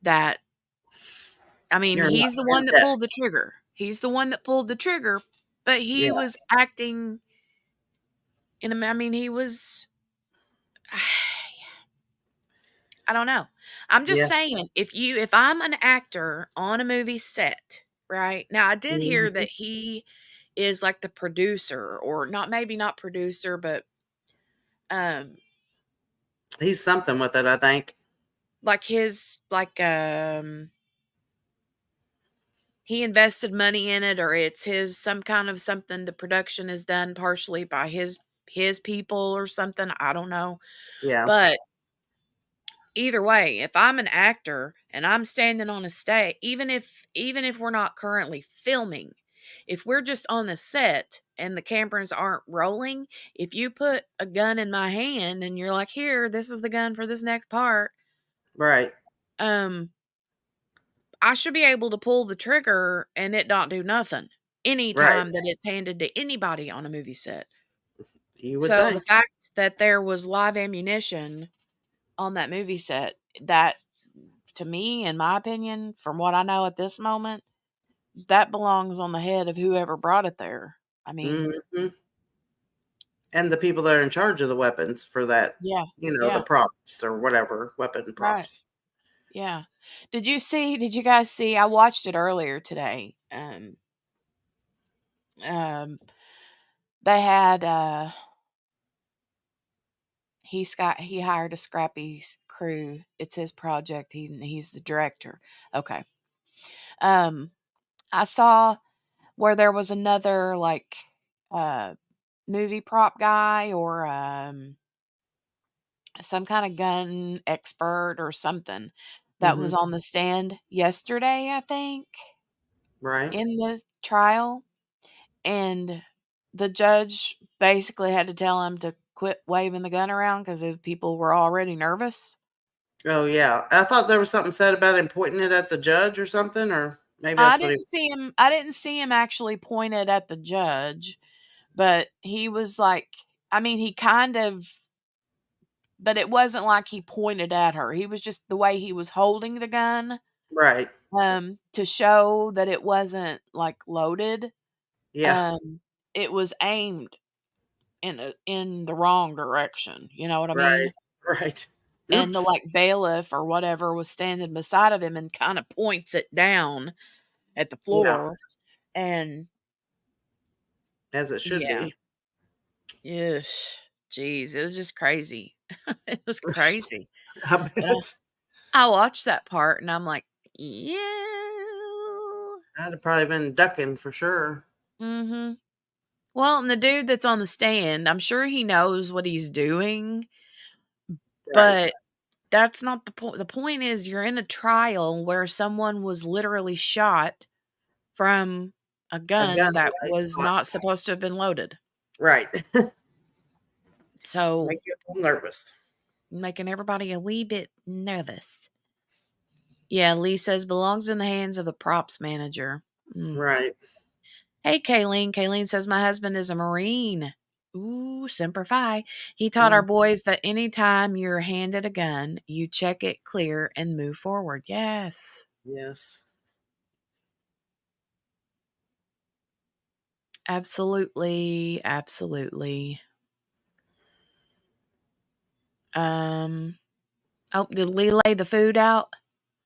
that. I mean, You're not he's the in one that debt. pulled the trigger. He's the one that pulled the trigger, but he Yeah. was acting I mean, he was I don't know. I'm just Yeah. saying, if I'm an actor on a movie set, right? Now, I did hear Mhm. that he is like the producer, or not, maybe not producer, but um He's something with it, I think. like he invested money in it, or it's his some kind of something. The production is done partially by his people or something. I don't know. Yeah. But either way, if I'm an actor and I'm standing on a stage, even if we're not currently filming, if we're just on a set and the cameras aren't rolling, if you put a gun in my hand and you're like, "Here, this is the gun for this next part," Right. um I should be able to pull the trigger and it not do nothing Right. anytime that it's handed to anybody on a movie set. You would So the think. fact that there was live ammunition on that movie set, that to me, in my opinion, from what I know at this moment, that belongs on the head of whoever brought it there. I mean, Mhm. And the people that are in charge of the weapons for that, yeah, the yeah, props or whatever, weapon right, props. yeah. Did you guys see? I watched it earlier today. Um, they had he hired a scrappy crew. It's his project. He's the director. Okay. Um, I saw where there was another like uh movie prop guy, or some kind of gun expert or something, that was Mhm. on the stand yesterday, I think, Right. in the trial, and the judge basically had to tell him to quit waving the gun around because people were already nervous. Oh yeah. I thought there was something said about him pointing it at the judge or something, or maybe I that's what he didn't see him I didn't see him actually point it at the judge, but he was like, I mean, he kind of, but it wasn't like he pointed at her. He was just the way he was holding the gun, right. to show that it wasn't like loaded. Yeah. it was aimed in the wrong direction. You know what I Right. mean? Right. And the Oops. like bailiff or whatever was standing beside of him and kind of points it down at the Yeah. floor. And As it should yeah, be. yes, geez, it was just crazy. It was crazy. I But bet. I watched that part and I'm like, yeah. I'd have probably been ducking for sure. Mm-hmm. Well, and the dude that's on the stand, I'm sure he knows what he's doing, Right. but that's not the point. The point is you're in a trial where someone was literally shot from a A gun gun that light. was not supposed to have been loaded. Right. So, Make you a little nervous. making everybody a wee bit nervous. Yeah, Lee says belongs in the hands of the props manager. Mm. Right. Hey, Kayleen. Kayleen says my husband is a Marine. Ooh, Semper Fi. He taught our Mm, boys that anytime you're handed a gun, you check it clear and move forward. Yes, yes. absolutely. Absolutely. Um, oh, did Lee lay the food out?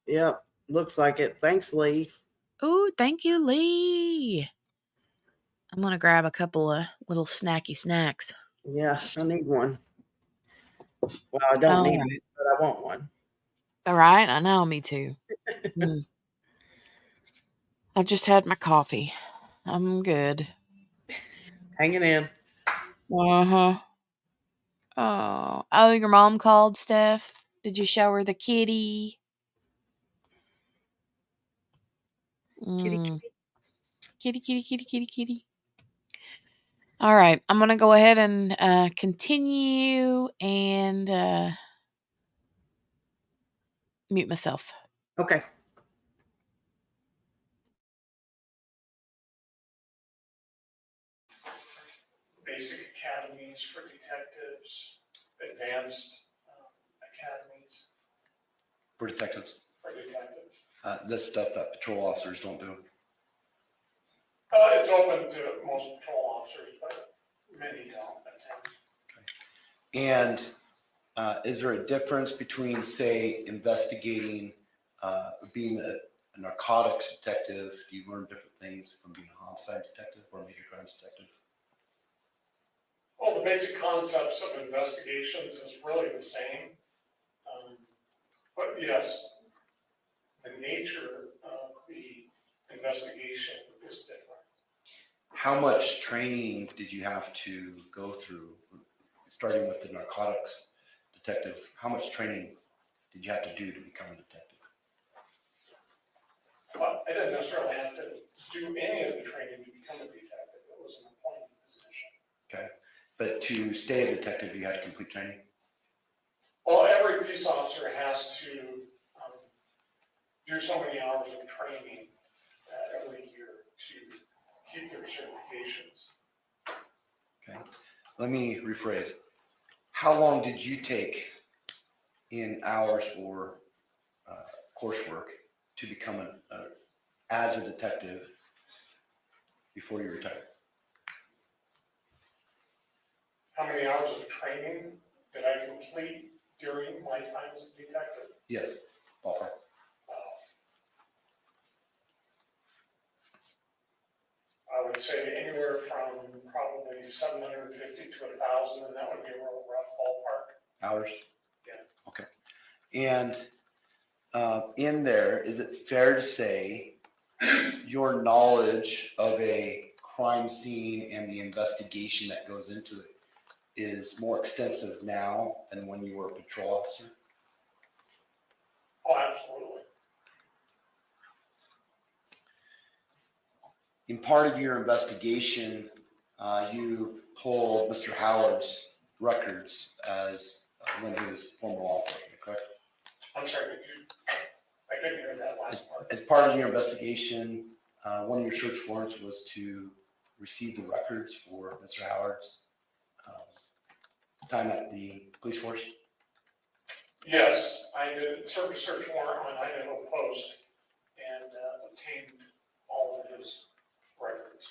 Yep. Looks like it. Thanks, Lee. Ooh, thank you, Lee. I'm going to grab a couple of little snacky snacks. Yeah, I need one. Well, I don't All need one, right. but I want one. All right. I know. Me too. Mm. I've just had my coffee. I'm good. Hanging in. Uh-huh. Oh, your mom called, Steph? Did you show her the kitty? Kitty, Mm. kitty. Kitty, kitty, kitty, kitty, kitty. All right. I'm going to go ahead and continue and mute myself. Okay. Basic academies for detectives, advanced academies For detectives. for detectives. This stuff that patrol officers don't do. It's open to most patrol officers, but many don't attend. And is there a difference between, say, investigating, being a narcotics detective? Do you learn different things from being a homicide detective or a major crimes detective? Well, the basic concepts of investigations is really the same. But yes, the nature of the investigation is different. How much training did you have to go through, starting with the narcotics detective? How much training did you have to do to become a detective? But I didn't necessarily have to do any of the training to become a detective. It was an appointed position. Okay, but to stay a detective, you had to complete training? Well, every police officer has to do so many hours of training every year to keep their certifications. Okay, let me rephrase. How long did you take in hours or coursework to become as a detective before you retired? How many hours of training did I complete during my time as a detective? Yes, ballpark. I would say anywhere from probably 750 to 1,000, and that would be a real rough ballpark. Hours? Yeah. Okay. And in there, is it fair to say your knowledge of a crime scene and the investigation that goes into it is more extensive now than when you were a patrol officer? Oh, absolutely. In part of your investigation, you pulled Mr. Howard's records as when he was former law enforcement, correct? I'm sorry, I couldn't hear that last part. As part of your investigation, one of your search warrants was to receive the records for Mr. Howard's time at the police force? Yes, I did serve a search warrant on Idaho Post and obtained all of his records.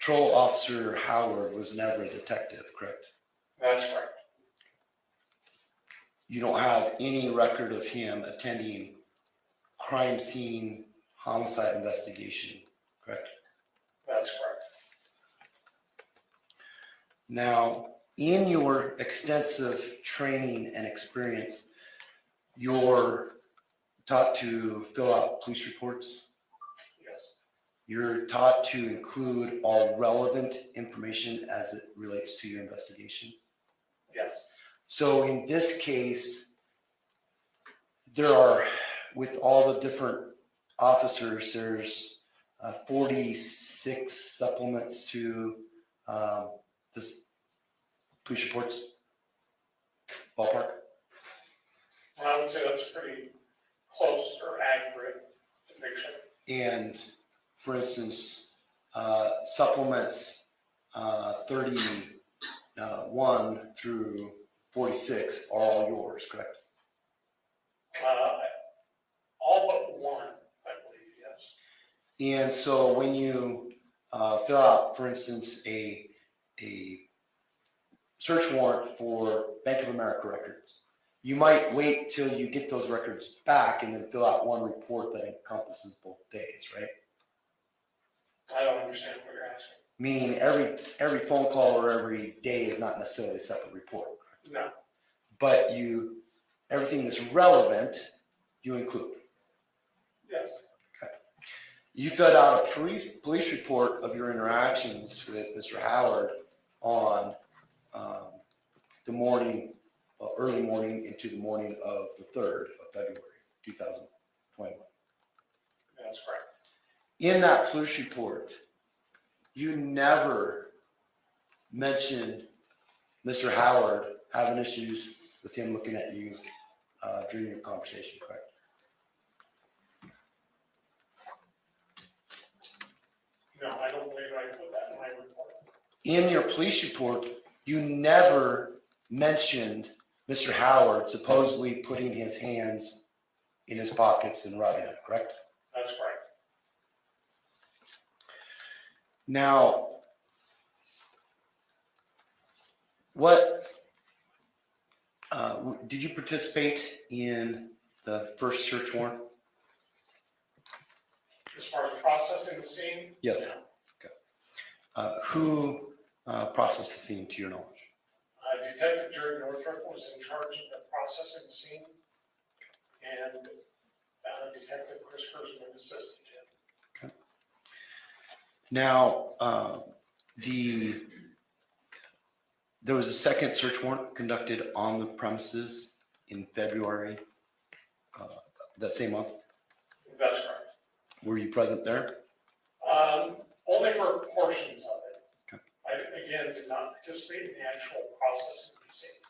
Patrol Officer Howard was never a detective, correct? That's correct. You don't have any record of him attending crime scene homicide investigation, correct? That's correct. Now, in your extensive training and experience, you're taught to fill out police reports. Yes. You're taught to include all relevant information as it relates to your investigation. Yes. So in this case, there are, with all the different officers, there's 46 supplements to this police reports, ballpark. Well, I would say that's pretty close or accurate depiction. And for instance, supplements 31 through 46 are all yours, correct? All but one, I believe, yes. And so when you fill out, for instance, a search warrant for Bank of America records, you might wait till you get those records back and then fill out one report that encompasses both days, right? I don't understand what you're asking. Meaning every phone call or every day is not necessarily a separate report. No. But everything that's relevant, you include. Yes. Okay. You filled out a police report of your interactions with Mr. Howard on the morning, early morning into the morning of the 3rd of February, 2021. That's correct. In that police report, you never mentioned Mr. Howard having issues with him looking at you during your conversation, correct? No, I don't believe I put that in my report. In your police report, you never mentioned Mr. Howard supposedly putting his hands in his pockets and robbing him, correct? That's correct. Now, did you participate in the first search warrant? As far as processing the scene? Yes. No. Okay. Who processed the scene to your knowledge? Detective Jerry Northrop was in charge of the processing the scene, and Detective Chris Kurzman assisted him. Okay. Now, there was a second search warrant conducted on the premises in February, that same month. That's correct. Were you present there? Only for portions of it. Okay. I, again, did not participate in the actual processing of the scene.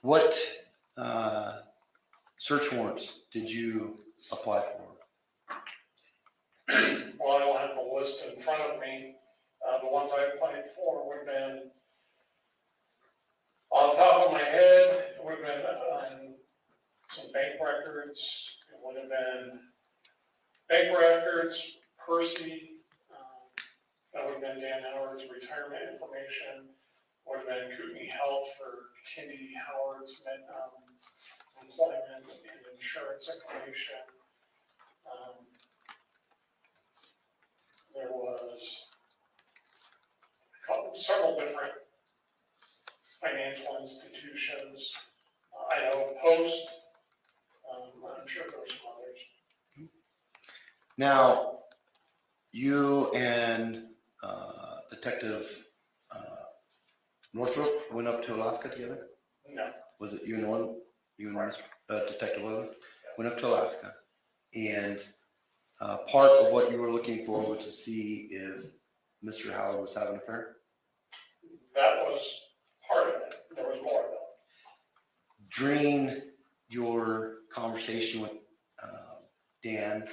What search warrants did you apply for? Well, I don't have the list in front of me. The ones I applied for would have been, on the top of my head, it would have been some bank records. It would have been bank records, Percy, that would have been Dan Howard's retirement information, would have been Kootenai Health for Kenny Howard's employment and insurance information. There was several different financial institutions. Idaho Post. I'm sure there were some others. Now, you and Detective Northrop went up to Alaska together? No. Was it you and one? You and Detective Weather went up to Alaska, and part of what you were looking for was to see if Mr. Howard was having an affair? That was part of it. There was more though. During your conversation with Dan,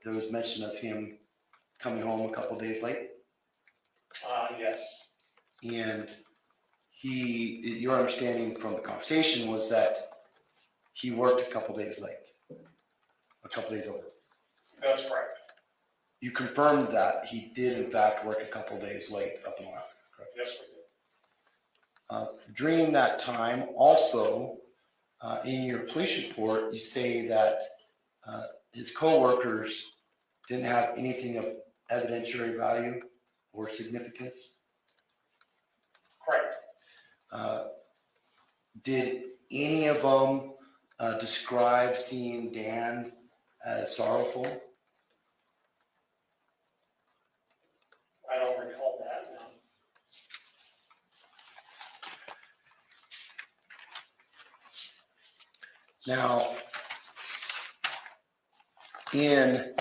there was mention of him coming home a couple days late? Yes. And your understanding from the conversation was that he worked a couple days late, a couple days over. That's correct. you confirmed that he did in fact work a couple days late up in Alaska, correct? Yes, we did. During that time, also, in your police report, you say that his coworkers didn't have anything of evidentiary value or significance. Correct. Did any of them describe seeing Dan as sorrowful? I don't recall that, no. Now, in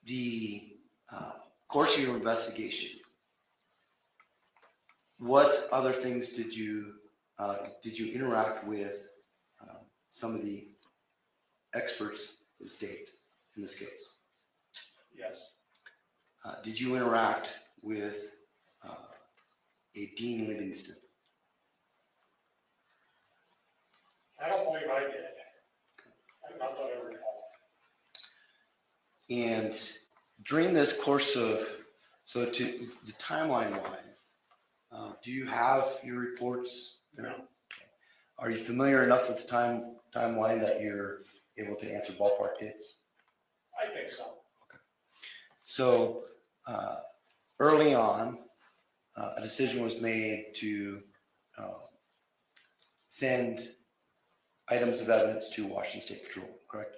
the course of your investigation, what other things did you interact with some of the experts of the state in this case? Yes. Did you interact with a Dean Livingston? I don't believe I did. Not that I recall. And during this course of, so to the timeline wise, do you have your reports? No. Are you familiar enough with the timeline that you're able to answer ballpark dates? I think so. So early on, a decision was made to send items of evidence to Washington State Patrol, correct?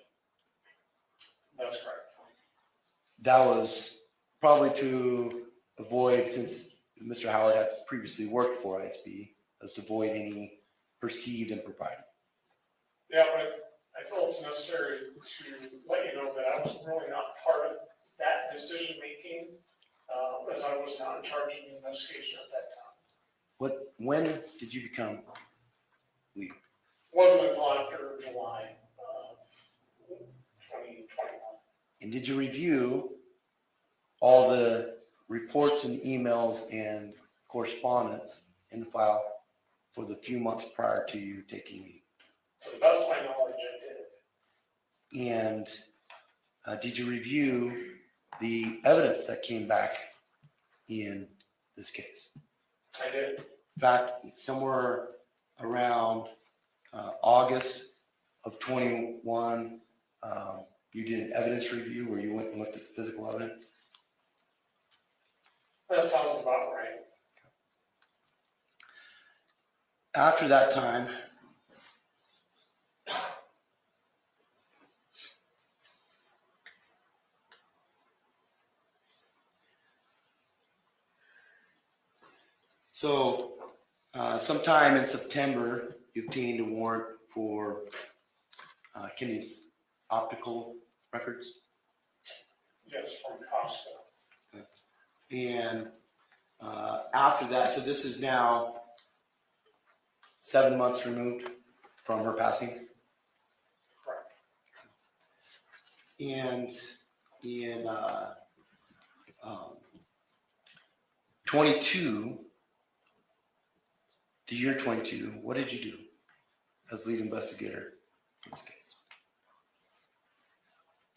That's correct. That was probably to avoid, since Mr. Howard had previously worked for ISB, as to avoid any perceived impropriety. Yeah, but I feel it's necessary to let you know that I was really not part of that decision-making, as I was not in charge of the investigation at that time. When did you become lead? Wasn't until after July of 2021. And did you review all the reports and emails and correspondence in the file for the few months prior to you taking lead? To the best of my knowledge, I did. And did you review the evidence that came back in this case? I did. In fact, somewhere around August of 21, you did an evidence review where you went and looked at the physical evidence. That sounds about right. After that time, so sometime in September, you obtained a warrant for Kenny's optical records. Yes, from Costco. And after that, so this is now 7 months removed from her passing. Correct. And in 22, the year 22, what did you do as lead investigator in this case?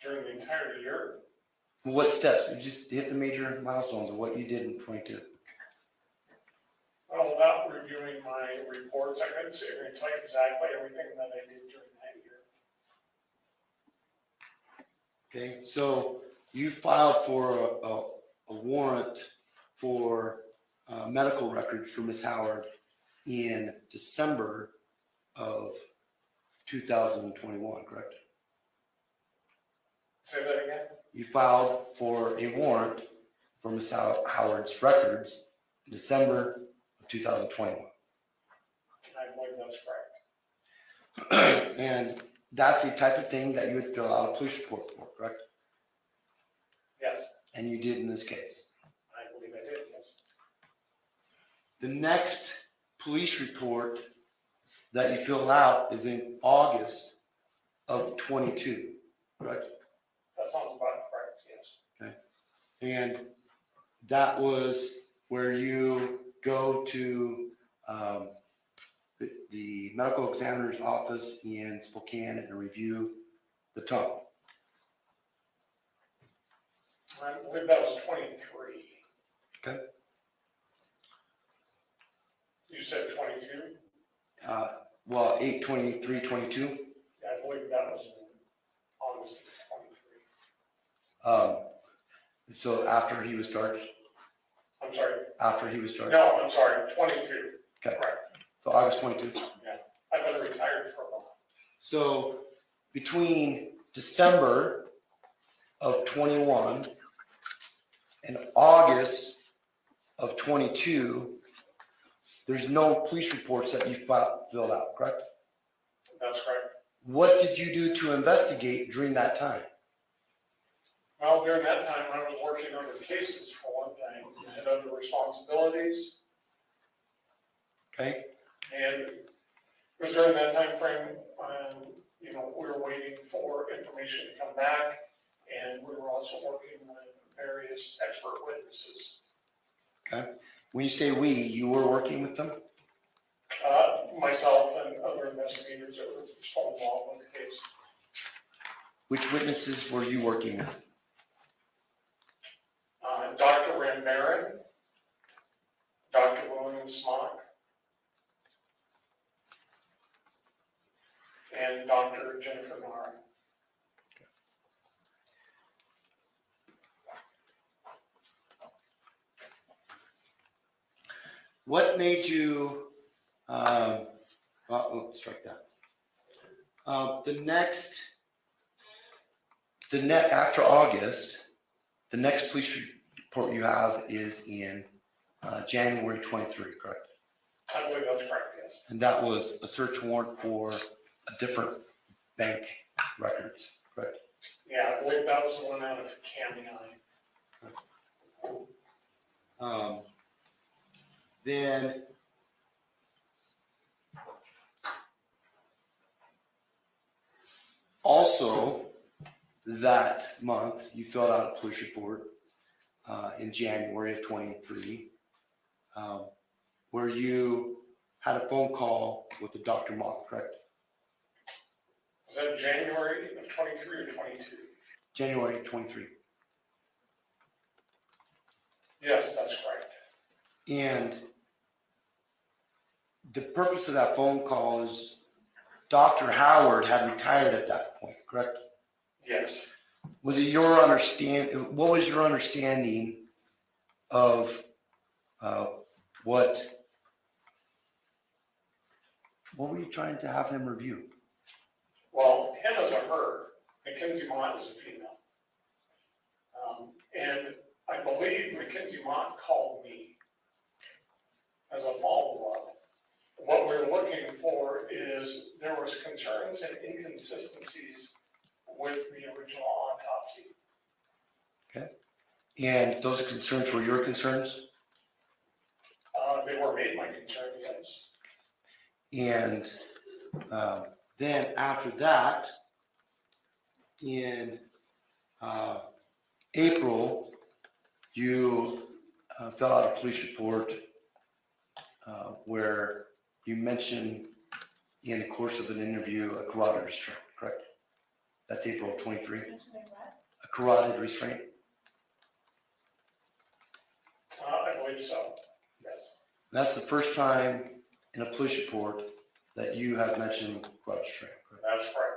During the entire year, What steps? You just hit the major milestones of what you did in 22. well, without reviewing my reports, I couldn't sit here and tell you exactly everything that I did during that year. Okay, so you filed for a warrant for medical records for Ms. Howard in December of 2021, correct? Say that again? You filed for a warrant for Ms. Howard's records in December of 2021. I believe that's correct. And that's the type of thing that you would fill out a police report for, correct? Yes, And you did in this case. I believe I did, yes. The next police report that you fill out is in August of 22, correct? That sounds about correct, yes. And that was where you go to the medical examiner's office in Spokane and review the tongue. I believe that was 23. Okay. You said 22? Well, 8/23/22. Yeah, I believe that was in August of 23. So after he was charged? I'm sorry. After he was charged? No, I'm sorry, 22. Okay. Correct. So August 22. Yeah, I've been retired for a while. So between December of 21 and August of 22, there's no police reports that you filled out, correct? That's correct. What did you do to investigate during that time? Well, during that time, I was working on the cases for one thing, I had other responsibilities, Okay. and it was during that time frame, we were waiting for information to come back, and we were also working with various expert witnesses. Okay. When you say we, you were working with them? Myself and other investigators that were still involved with the case. Which witnesses were you working with? Dr. Ren Barron, Dr. William Smock, and Dr. Jennifer Nara. What made you, strike that. After August, the next police report you have is in January 23, correct? I believe that's correct, yes. And that was a search warrant for a different bank records, correct? Yeah, I believe that was the one out of County Line. Then also that month, you filled out a police report in January of 23, where you had a phone call with the Dr. Mock, correct? Was that January of 23 or 22? January 23. Yes, that's correct. And the purpose of that phone call is Dr. Howard had retired at that point, correct? Yes. Was it your what was your understanding of what were you trying to have him review? Well, him as a her, Mackenzie Mott is a female. And I believe Mackenzie Mott called me as a follow-up. What we're looking for is there was concerns and inconsistencies with the original autopsy. Okay. And those concerns were your concerns? They were made my concern, yes. And then after that, in April, you fill out a police report where you mentioned in the course of an interview a carotid restraint, correct? That's April of 23. A carotid restraint? I believe so, yes. That's the first time in a police report that you have mentioned carotid restraint, correct? That's correct.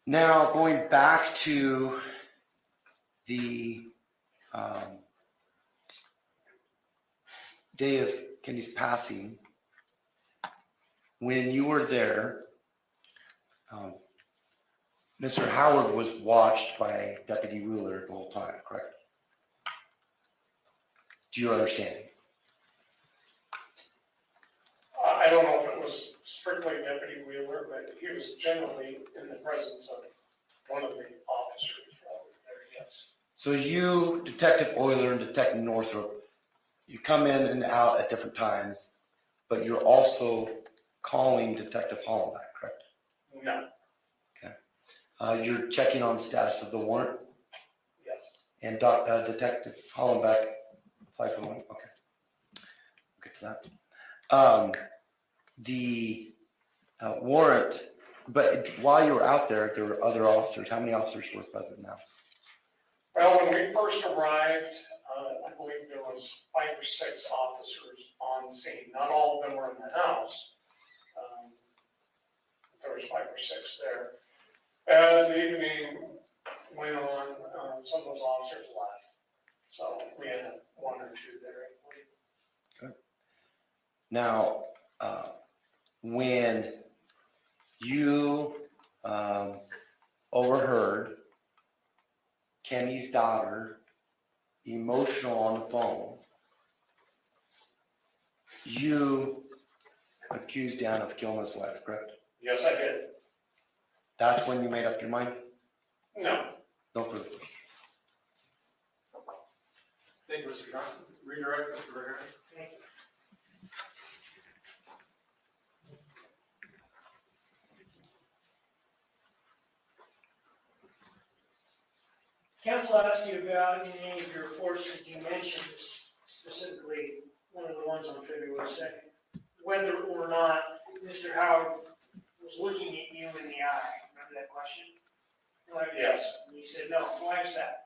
Now, going back to the day of Kenny's passing, when you were there, Mr. Howard was watched by Deputy Wheeler the whole time, correct? Do you understand? I don't know if it was strictly Deputy Wheeler, but he was generally in the presence of one of the officers while we were there, yes. So you, Detective Euler and Detective Northrop, you come in and out at different times, but you're also calling Detective Hollenbeck, correct? No, You're checking on the status of the warrant, yes. and Detective Hollenbeck applied for one. Okay, we'll get to that. The warrant But while you were out there were other officers. How many officers were present now? Well, when we first arrived, I believe there was 5 or 6 officers on scene. Not all of them were in the house. There was 5 or 6 there. As the evening went on, some of those officers left. So we had 1 or 2 there. Good. Now, when you overheard Kenny's daughter emotional on the phone, you accused Dan of killing his wife, correct? Yes, I did. That's when you made up your mind? No. No further. Thank you, Mr. Johnson. Redirect Mr. Vergara. Thank you. Council asked you about in any of your reports that you mentioned, specifically one of the ones on February 2nd, whether or not Mr. Howard was looking at you in the eye. Remember that question? Like, Yes. and you said no. Why is that?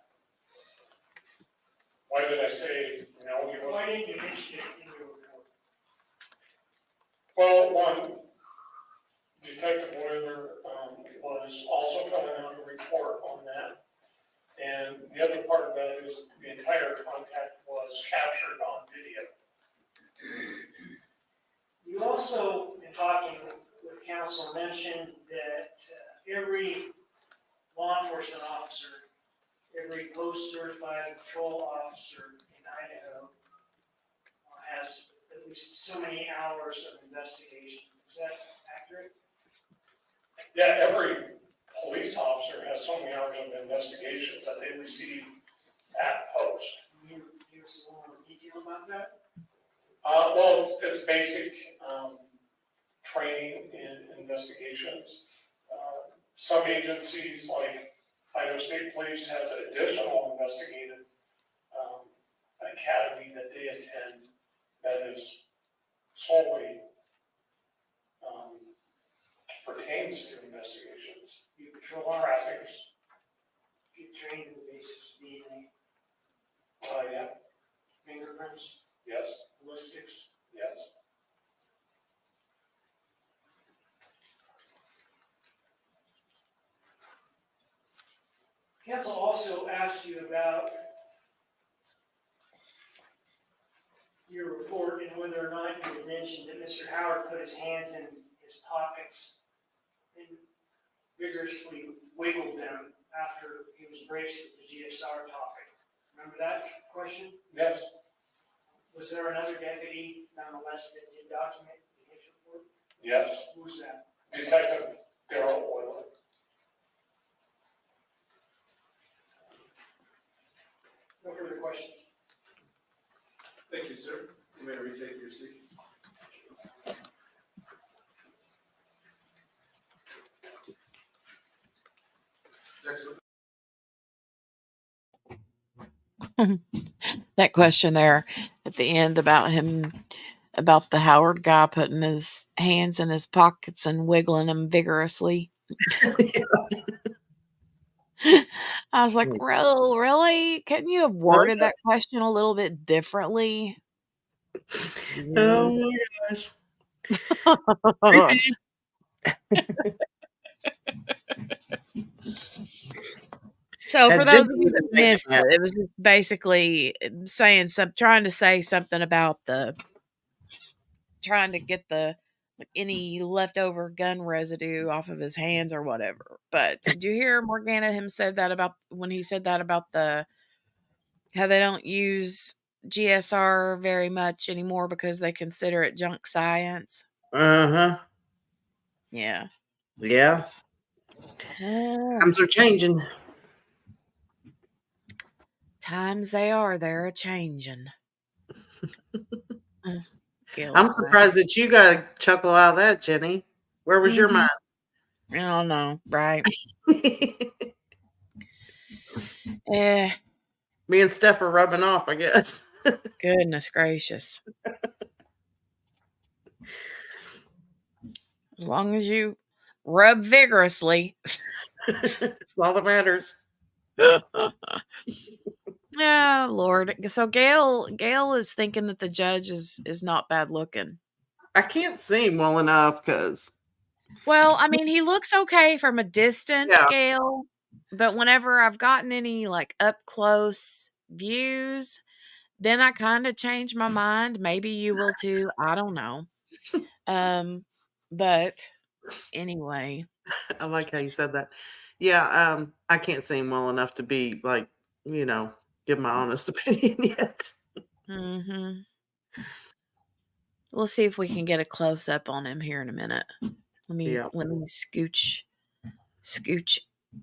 Why did I say no? He Why wasn't. didn't you mention it in your report? Well, one, Detective Boiler was also filling out a report on that. And the other part of that is the entire contact was captured on video. You also, in talking with council, mentioned that every law enforcement officer, every post-certified patrol officer in Idaho has at least so many hours of investigation. Is that accurate? Yeah, every police officer has so many hours of investigations that they receive at post. Can you give us a little more detail about that? Well, it's basic training in investigations. Some agencies, like Idaho State Police, has additional investigative academy that they attend that is solely pertains to investigations. You patrol Traffic. officers get trained in the basics of DNA, Yeah, fingerprints, yes, ballistics. yes. Council also asked you about your report and whether or not you had mentioned that Mr. Howard put his hands in his pockets and vigorously wiggled them after he was braced with the GSR topic. Remember that question? Yes, Was there another deputy nonetheless that did document in his report? yes. Who was that? Detective Darrell Oiler. No further questions. Thank you, sir. You may retake your seat. Next one. That question there at the end about the Howard guy putting his hands in his pockets and wiggling them vigorously. I was like, really? Couldn't you have worded that question a little bit differently? Oh my gosh. So for Had those Jimmy of you even that taken missed that. it, it was just basically trying to say something about trying to get any leftover gun residue off of his hands or whatever. But did you hear Morgana him said that about when he said that about how they don't use GSR very much anymore because they consider it junk science? Uh-huh. Yeah. Yeah. Oh, Times are changing. times they're a changing. I'm surprised that you got a chuckle out of that, Jenny. Where was your mind? I don't know, right? Eh, Me and Steph are rubbing off, I guess. goodness gracious. As long as you rub vigorously. It's all that matters. Oh Lord. So Gail is thinking that the judge is not bad looking. I can't see him well enough because, Well, I mean, he looks okay from a distance, yeah, Gail, but whenever I've gotten any like up close views, then I kind of change my mind. Maybe you will too. I don't know. But anyway, I like how you said that. Yeah, I can't see him well enough to be like, give my honest opinion yet. mhm. We'll see if we can get a close up on him here in a minute. Yeah. Let me scooch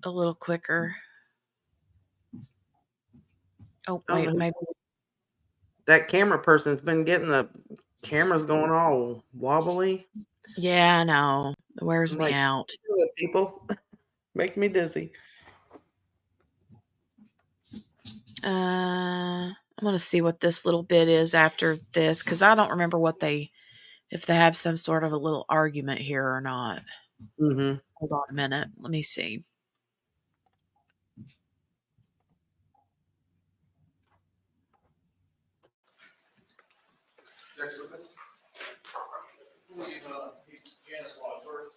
a little quicker. Oh, Oh, wait, maybe. that camera person's been getting the cameras going all wobbly. Yeah, I know. It wears I'm me like, out. people make me dizzy. I'm gonna see what this little bit is after this because I don't remember if they have some sort of a little argument here or not. Mm-hmm. Hold on a minute. Let me see. Next witness. Janice Wadsworth.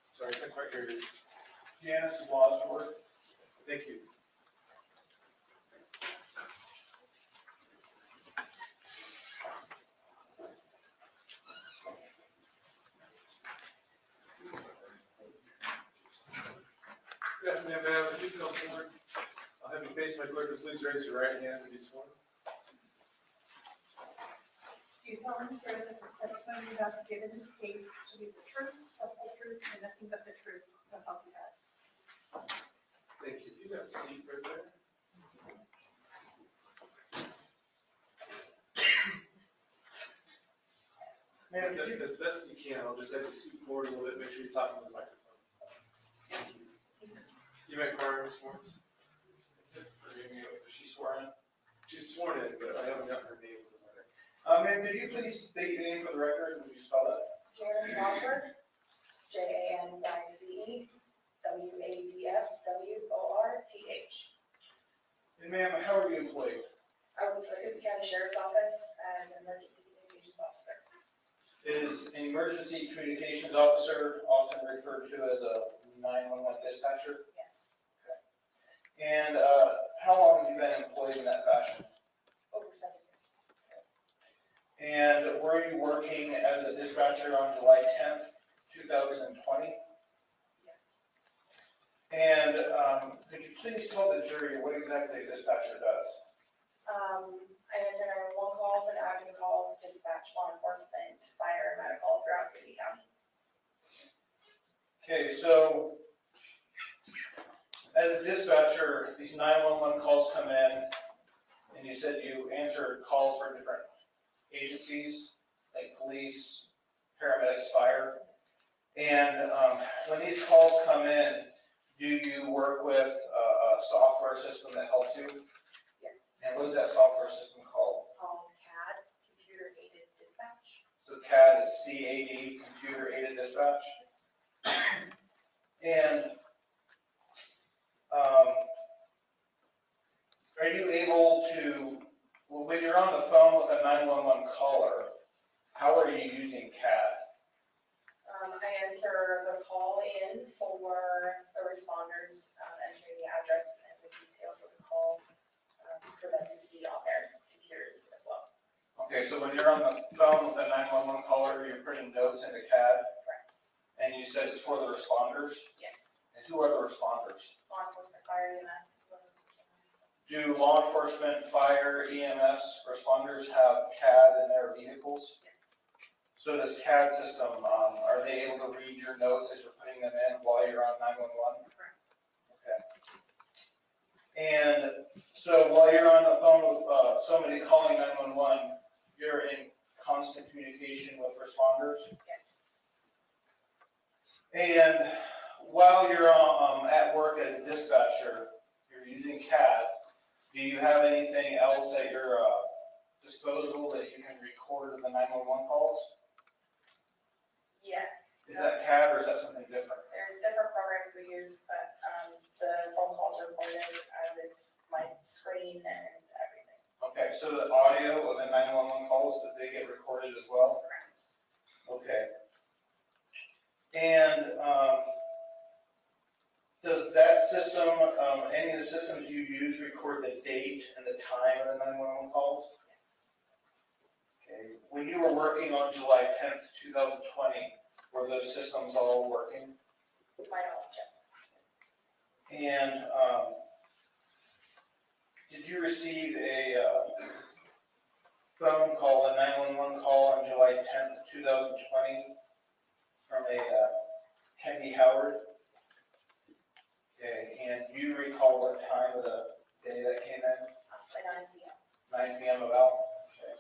Sorry, I couldn't quite hear you. Janice Wadsworth. Thank you. Good afternoon, ma'am. If you come forward, I'll have you face my clerk, and please raise your right hand and be sworn. Do you solemnly swear that the testimony you're about to give in this case shall be the truth, the whole truth, and nothing but the truth, so help you God? Thank you. You got a seat right there. Ma'am, as best you can, I'll just have you scoot forward a little bit, make sure you're talking to the microphone. Thank you. You make Myra sworn? Forgive me, was she sworn in? She's sworn in, but I haven't gotten her name for the record. Ma'am, could you please state your name for the record, and would you spell that? Janice Wadsworth, JANICE WADSWORTH. And ma'am, how are you employed? I work for the County Sheriff's Office as an emergency communications officer. Is an emergency communications officer often referred to as a 911 dispatcher? Yes, And how long have you been employed in that fashion? over 7 years. And were you working as a dispatcher on July 10th, 2020? Yes. And could you please tell the jury what exactly a dispatcher does? I answer 911 calls and admin calls, dispatch law enforcement, fire, and medical throughout City County. Okay, so as a dispatcher, these 911 calls come in, and you said you answer calls for different agencies, like police, paramedics, fire. And when these calls come in, do you work with a software system that helps you? Yes. And what is that software system called? CAD, computer aided dispatch. So CAD is CAD, computer aided dispatch. And are you able to, when you're on the phone with a 911 caller, how are you using CAD? I answer the call in for the responders, entering the address and the details of the call for them to see on their computers as well. Okay, so when you're on the phone with a 911 caller, you're putting notes into CAD? Correct. And you said it's for the responders? Yes. And who are the responders? Law enforcement, fire, EMS. Do law enforcement, fire, EMS responders have CAD in their vehicles? Yes. So this CAD system, are they able to read your notes as you're putting them in while you're on 911? Correct. Okay. And so while you're on the phone with somebody calling 911, you're in constant communication with responders? Yes. And while you're at work as a dispatcher, you're using CAD, do you have anything else at your disposal that you can record in the 911 calls? Yes. Is that CAD or is that something different? There's different programs we use, but, the phone calls are recorded as is my screen and everything. Okay, so the audio of the 911 calls, that they get recorded as well? Okay. And does that system, any of the systems you use record the date and the time of the 911 calls? Okay. When you were working on July 10th, 2020, were those systems all working? My knowledge, yes. And did you receive a phone call, a 911 call on July 10th, 2020 from a Kenny Howard? Okay, and do you recall what time of the day that came in? Possibly 9 p.m. 9 p.m. about? Okay.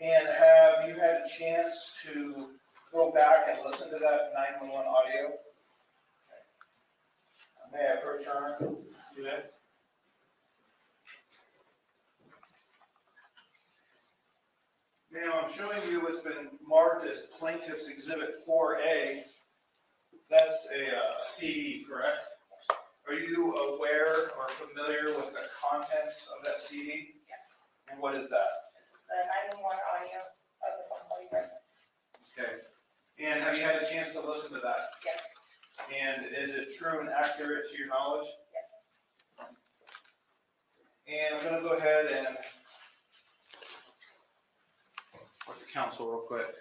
And have you had a chance to go back and listen to that 911 audio? Okay. May I approach your honor? Do that. Now, I'm showing you what's been marked as Plaintiff's Exhibit 4A. That's a CD, correct? Are you aware or familiar with the contents of that CD? Yes. And what is that? This is the 911 audio of the phone call you referenced. Okay. And have you had a chance to listen to that? Yes. And is it true and accurate to your knowledge? Yes. And I'm going to go ahead and work the council real quick.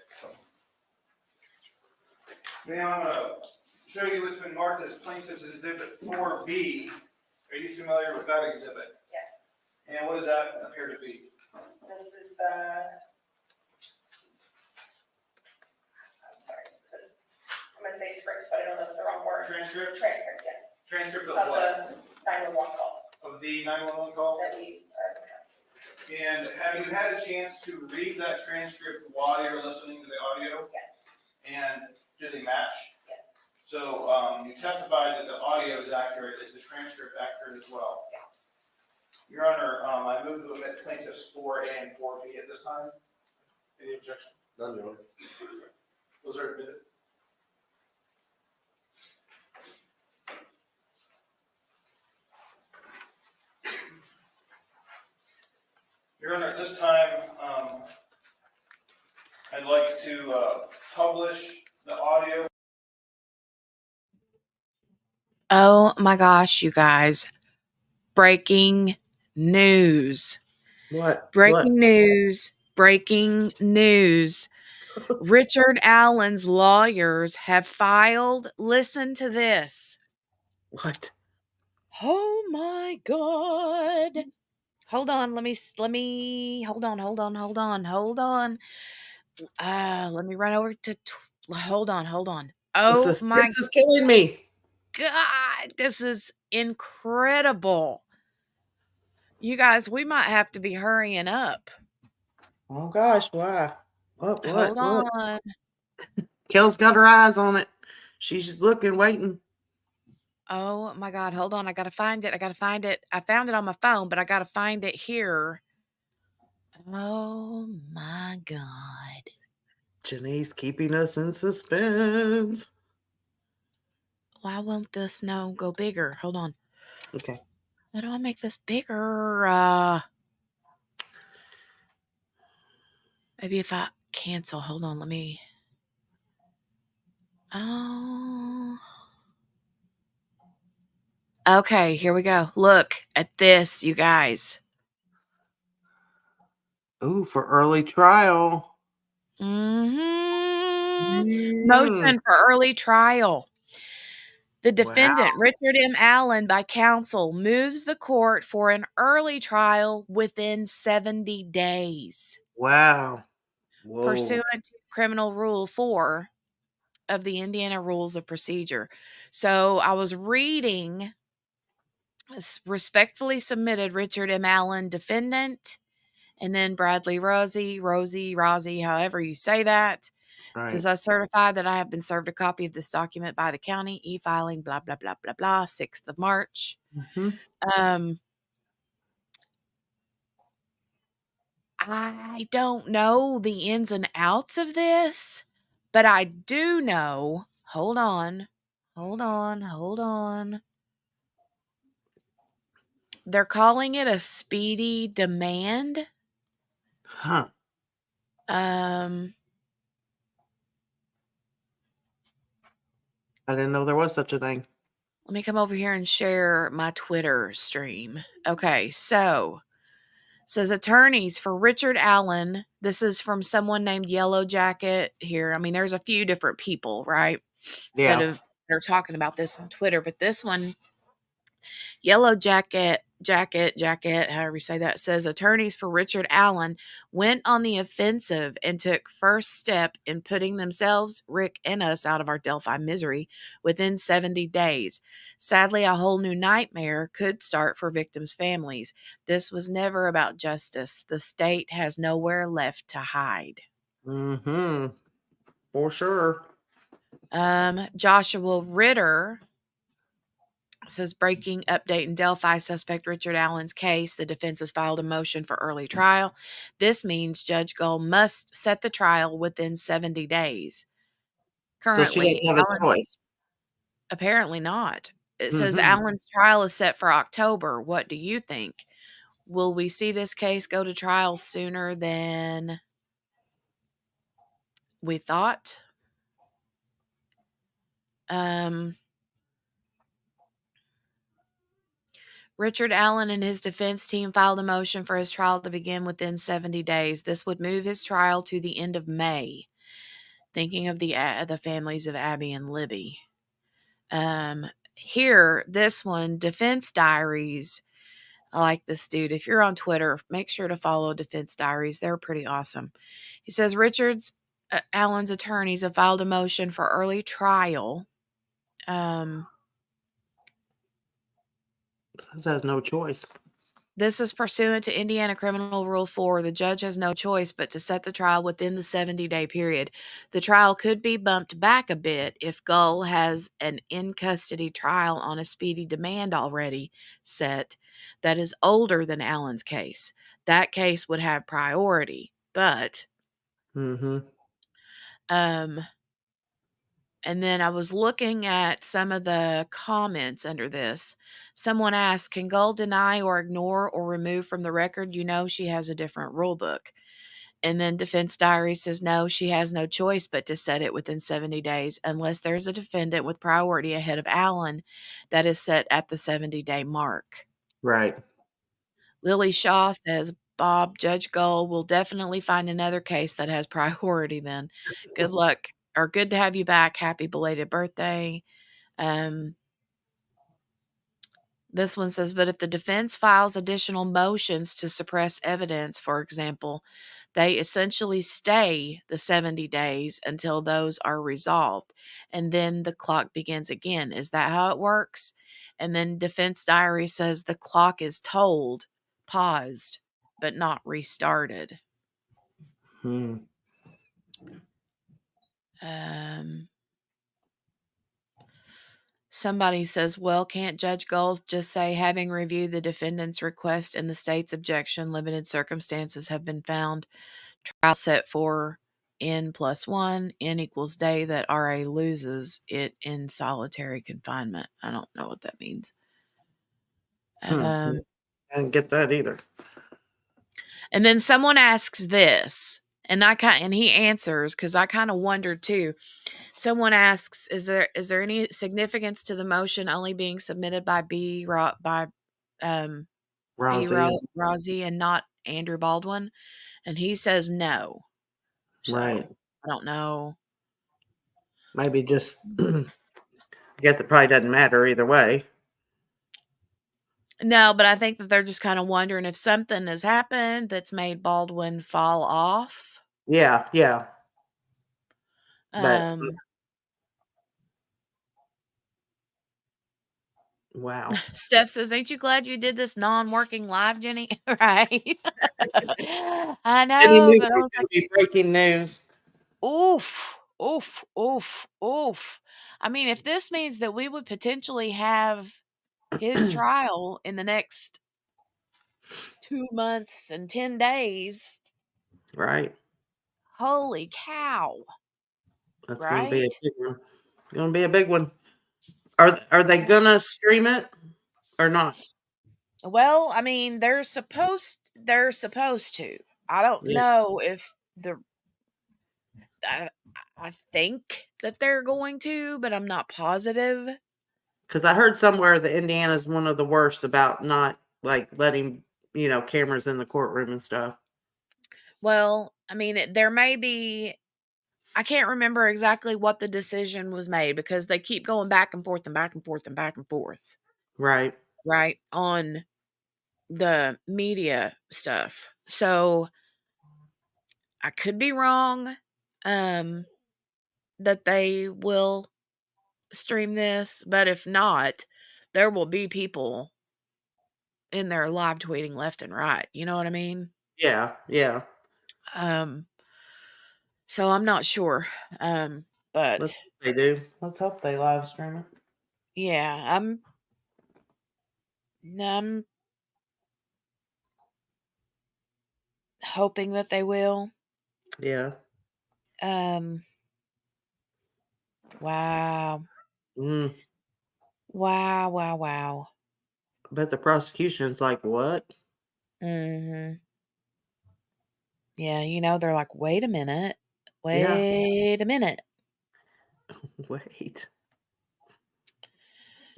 Now I'm going to show you what's been marked as Plaintiff's Exhibit 4B. Are you familiar with that exhibit? Yes. And what does that appear to be? This is the, I'm sorry, I'm gonna say script, but I don't know if it's the wrong word. Transcript? Transcript, yes. Transcript of Of what? the 911 call Of the 911 call? that we are. And have you had a chance to read that transcript while you're listening to the audio? Yes. And do they match? Yes. So you testified that the audio is accurate. Is the transcript accurate as well? Yes. Your Honor, I move to omit plaintiffs 4A and 4B at this time. Any objection? None, Your Honor. Those are admitted. Your Honor, at this time, I'd like to publish the audio. Oh my gosh, you guys. Breaking news. What? Breaking news. Breaking news. Richard Allen's lawyers have filed, listen to this. What? Oh my God. Hold on, let me hold on. Let me run over to hold on. The Oh my suspense is killing me. God, this is incredible. You guys, we might have to be hurrying up. Oh gosh, why? What? Hold on. Kel's got her eyes on it. She's looking, waiting. Oh my God, hold on. I gotta find it. I found it on my phone, but I gotta find it here. Oh my God. Janae's keeping us in suspense. Why won't this no go bigger? Hold on. Okay. How do I make this bigger? Maybe if I cancel. Hold on, let me. Oh. Okay, here we go. Look at this, you guys. Ooh, for early trial. Motion for early trial. The defendant, Wow. Richard M. Allen, by counsel, moves the court for an early trial within 70 days, Wow. Whoa. pursuant to Criminal Rule 4 of the Indiana Rules of Procedure. So I was reading, respectfully submitted, Richard M. Allen, defendant, and then Bradley Rosie, however you say that. Right. Says, I certify that I have been served a copy of this document by the county, e-filing, blah, blah, blah, blah, blah, 6th of March. I don't know the ins and outs of this, But I do know, hold on. They're calling it a speedy demand. Huh. Um, I didn't know there was such a thing. Let me come over here and share my Twitter stream. Okay, so says attorneys for Richard Allen. This is from someone named Yellow Jacket here. I mean, there's a few different people, right? Yeah. That are talking about this on Twitter, but this one, Yellow Jacket, however you say that, says attorneys for Richard Allen went on the offensive and took first step in putting themselves, Rick, and us out of our Delphi misery within 70 days. Sadly, a whole new nightmare could start for victims' families. This was never about justice. The state has nowhere left to hide. Mm-hmm. For sure. Joshua Ritter says breaking update in Delphi, suspect Richard Allen's case. The defense has filed a motion for early trial. This means Judge Gull must set the trial within 70 days. So she Currently, doesn't have a Allen, choice. apparently not. It says Mm-hmm. Allen's trial is set for October. What do you think? Will we see this case go to trial sooner than we thought? Richard Allen and his defense team filed a motion for his trial to begin within 70 days. This would move his trial to the end of May. Thinking of the families of Abby and Libby. Here, this one, Defense Diaries. I like this dude. If you're on Twitter, make sure to follow Defense Diaries. They're pretty awesome. He says Richard's Allen's attorneys have filed a motion for early trial. Has no choice. This is pursuant to Indiana Criminal Rule 4. The judge has no choice but to set the trial within the 70-day period. The trial could be bumped back a bit if Gull has an in-custody trial on a speedy demand already set that is older than Allen's case. That case would have priority, but Mm-hmm. and then I was looking at some of the comments under this. Someone asked, can Gull deny or ignore or remove from the record? You know, she has a different rule book. And then Defense Diary says, no, she has no choice but to set it within 70 days unless there's a defendant with priority ahead of Allen that is set at the 70-day mark. Right. Lily Shaw says, Bob, Judge Gull will definitely find another case that has priority then. Good luck, or good to have you back. Happy belated birthday. This one says, but if the defense files additional motions to suppress evidence, for example, they essentially stay the 70 days until those are resolved. And then the clock begins again. Is that how it works? And then Defense Diary says the clock is paused, but not restarted. Hmm. Somebody says, well, can't Judge Gull just say, having reviewed the defendant's request and the state's objection, limited circumstances have been found. Trial set for N+1, N equals day that RA loses it in solitary confinement. I don't know what that means. I didn't get that either. And then someone asks this, and he answers because I kind of wondered too. Someone asks, is there any significance to the motion only being submitted by Rosie. Rozzi and not Andrew Baldwin? And he says no. So Right. I don't know. Maybe just, I guess it probably doesn't matter either way. No, but I think that they're just kind of wondering if something has happened that's made Baldwin fall off. Yeah, yeah. But wow. Steph says, ain't you glad you did this non-working live, Jenny? Right. I Jenny know, knew but there I was was going like, to be breaking news. oof, oof, oof, oof. I mean, if this means that we would potentially have his trial in the next 2 months and 10 days, Right. holy cow. That's going to be a right? big one. Going to be a big one. Are they gonna stream it or not? Well, I mean, they're supposed to. I don't Yeah, know if the I, I think that they're going to, but I'm not positive. because I heard somewhere that Indiana's one of the worst about not like letting cameras in the courtroom and stuff. Well, I mean, there may be. I can't remember exactly what the decision was made because they keep going back and forth and back and forth and back and forth, Right. right? On the media stuff. So I could be wrong um that they will stream this, but if not, there will be people in there live tweeting left and right. You know what I mean? Yeah. Yeah. Um so I'm not sure. But Let's hope they do. Let's hope they live stream it. yeah, I'm hoping that they will. Yeah. Um wow. Mm. Wow, wow, wow. But the prosecution's like, what? Mhm. Yeah, they're like, "Wait a minute. Yeah. Wait a minute." Wait.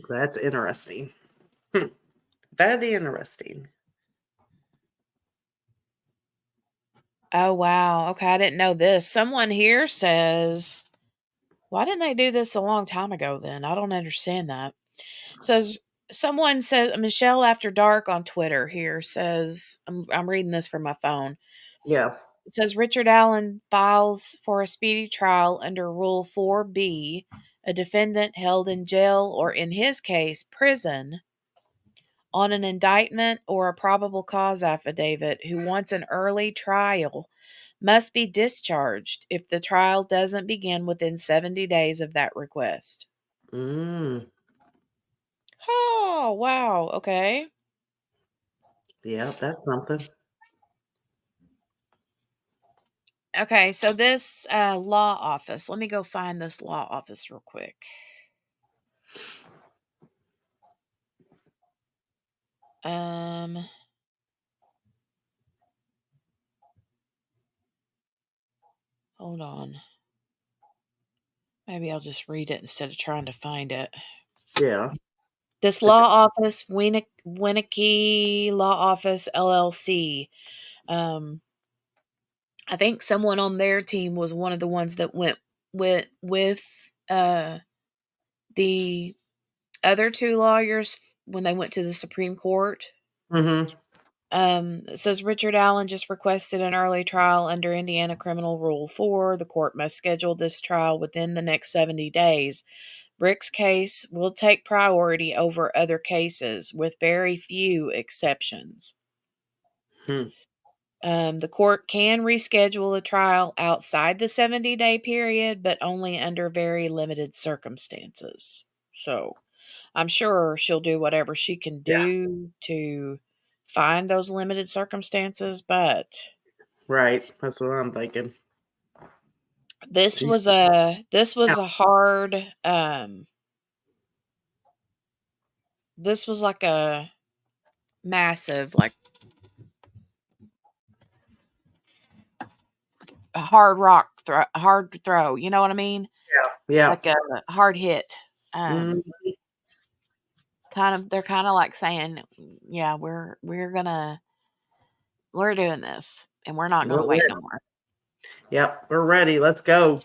That's interesting. Very interesting. Oh, wow. Okay, I didn't know this. Someone here says, "Why didn't they do this a long time ago then? I don't understand that." Says someone says Michelle After Dark on Twitter here says I'm reading this from my phone. Yeah. It says Richard Allen files for a speedy trial under Rule 4B, a defendant held in jail or in his case prison on an indictment or a probable cause affidavit who wants an early trial must be discharged if the trial doesn't begin within 70 days of that request. Mm. Oh, wow. Okay. Yeah, that's something. Okay, so this law office, let me go find this law office real quick. Um, hold on. Maybe I'll just read it instead of trying to find it. Yeah. This It's law office, Winnicky Law Office LLC. Um, I think someone on their team was one of the ones that went with the other two lawyers when they went to the Supreme Court. mm-hmm. It says Richard Allen just requested an early trial under Indiana Criminal Rule 4. The court must schedule this trial within the next 70 days. Rick's case will take priority over other cases, with very few exceptions. Hmm. The court can reschedule a trial outside the 70-day period, but only under very limited circumstances. So I'm sure she'll do whatever she can Yeah. do to find those limited circumstances, but Right. That's what I'm thinking. this She's was a this yeah. was a hard this was like a massive, like a hard throw, you know what I mean? Yeah. Like a hard hit. Mm, They're kind of like saying, yeah, we're doing this and we're not going we're to wait ready. no more. Yep. We're ready. Let's go.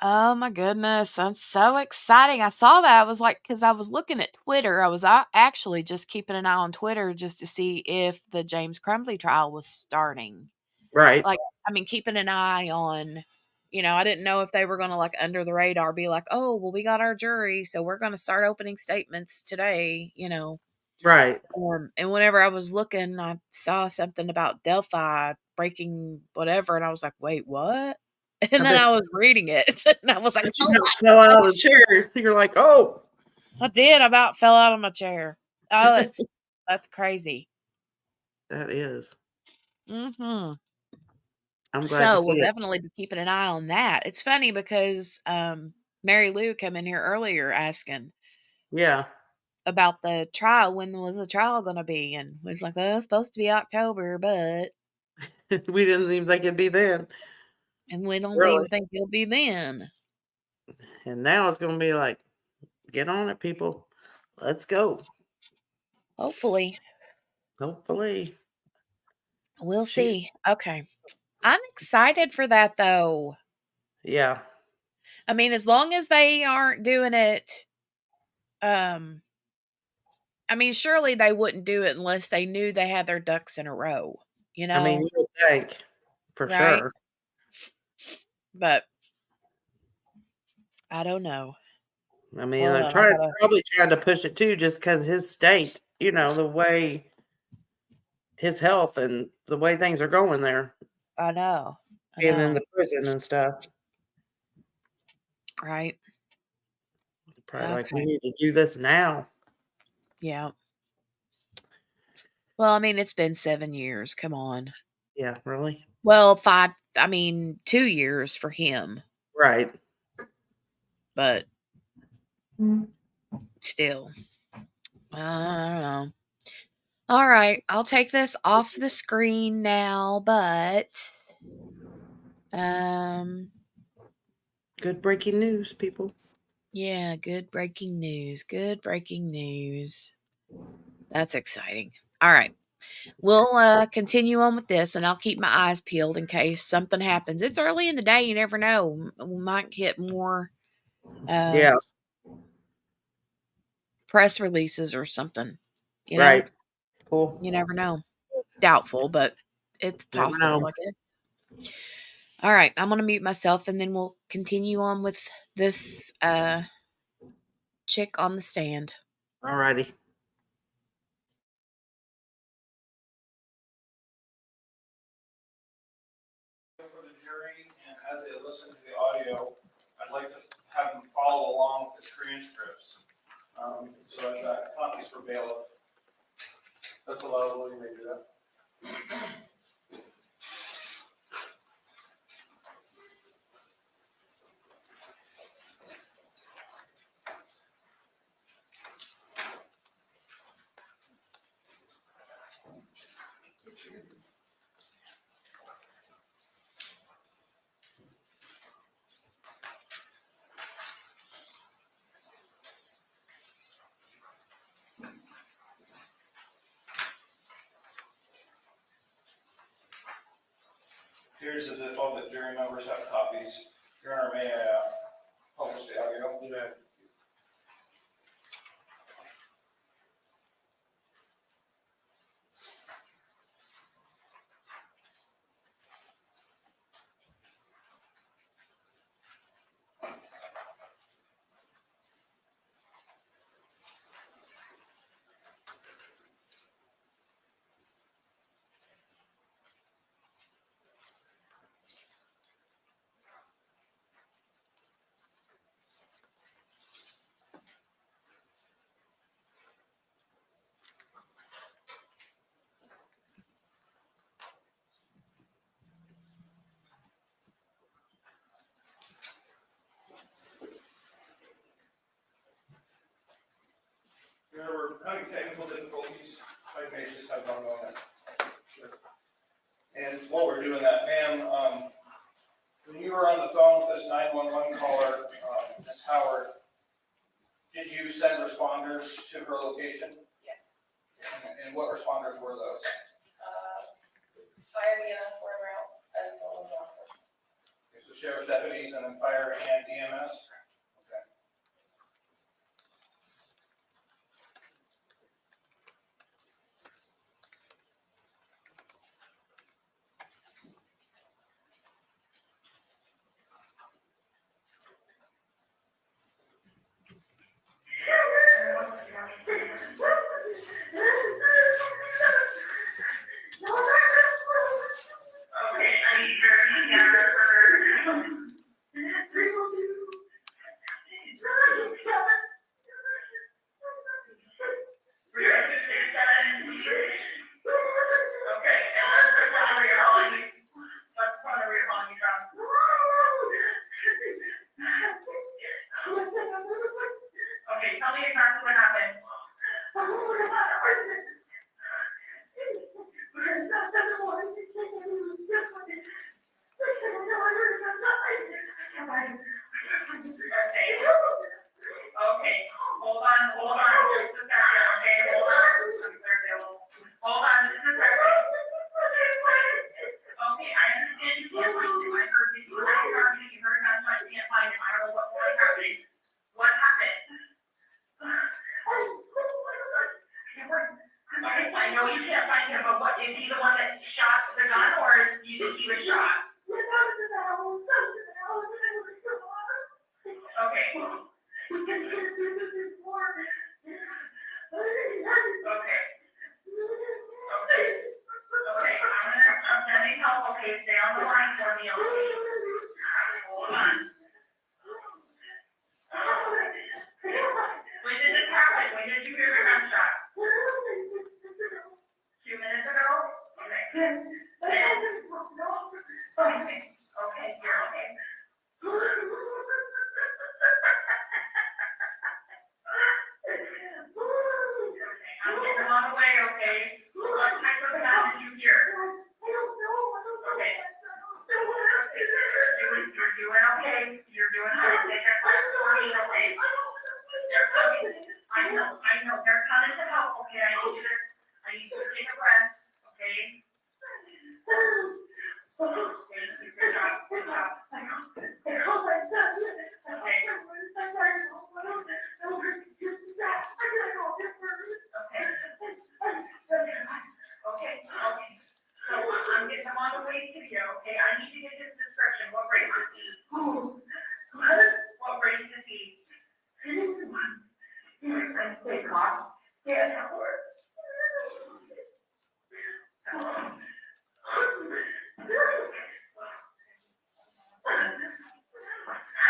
Oh my goodness, that's so exciting. I saw that. I was like, because I was looking at Twitter. I was actually just keeping an eye on Twitter just to see if the James Crumley trial was starting. Right. Like, I mean, keeping an eye on, I didn't know if they were going to, like, under the radar be like, oh, well, we got our jury, so we're going to start opening statements today. Right. And whenever I was looking, I saw something about Delphi breaking whatever, and I was like, wait, what? I And then bet, I was reading it, and I was like, bet you oh about fell out of the chair. You're like, oh, I did. I about fell out of my chair. Oh, that's crazy. that is. Mhm. I'm glad to So see we'll it. definitely be keeping an eye on that. It's funny because Mary Lou come in here earlier asking Yeah. about the trial. When was the trial going to be? And we was like, oh, it's supposed to be October, but We didn't even think it'd be then. and we don't Really. even think it'll be then. And now it's going to be like, get on it, people. Let's go. Hopefully, Hopefully. we'll She's, see. Okay, I'm excited for that though. yeah. I mean, as long as they aren't doing it, um, I mean, surely they wouldn't do it unless they knew they had their ducks in a row, you I mean, know, you would think for right? sure. But I don't know. I mean, Hold they're on, I gotta. probably trying to push it too, just because his state, the way his health and the way things are going there, I know. I being in know. the prison and stuff. Right? Probably like, we Okay. need to do this now. Yeah. Well, I mean, it's been 7 years. Come on. Yeah, really? Well, 5. I mean, 2 years for him, Right. but still. I don't know. All right, I'll take this off the screen now, but um Good breaking news, people. yeah, good breaking news. Good breaking news. That's exciting. All right. We'll continue on with this and I'll keep my eyes peeled in case something happens. It's early in the day, you never know. We might get more uh Yeah, press releases or something. You know? right. Cool. You never know. Doubtful, but it's Never know. possible, I guess. All right, I'm gonna mute myself and then we'll continue on with this chick on the stand. Alrighty. For the jury, and as they listen to the audio, I'd like to have them follow along with the transcripts. So I've got copies for bailiff. That's allowable, you may do that. Here's as if all the jury members have copies. Your Honor, may I publish the audio? Yeah. We're having technical difficulties. I may just have one moment. Sure. And while we're doing that, ma'am, when you were on the phone with this 911 caller, Ms. Howard, did you send responders to her location? Yes. And what responders were those? Fire EMS were en route, as well as law enforcement. So sheriff's deputies and then fire and EMS? Okay. We can do this before. Okay. Okay. Okay, I'm sending help, okay, stay on the line for me, okay? Hold on. When did this happen? When did you hear the gunshot? 2 minutes ago? Okay. Okay, okay, you're okay. I'm getting them on the way, okay? What type of sound did you hear? Okay. You're doing okay. You're doing great. Take your class for me, okay? They're coming. I know. They're coming to help, okay? I need you to take a breath, okay? Good job. Good job. Okay. So I'm getting them on the way to you, okay? I need to get his description. What race is he? What race is he? Big cock. Yeah, that works.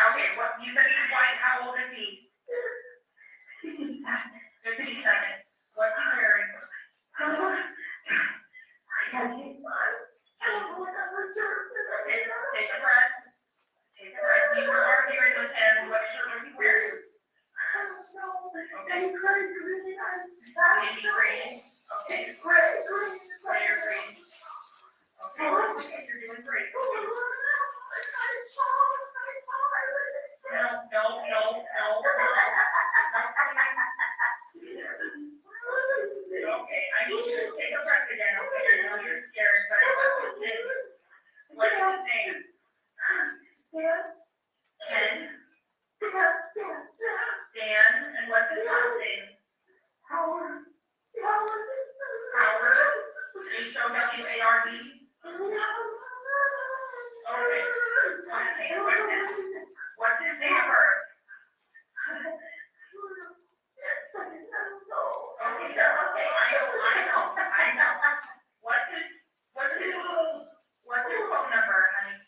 Okay, what, you said he's white, how old is he? 57. What's he wearing? Take a breath. Take a breath. You were arguing with him. What shirt was he wearing? Okay. Maybe green. Okay. Gray or green. Okay. Okay, you're doing great. No. Okay, I need you to take a breath again, okay? I know you're scared, but what's his name? What's his name? Ken? Dan, and what's his last name? Howard? H-O-W-A-R-D? Okay. What's his name of birth? Okay, I know. What's his phone number, honey?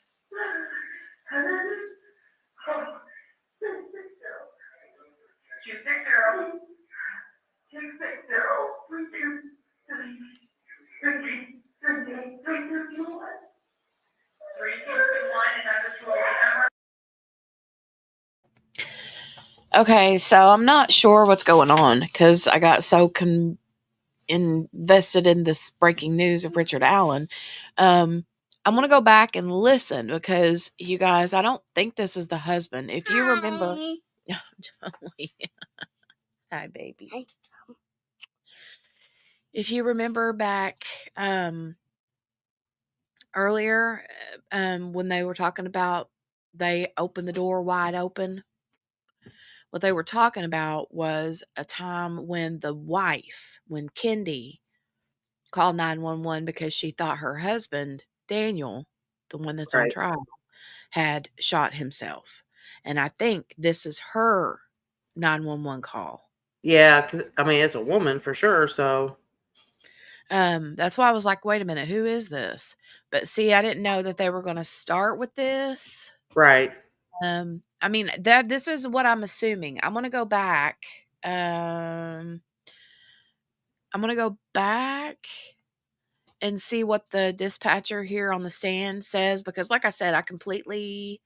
3221 and under 208 number. Okay, so I'm not sure what's going on because I got so invested in this breaking news of Richard Allen. I'm going to go back and listen because you guys, I don't think this is the husband. If you remember, Jolie. Hi, baby. Hi. If you remember back earlier when they were talking about they opened the door wide open, what they were talking about was a time when the wife, when Kendi called 911 because she thought her husband, Daniel, the one that's on Right. trial, had shot himself. And I think this is her 911 call. Yeah, 'cause, I mean, it's a woman for sure. So That's why I was like, wait a minute, who is this? But see, I didn't know that they were going to start with this. right. I mean, this is what I'm assuming. I'm going to go back. I'm going to go back and see what the dispatcher here on the stand says because like I said, I completely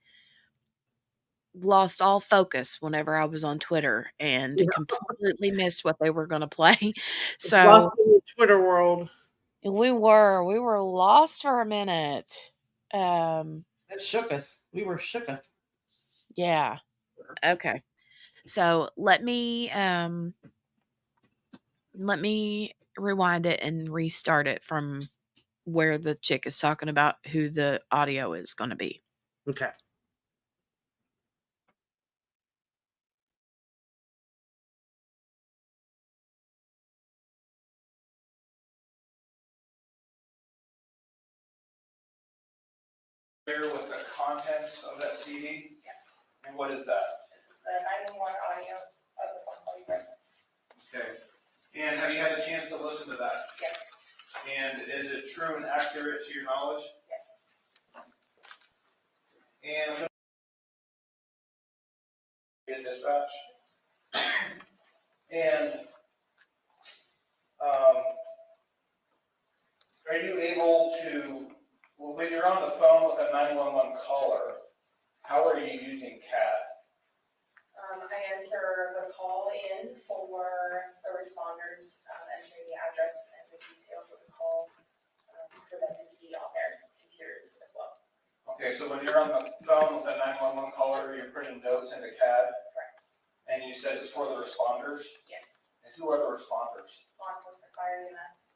lost all focus whenever I was on Twitter and Yeah. completely missed what they were going to play. Lost So in the Twitter world. we were lost for a minute. That shook us. We were shook. Yeah. Okay. So let me rewind it and restart it from where the chick is talking about who the audio is going to be. Okay. Familiar with the contents of that CD? Yes. And what is that? This is the chance to listen to that? Yes. And is it true and accurate to your knowledge? Yes. And I'm going to get dispatch. And are you able to, well, when you're on the phone with a 911 caller, how are you using CAD? I enter the call in for the responders, entering the address and the details of the call for them to see on their computers as well. Okay, so when you're on the phone with a 911 caller, you're putting notes into CAD? Correct. And you said it's for the responders? Yes. And who are the responders? Law enforcement, fire, EMS.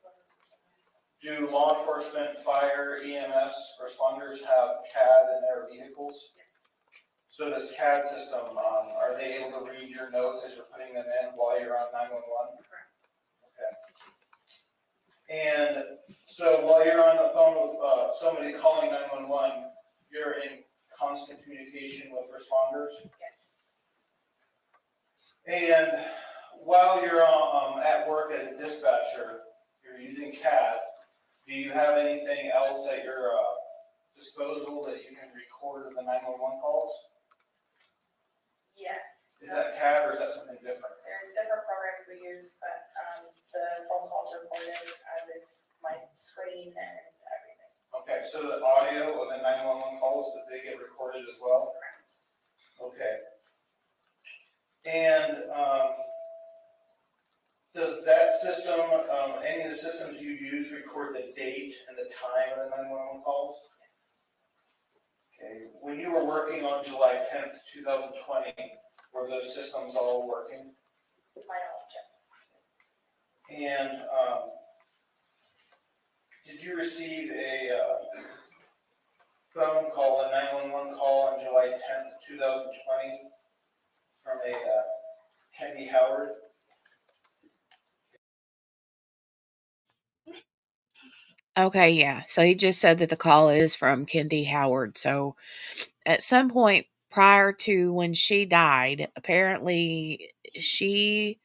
Do law enforcement, fire, EMS responders have CAD in their vehicles? Yes. So this CAD system, are they able to read your notes as you're putting them in while you're on 911? Correct. Okay. And so while you're on the phone with somebody calling 911, you're in constant communication with responders? Yes. And while you're at work as a dispatcher, you're using CAD, do you have anything else at your disposal that you can record the 911 calls? Yes. Is that CAD or is that something different? There's different programs we use, but the phone calls are recorded as is my screen and everything. Okay, so the audio of the 911 calls, that they get recorded as well? Okay. And does that system, any of the systems you use record the date and the time of the 911 calls? Yes. Okay, when you were working on July 10th, 2020, were those systems all working? To my knowledge, yes. And did you receive a phone call, a 911 call on July 10th, 2020 from a Kendi Howard? Okay, yeah. So he just said that the call is from Kendi Howard. So at some point prior to when she died, apparently she,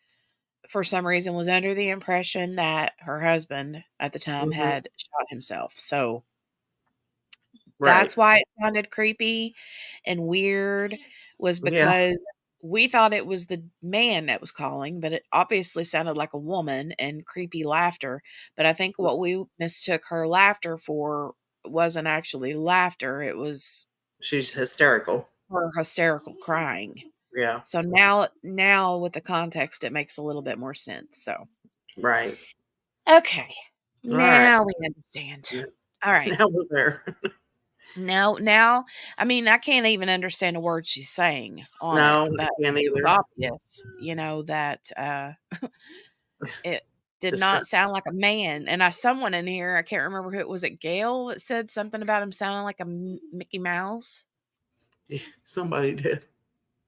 for some reason, was under the impression that her husband at the time Mhm. had shot himself. So Right. that's why it sounded creepy and weird, was Yeah. because we thought it was the man that was calling, but it obviously sounded like a woman and creepy laughter. But I think what we mistook her laughter for wasn't actually laughter, it was She's hysterical. her hysterical crying. Yeah. So now with the context, it makes a little bit more sense. So Right. okay, All right. now we understand. All right. Now we're there. Now, I mean, I can't even understand a word she's saying on it, No, but I can't it was either. obvious, that it did Just not sound like a man. And someone in here, I can't remember who it was. It Gail that said something about him sounding like a Mickey Mouse. somebody did.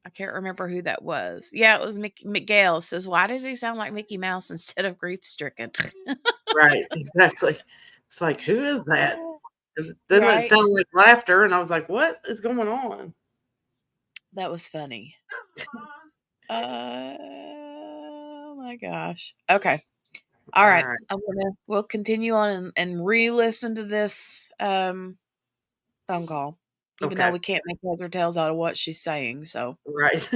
I can't remember who that was. Yeah, it was Miguel says, "Why does he sound like Mickey Mouse instead of grief stricken?" Right. Exactly. It's like, who is that? Then it Right? sounded like laughter, and I was like, what is going on? That was funny. Oh my gosh. Okay. All All right. right. We'll continue on and re-listen to this phone call, even though Okay. we can't make heads or tails out of what she's saying. So Right.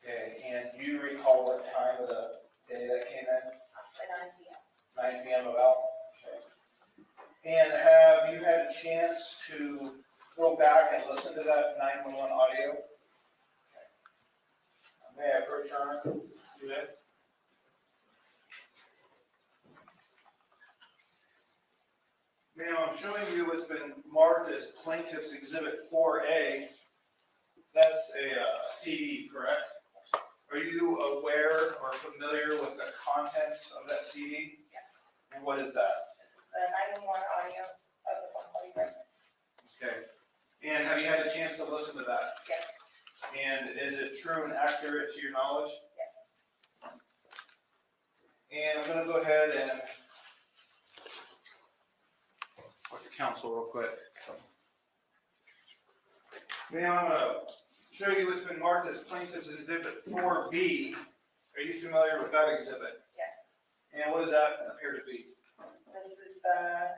Okay, and do you recall what time of the day that came in? At 9 p.m. 9 p.m. about? Okay. And have you had a chance to go back and listen to that 911 audio? Okay. May I approach your honor? Do that. Ma'am, I'm showing you what's been marked as Plaintiff's Exhibit 4A. That's a CD, correct? Are you aware or familiar with the contents of that CD? Yes. And what is that? This is the 911 audio of the phone call you referenced. Okay. And have you had a chance to listen to that? Yes. And is it true and accurate to your knowledge? Yes. And I'm going to go ahead and talk to counsel real quick. Ma'am, I'm going to show you what's been marked as plaintiff's exhibit 4B. Are you familiar with that exhibit? Yes, And what does that appear to be? this is the,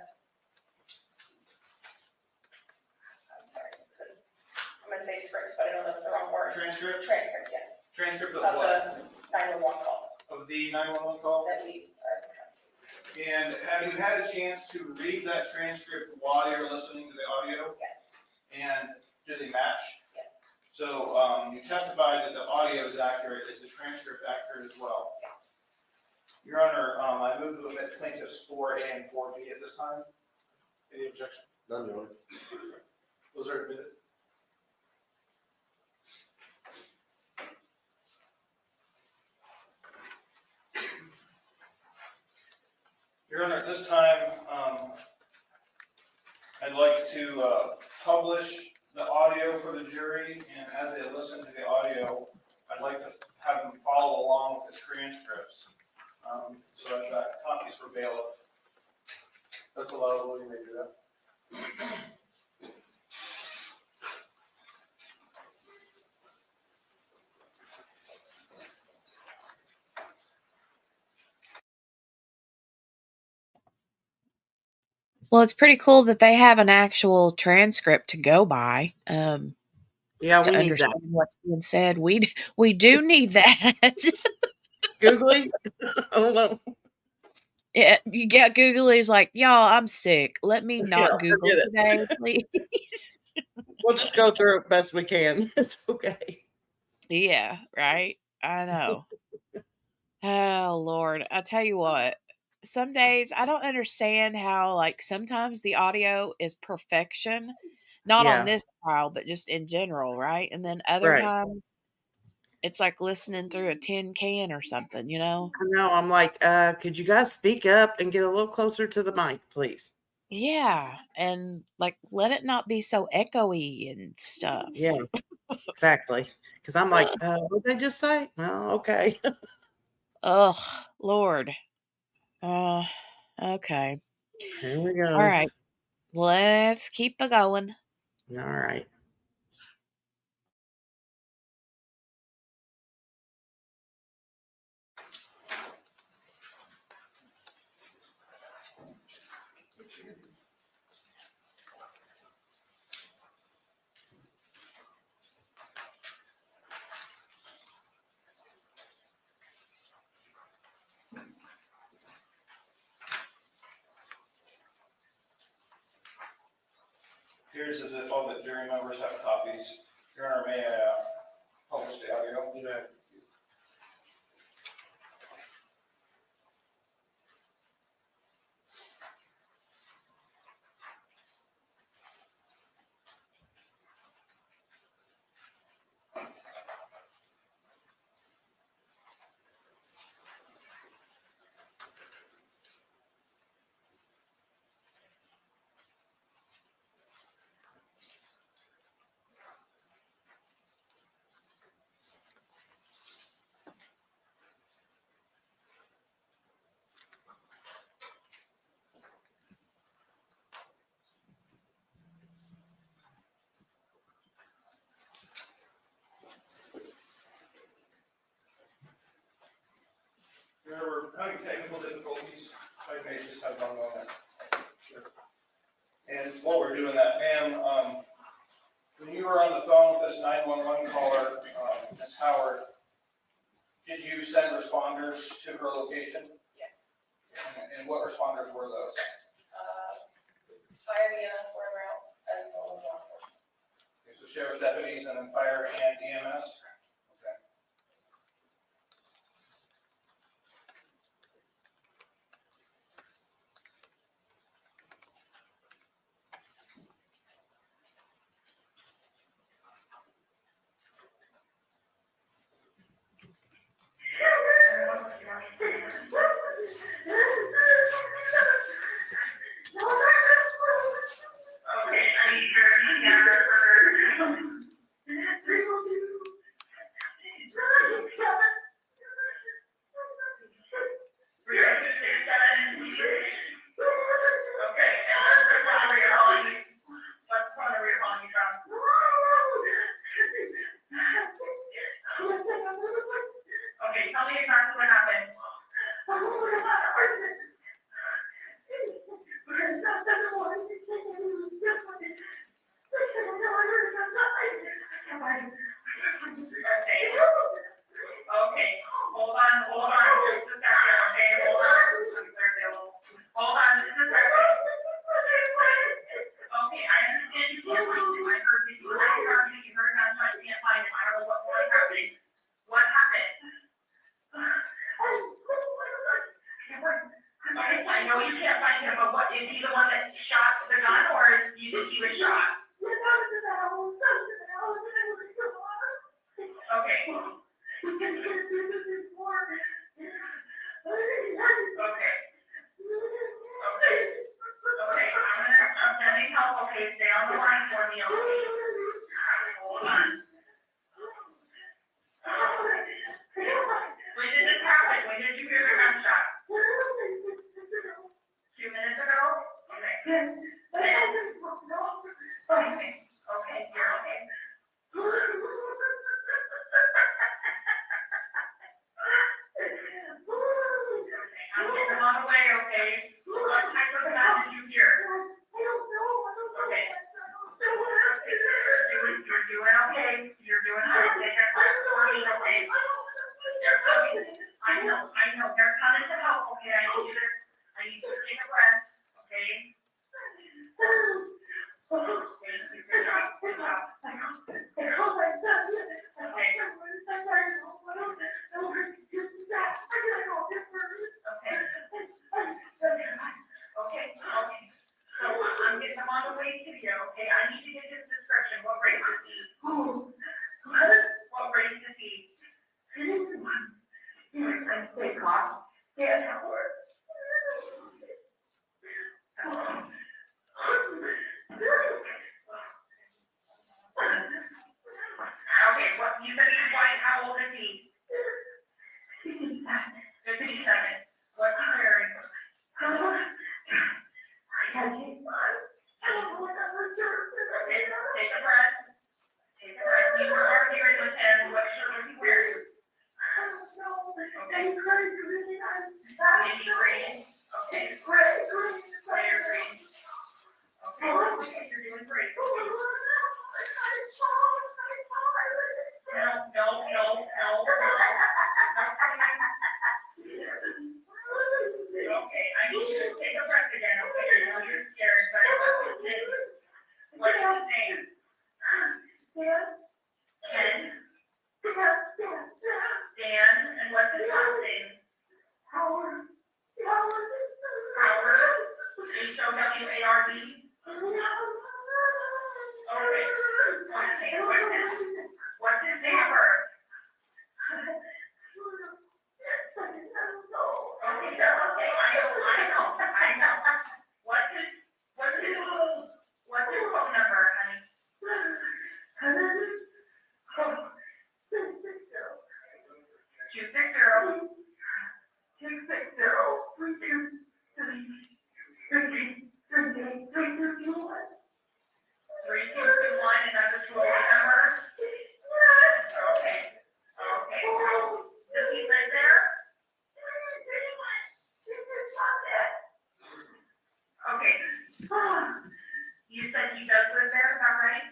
I'm sorry, I'm gonna say script, but I don't know if it's the wrong word. Transcript? Transcript, yes, Transcript of of what? the 911 call Of the 911 call? that we are. And have you had a chance to read that transcript while you're listening to the audio? Yes, And do they match? yes, So you testified that the audio is accurate. Is the transcript accurate as well? yes. Your Honor, I move to admit plaintiffs 4A and 4B at this time. Any objection? None, Your Honor. Those are admitted. Your Honor, at this time, I'd like to publish the audio for the jury, and as they listen to the audio, I'd like to have them follow along with the transcripts. So I've got copies for bailiff. That's allowable, you may do that. Well, it's pretty cool that they have an actual transcript to go by, Yeah, to we need that. understand what's being said. We do need that. Googly? Oh, no. Yeah, you get Googly's like, y'all, I'm sick. Let me Yeah, not Google forget it. today, please. We'll just go through it best we can. It's okay. Yeah, right. I know. Oh Lord, I tell you what. Some days I don't understand how like sometimes the audio is perfection, not on Yeah, this trial, but just in general, right? And then other right. times it's like listening through a tin can or something, you know? I know. I'm like, could you guys speak up and get a little closer to the mic, please? Yeah, and like let it not be so echoey and stuff. Yeah, exactly. Because I'm like, what they just say? Well, okay. Ugh, Lord. Uh, okay. Here we All go. right. Let's keep a going. All right. Here's as if all the jury members have copies. Your Honor, may I publish the audio? You may. Your Honor, we're having technical difficulties. I may just have one moment. Sure. And while we're doing that, ma'am, when you were on the phone with this 911 caller, Ms. Howard, did you send responders to her location? Yes. And what responders were those? Fire EMS were en route, as well as law enforcement. Okay, so sheriff's deputies and then fire and EMS? Okay. Okay, hold on, just a second, okay, hold on. Hold on, just a second. Okay, I understand you can't find him, I heard you, you heard him, I can't find him, I don't know what's happening. What happened? Okay, I know you can't find him, but what, is he the one that shot the gun, or you think he was shot? Okay. Okay. Okay. Okay, I'm sending help, okay, stay on the line for me, okay? Hold on. When did this happen? When did you hear the gunshot? 2 minutes ago? Okay. Okay, you're okay. I'm getting them on the way, okay? What type of gun did you hear? Okay. You're doing okay. You're doing okay. Take a breath for me, okay? They're coming. I know. They're coming to help, okay? I need you to take a breath, okay? Good job. Okay. So I'm getting them on the way to you, okay? I need to get his description. What race is he? What race is he? Okay, what, you said he's white, how old is he? 57. What's he wearing? Take a breath. You were arguing with him, what shirt was he wearing? Okay. Maybe green. Okay. Gray or green. Okay, you're doing great. No. Okay, I need you to take a breath again, okay? I know you're scared, but what's his name? Ken? Dan, and what's his last name? Howard? H-O-W-A-R-D? Okay. What's his date of birth? Okay, that's okay. I know. What's his phone number, honey? 3221, and that's a toll-free number? Okay. Does he live there? Okay. You said he does live there, is that right?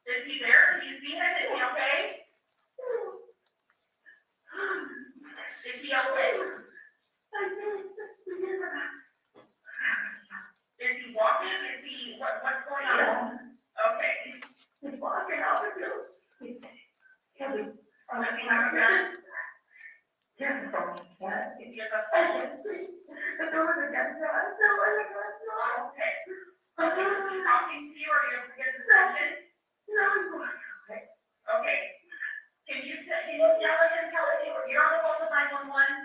Is he there? Can you see him? Is he okay? Is he okay? Is he walking? What's going on? Okay. He's walking out the door. Does he have a gun? Yes, he has a phone. The door is against us. Okay. Is he talking to you or you have to get his attention? No. Okay. Can you yell at him, you're on the phone with 911?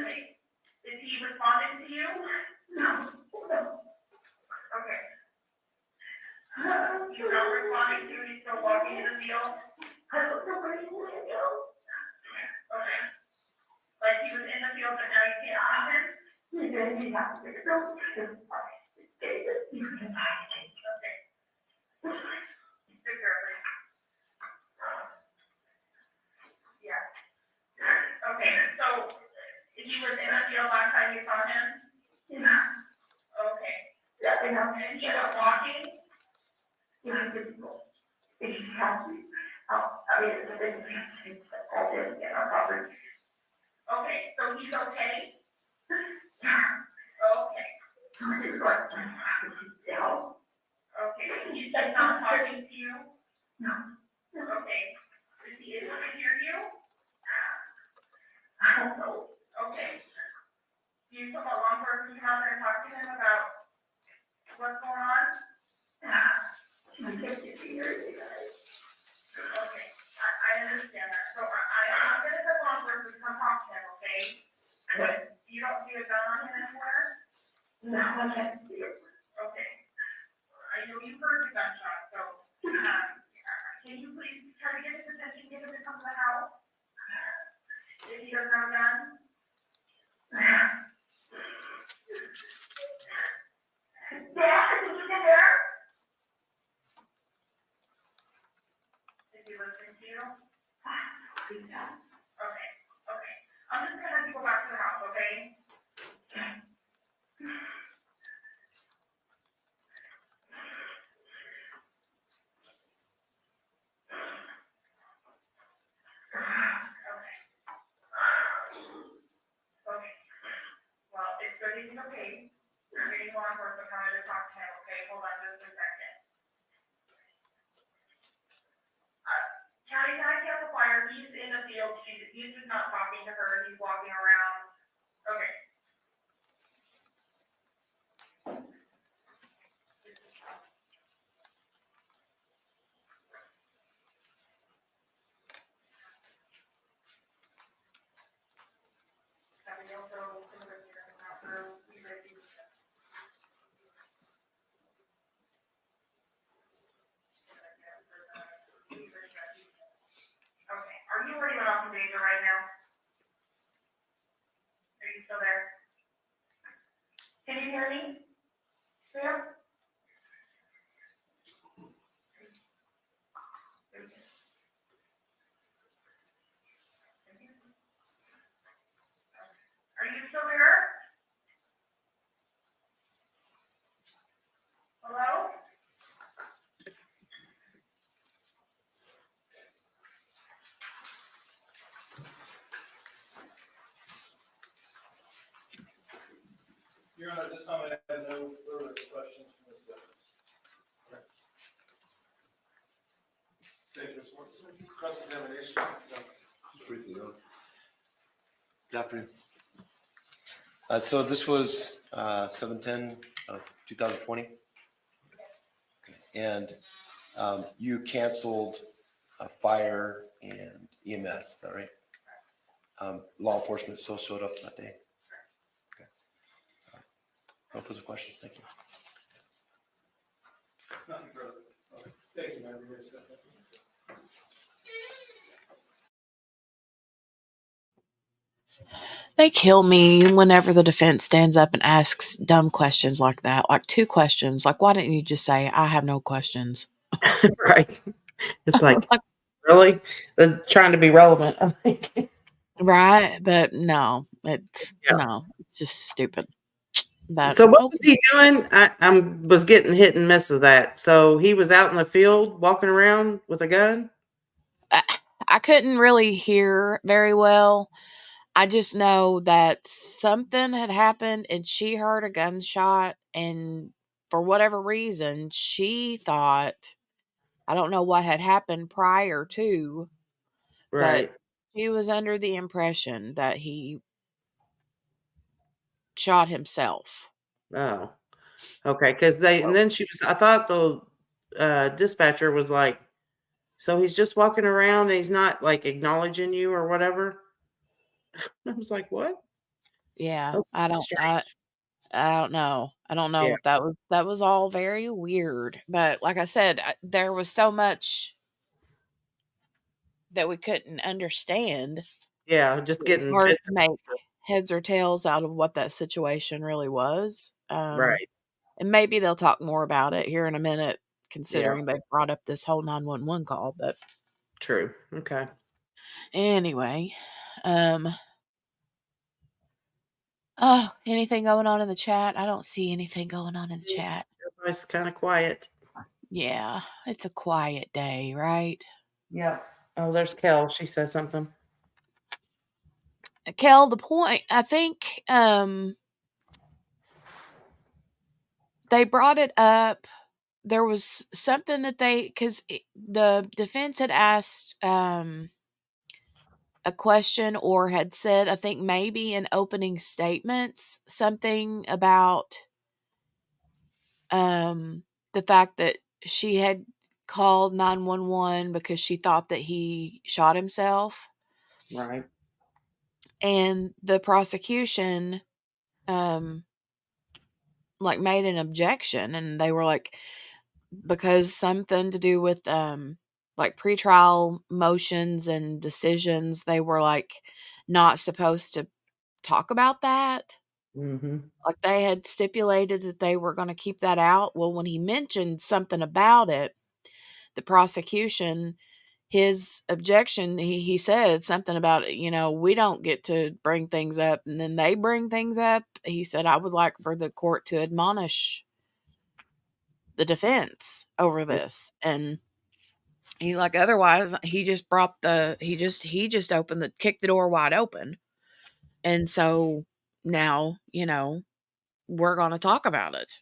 Okay. Is he responding to you? No. Okay. He's not responding to you, he's still walking in the field? Okay. Like he was in the field, but now you can't find him? Okay. Good girl. If you have to, I mean, it's a big, it's all in, our property. Okay, so he's okay? Yeah. Okay. So he's like, down. Okay, he's not talking to you? No. Okay. Is he able to hear you? I don't know. Okay. Do you feel a long person come out there and talk to him about what's going on? I'm 52 years ago. Okay, I understand that. So I'm gonna put law enforcement to come talk to him, okay? But you don't see a gun on him anywhere? No, I can't see it. Okay. I know you heard the gunshot, so, can you please try to get his attention, get him to come to the house? If he doesn't have a gun? Dad, did you get there? Is he listening to you? Okay, okay. I'm just gonna have you go back to the house, okay? Okay. Okay. Well, it's good he's okay. You're getting law enforcement coming to talk to him, okay? Hold on just a second. County, can I get the fire? He's in the field. He's just not talking to her. He's walking around. Okay. Have you also some of the Okay, are you already off the danger right now? Are you still there? Can you hear me? Sam? Are you still there? Hello? Your Honor, at this time I have no further questions from the witness. Thank you, Mr. Mortensen. Cross-examination. Briefly, though. Good afternoon. So this was 7/10 of 2020? Okay. And you canceled fire and EMS, is that right? Law enforcement still showed up that day? Okay. No further questions, thank you. Nothing further. Okay. Thank you, ma'am. They kill me whenever the defense stands up and asks dumb questions like that. Like 2 questions. Like, why didn't you just say, I have no questions? Right. It's like, Like, really? They're trying to be relevant, I think. right? But no, Yeah. it's just stupid. But So what was he doing? I was getting hit and miss of that. So he was out in the field walking around with a gun? I couldn't really hear very well. I just know that something had happened and she heard a gunshot, and for whatever reason, she thought, I don't know what had happened prior to, but Right. she was under the impression that he shot himself. Oh. Okay, because and then I thought the dispatcher was like, so he's just walking around and he's not like acknowledging you or whatever. I was like, what? Yeah, Oh, I don't strange. I don't know. I don't know. Yeah. That was all very weird. But like I said, there was so much that we couldn't understand. Yeah, just It was getting hard bits to and make pieces. heads or tails out of what that situation really was. Right. And maybe they'll talk more about it here in a minute, Yeah, considering they brought up this whole 911 call. But true. Okay. anyway, um, oh, anything going on in the chat? I don't see anything going on in the chat. Everybody's kind of quiet. Yeah, it's a quiet day, right? Yeah. Oh, there's Kel. She says something. Kel, the point, I think they brought it up. There was something that because the defense had asked a question or had said, I think maybe in opening statements, something about the fact that she had called 911 because she thought that he shot himself. Right. And the prosecution like made an objection, and they were like, because something to do with like pretrial motions and decisions, they were like not supposed to talk about that. Mm-hmm. Like they had stipulated that they were going to keep that out. Well, when he mentioned something about it, the prosecution, his objection, he said something about it, we don't get to bring things up, and then they bring things up. He said, I would like for the court to admonish the defense over this. And he like, otherwise he just kicked the door wide open. And so now, we're going to talk about it.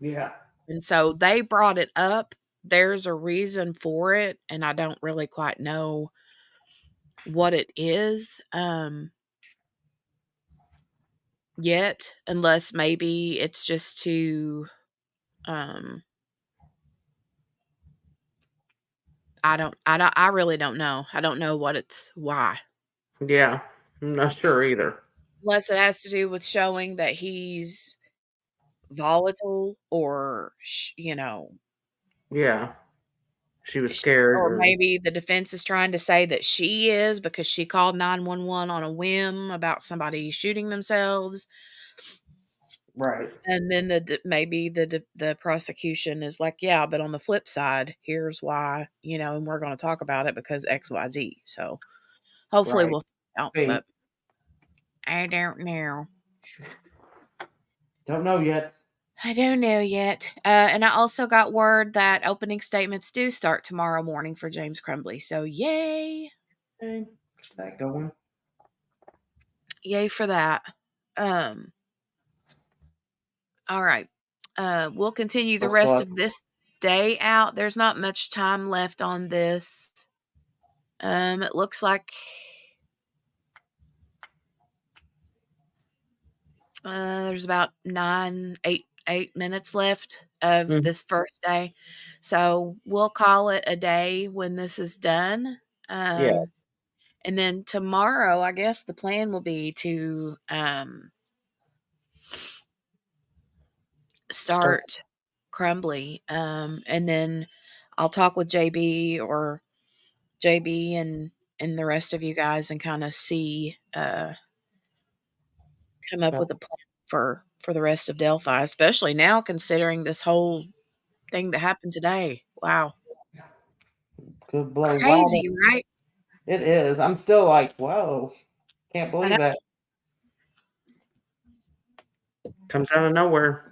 Yeah. And so they brought it up. There's a reason for it, and I don't really quite know what it is yet, unless maybe it's just to I really don't know. I don't know why. Yeah. I'm not sure either. Unless it has to do with showing that he's volatile, or Yeah. She was scared or or maybe the defense is trying to say that she is, because she called 911 on a whim about somebody shooting themselves. right. And then maybe the prosecution is like, yeah, but on the flip side, here's why, and we're going to talk about it because XYZ. So hopefully Right. we'll find out, Hey, but I don't know. don't know yet. I don't know yet. And I also got word that opening statements do start tomorrow morning for James Crumbly. So yay. Okay. Is that going? Yay for that. Um, all right. We'll continue the What's rest left? of this day out. There's not much time left on this. It looks like there's about 8 minutes left of Mm. this first day. So we'll call it a day when this is done. Yeah. And then tomorrow, I guess the plan will be to start Crumbly. And then I'll talk with JB and the rest of you guys and kind of see come up with a plan for the rest of Delphi, especially now considering this whole thing that happened today. Wow. Could blow wide. Crazy, right? It is. I'm still like, whoa. Can't I know. believe it. Comes out of nowhere.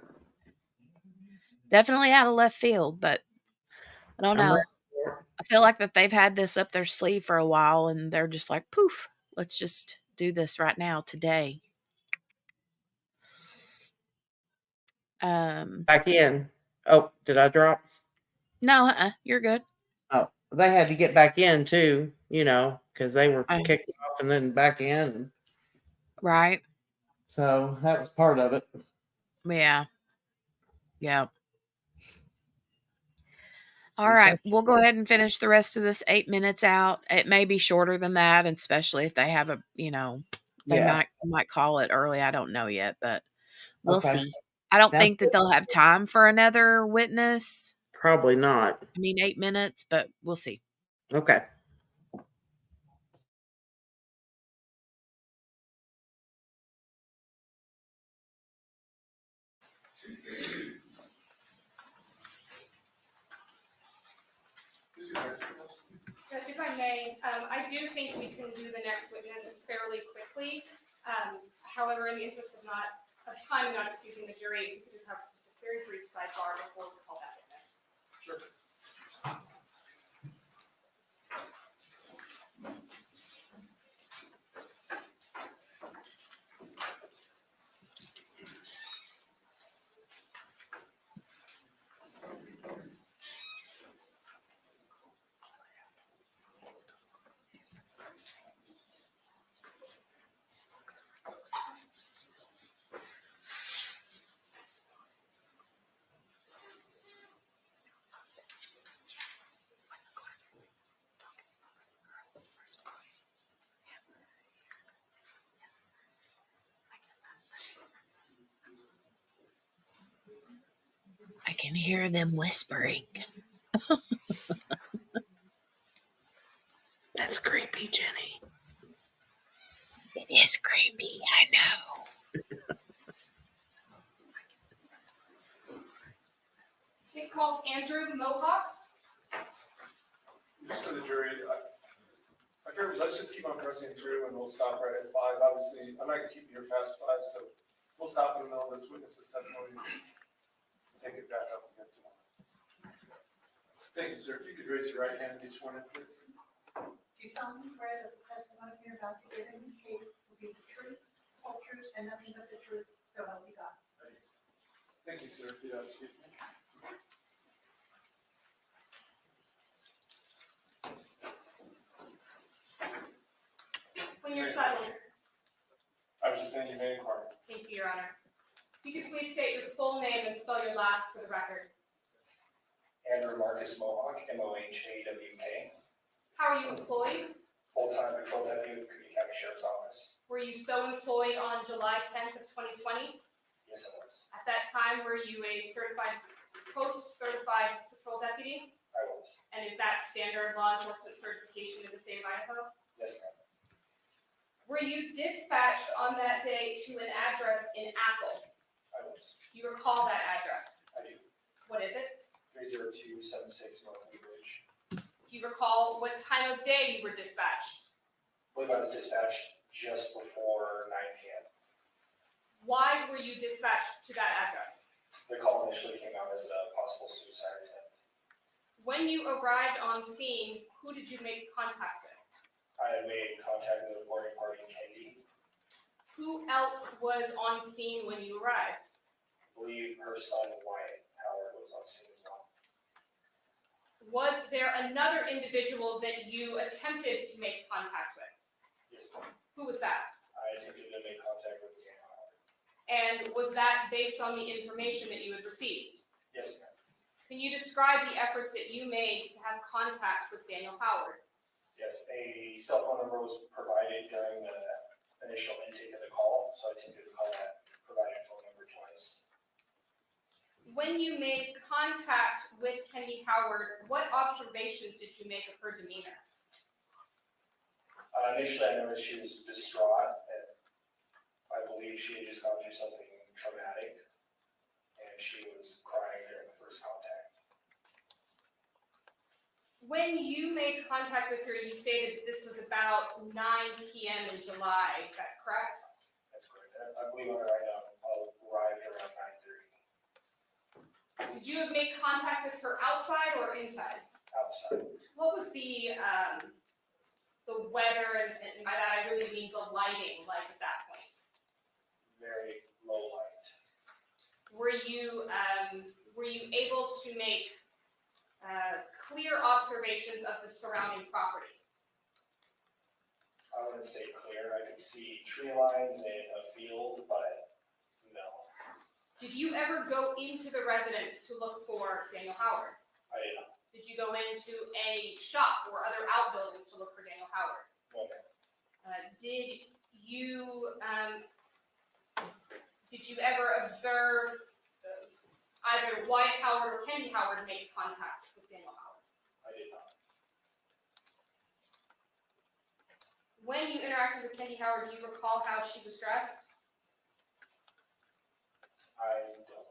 Definitely out of left field, but I don't I'm ready know. for it. I feel like that they've had this up their sleeve for a while and they're just like, poof, let's just do this right now today. Back in. Oh, did I drop? No, you're good. Oh, they had to get back in too, because they were kicked off and then back in. Right. So that was part of it. Yeah. Yeah. All right. We'll go ahead and finish the rest of this 8 minutes out. It may be shorter than that, and especially if they have they Yeah. might call it early. I don't know yet, but we'll Okay. see. I don't Sounds think that good. they'll have time for another witness. Probably not. 8 minutes, but we'll see. Okay. Judge, if I may, I do think we can do the next witness fairly quickly. However, in the interest of time and not excusing the jury, we could just have just a very brief sidebar before we call that witness. Sure. can hear them whispering. That's creepy, Jenny. It is creepy, I know. State calls Andrew Mohawk. Just for the jury, I figure let's just keep on pressing through and we'll stop right at 5. Obviously, I'm not gonna keep you here past 5, so we'll stop in the middle of this witness's testimony. Take it back up again tomorrow. Thank you, sir. If you could raise your right hand and be sworn in, please. Do you solemnly swear that the testimony you're about to give in this case will be the truth, whole truth, and nothing but the truth, so help you God? Thank you, sir. Be that seat. When you're settled. I was just saying you may inquire. Thank you, Your Honor. You could please state your full name and spell your last for the record. Andrew Marcus Mohawk, Mohawk. How are you employed? Full-time patrol deputy with Cooney County Sheriff's Office. Were you so employed on July 10th of 2020? Yes, I was. At that time, were you a post-certified patrol deputy? I was. And is that standard law enforcement certification in the state of Idaho? Yes, ma'am. Were you dispatched on that day to an address in Athol? I was. Do you recall that address? I do. What is it? 30276 North Lee Bridge. Do you recall what time of day you were dispatched? I believe I was dispatched just before 9 p.m. Why were you dispatched to that address? The call initially came out as a possible suicide attempt. When you arrived on scene, who did you make contact with? I had made contact with the boarding party in Kendi. Who else was on scene when you arrived? I believe her son, Wyatt Howard, was on scene as well. Was there another individual that you attempted to make contact with? Yes, ma'am. Who was that? I attempted to make contact with Daniel Howard. And was that based on the information that you had received? Yes, ma'am. Can you describe the efforts that you made to have contact with Daniel Howard? Yes, a cell phone number was provided during the initial intake of the call, so I attempted to call that provided phone number twice. When you made contact with Kendi Howard, what observations did you make of her demeanor? Initially, I noticed she was distraught, and I believe she had just gone through something traumatic, and she was crying during the first contact. When you made contact with her, you stated that this was about 9 p.m. in July. Is that correct? That's correct. I believe I arrived around 9:30. Did you have made contact with her outside or inside? Outside. What was the weather, and by that I really mean the lighting like at that point? Very low light. Were you able to make clear observations of the surrounding property? I wouldn't say clear. I could see tree lines and a field, but no, Did you ever go into the residence to look for Daniel Howard? I did not. Did you go into a shop or other outbuildings to look for Daniel Howard? No, ma'am. Did you ever observe either Wyatt Howard or Kendi Howard make contact with Daniel Howard? I did not. When you interacted with Kendi Howard, do you recall how she was dressed? I don't.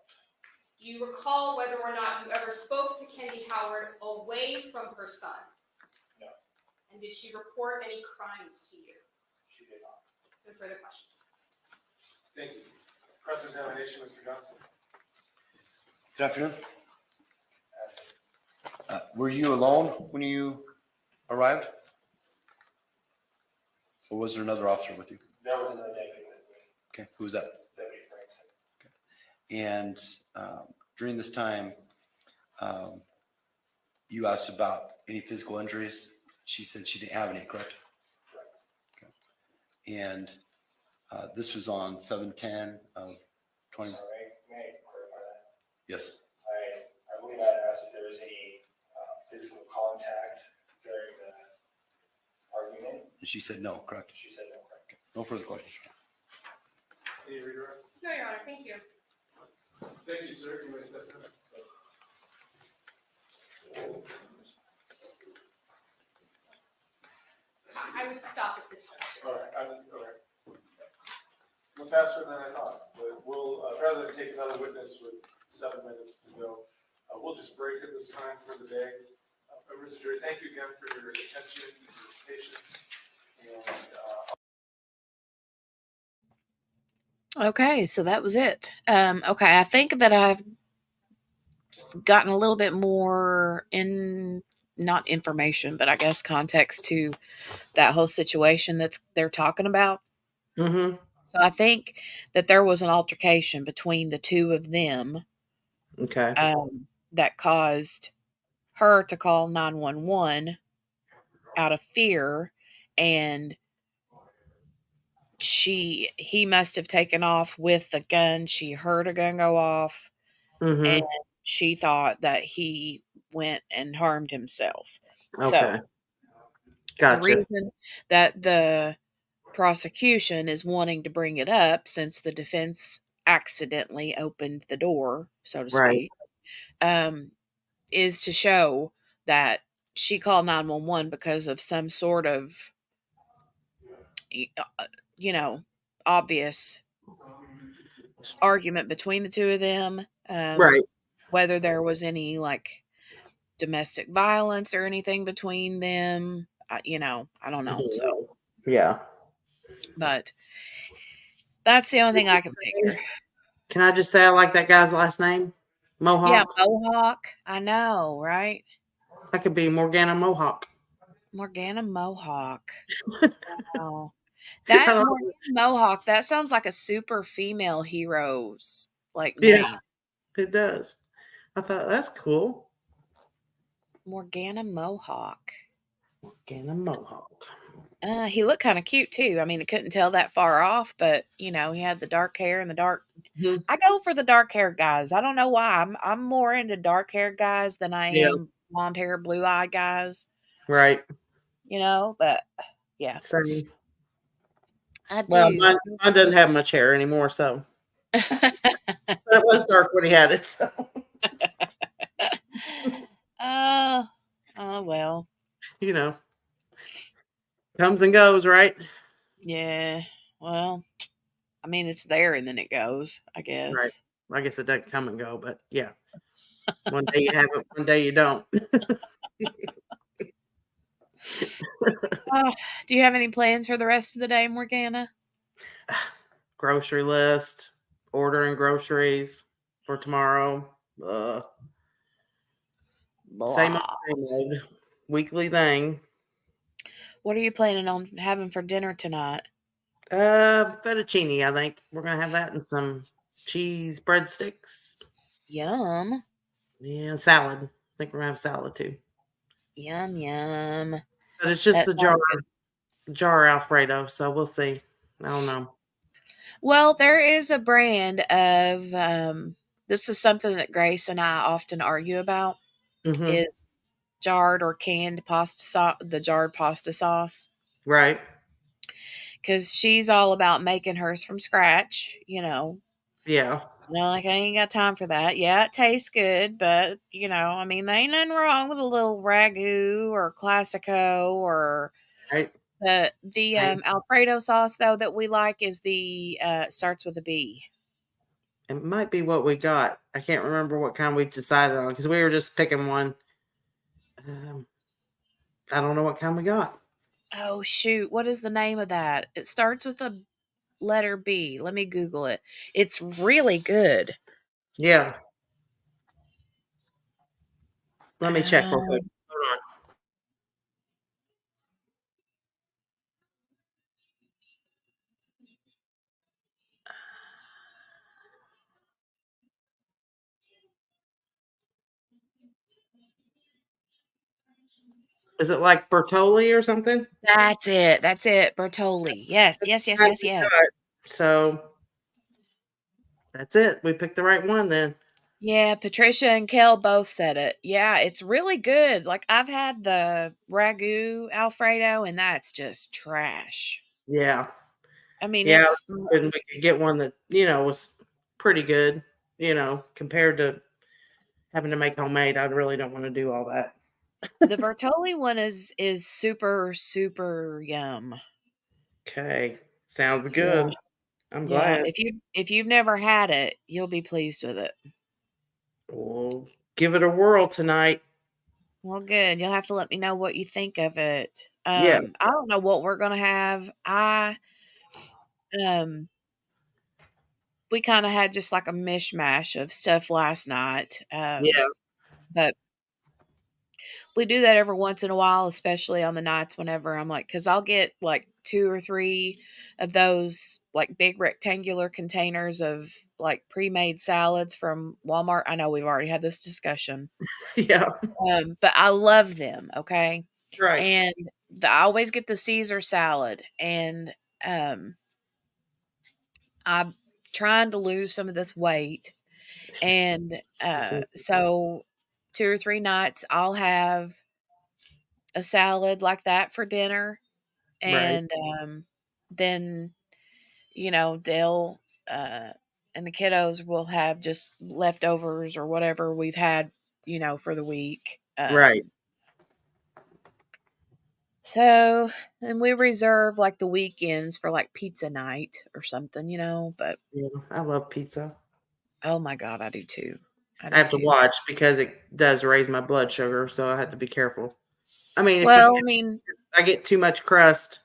Do you recall whether or not you ever spoke to Kendi Howard away from her son? No. And did she report any crimes to you? She did not. No further questions. Thank you. Cross-examination, Mr. Johnson. Good afternoon. Were you alone when you arrived? Or was there another officer with you? There was another deputy with me, Okay, who was that? Deputy Franson. And during this time, you asked about any physical injuries. She said she didn't have any, correct? Correct. Okay. And this was on 7/10 of 20. Sorry, may I clarify that? Yes. I believe I asked if there was any physical contact during the argument. And she said no, correct? She said no, correct. Okay. No further questions. Any redirect? No, Your Honor, thank you. Thank you, sir. You may step down. I would stop at this juncture. All right, all right. We're faster than I thought, but we'll, rather than take another witness with 7 minutes to go, we'll just break at this time for the day. Mr. Jerry, thank you again for your attention and your patience. And, Okay, so that was it. Okay, I think that I've gotten a little bit more not information, but I guess context to that whole situation they're talking about. Mm-hmm. So I think that there was an altercation between the two of them Okay. that caused her to call 911 out of fear, and he must have taken off with the gun. She heard a gun go off, and Mm-hmm. she thought that he went and harmed himself. So Okay. the Gotcha. reason that the prosecution is wanting to bring it up, since the defense accidentally opened the door, so to Right. speak, is to show that she called 911 because of some sort of, you know, obvious argument between the two of them. Right. Whether there was any like domestic violence or anything between them, I don't know. So, Yeah. but that's the only thing I can figure. Can I just say I like that guy's last name? Yeah, Mohawk. Mohawk. I know, right? That could be Morgana Mohawk. Morgana Mohawk. Wow. I That love Morgana Mohawk, that sounds like a super female hero's like Yeah, name. it does. I thought that's cool. Morgana Mohawk. Morgana Mohawk. He looked kind of cute too. I mean, I couldn't tell that far off, but he had the dark hair and the dark. Mhm. I go for the dark hair guys. I don't know why. I'm more into dark hair guys than I Yeah. am blonde hair, blue eyed guys. Right. But yeah, Same. I Well, do. mine doesn't have much hair anymore, so. But it was dark when he had it, so. Oh well. Comes and goes, right? Yeah. Well, I mean, it's there and then it goes, I Right. guess. I guess it doesn't come and go, but yeah. One day you have it, one day you don't. Do you have any plans for the rest of the day, Morgana? Grocery list, ordering groceries for tomorrow. Same Blah. old weekly thing. What are you planning on having for dinner tonight? Fettuccine, I think. We're gonna have that and some cheese breadsticks. Yum. Yeah, salad. I think we're gonna have salad too. Yum, yum. But it's just That the sounds good. jar Alfredo, so we'll see. I don't know. Well, there is a brand of this is something that Grace and I often argue about, Mm-hmm. is jarred or canned pasta sauce, the jarred pasta sauce. Right. Because she's all about making hers from scratch, Yeah. like I ain't got time for that. Yeah, it tastes good, but I mean, there ain't nothing wrong with a little ragu or classico or Right. the Right. Alfredo sauce though that we like is the starts with a B. It might be what we got. I can't remember what kind we decided on because we were just picking one. I don't know what kind we got. Oh shoot, what is the name of that? It starts with a letter B. Let me Google it. It's really good. Yeah. Let me check real quick. Um, Hold on. Is it like Bertoli or something? that's it. That's it. Bertoli. Yes, That's yes, the yes, kind yes, we yes. got. So that's it. We picked the right one then. Yeah, Patricia and Kel both said it. Yeah, it's really good. Like I've had the ragu Alfredo and that's just trash. Yeah. I mean, Yeah. it's And we could get one that, was pretty good, compared to having to make homemade. I really don't want to do all that. The Bertolli one is super, super yum. Okay. Sounds Yeah. good. I'm Yeah. glad. If you've never had it, you'll be pleased with it. We'll give it a whirl tonight. Well, good. You'll have to let me know what you think of it. Yeah. I don't know what we're gonna have. Um we kind of had just like a mishmash of stuff last night. Yeah. But we do that every once in a while, especially on the nights whenever I'm like, because I'll get like 2 or 3 of those like big rectangular containers of like pre-made salads from Walmart. I know we've already had this discussion, Yeah. but I love them. Okay, Right. and I always get the Caesar salad, and um, I'm trying to lose some of this weight, and so 2 or 3 nights I'll have a salad like that for dinner, Right. and then they'll uh, and the kiddos will have just leftovers or whatever we've had for the week. Right. So and we reserve like the weekends for like pizza night or something, but Yeah. I love pizza. oh my god, I do too. I I do have to too. watch because it does raise my blood sugar, so I have to be careful. I mean, Well, I mean, I get too much crust,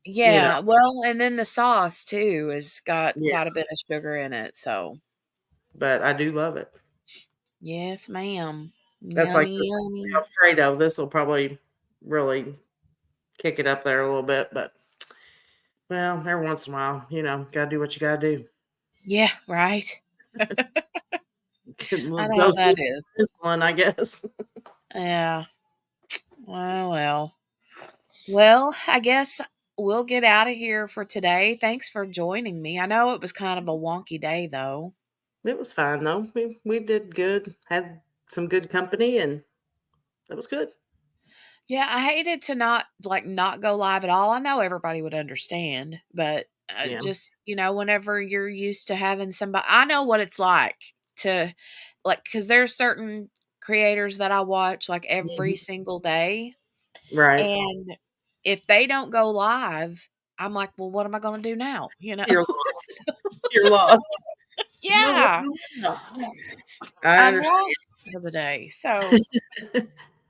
you know. yeah, well, and then the sauce too has got Yeah. quite a bit of sugar in it, so But I do love it. yes, ma'am. That's like Yummy, this yummy. Alfredo. This will probably really kick it up there a little bit, but well, every once in a while, gotta do what you gotta do. Yeah, right. Get a I little know how dose that of is. insulin, I guess. Yeah. Well. Well, I guess we'll get out of here for today. Thanks for joining me. I know it was kind of a wonky day though. It was fine though. We did good. Had some good company, and that was good. Yeah, I hated to not go live at all. I know everybody would understand, but Yeah. just, whenever you're used to having somebody, I know what it's like to cuz there's certain creators that I watch like every Mhm. single day. Right. And if they don't go live, I'm like, "Well, what am I gonna do now?" You're lost. You're lost. Well, Yeah, I I'm understand. lost for the day. So,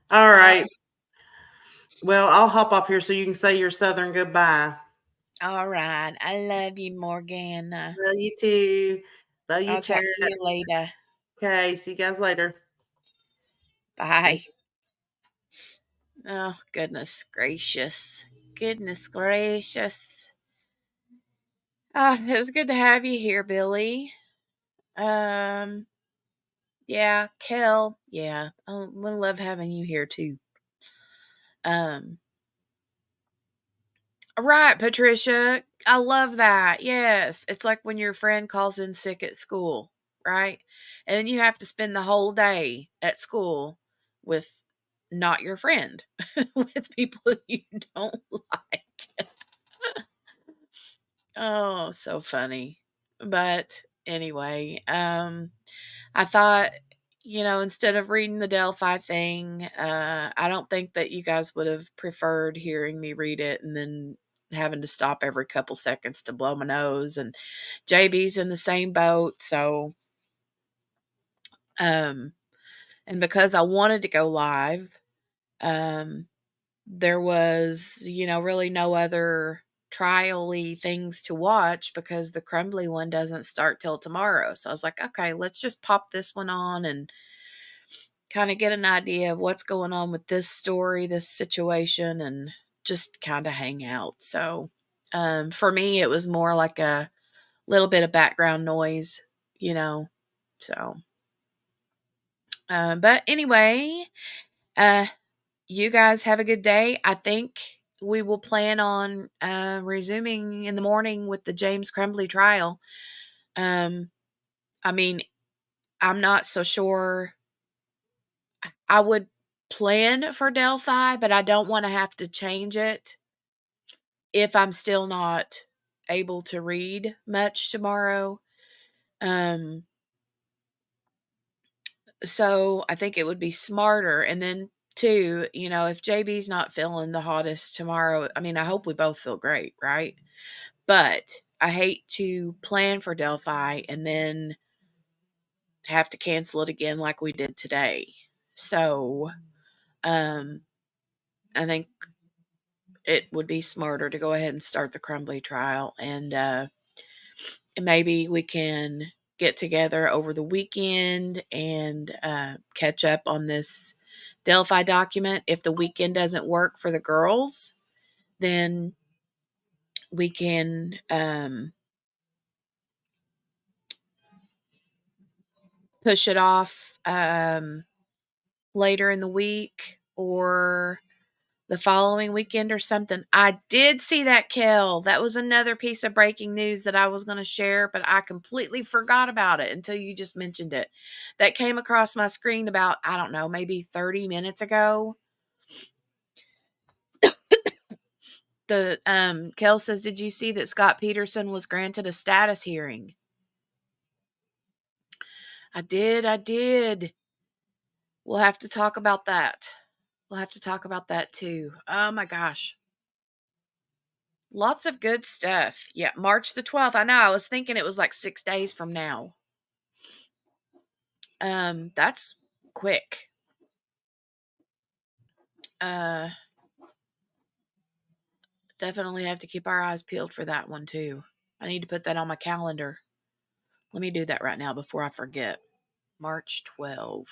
All uh, right. Well, I'll hop off here so you can say your Southern goodbye. all right. I love you, Morgana. Love you too. Love you, I'll talk Chad. to you later. Okay, see you guys later. Bye. Oh, goodness gracious. Goodness gracious. It was good to have you here, Billy. Um, yeah, Kel, yeah, we love having you here too. Um, right, Patricia. I love that. Yes. It's like when your friend calls in sick at school, right? And then you have to spend the whole day at school with not your friend, with people you don't like. Oh, so funny. But anyway, I thought, instead of reading the Delphi thing, I don't think that you guys would have preferred hearing me read it and then having to stop every couple seconds to blow my nose. And JB's in the same boat. So, um, and because I wanted to go live, um, there was, really no other trial-y things to watch because the Crumbly one doesn't start till tomorrow. So I was like, okay, let's just pop this one on and kind of get an idea of what's going on with this story, this situation, and just kind of hang out. So for me, it was more like a little bit of background noise, you know. So, but anyway, uh, you guys have a good day. I think we will plan on resuming in the morning with the James Crumbly trial. Um, I mean, I'm not so sure. I would plan for Delphi, but I don't want to have to change it if I'm still not able to read much tomorrow. Um, So I think it would be smarter. And then, two, if JB's not feeling the hottest tomorrow, I mean, I hope we both feel great, right? But I hate to plan for Delphi and then have to cancel it again like we did today. So I think it would be smarter to go ahead and start the Crumbly trial, and maybe we can get together over the weekend and catch up on this Delphi document. If the weekend doesn't work for the girls, then we can push it off later in the week or the following weekend or something. I did see that, Kel. That was another piece of breaking news that I was going to share, but I completely forgot about it until you just mentioned it. That came across my screen about, I don't know, maybe 30 minutes ago. Kel says, did you see that Scott Peterson was granted a status hearing? I did. We'll have to talk about that. We'll have to talk about that too. Oh my gosh. Lots of good stuff. Yeah, March the 12th. I know. I was thinking it was like 6 days from now. That's quick. Definitely have to keep our eyes peeled for that one too. I need to put that on my calendar. Let me do that right now before I forget. March 12.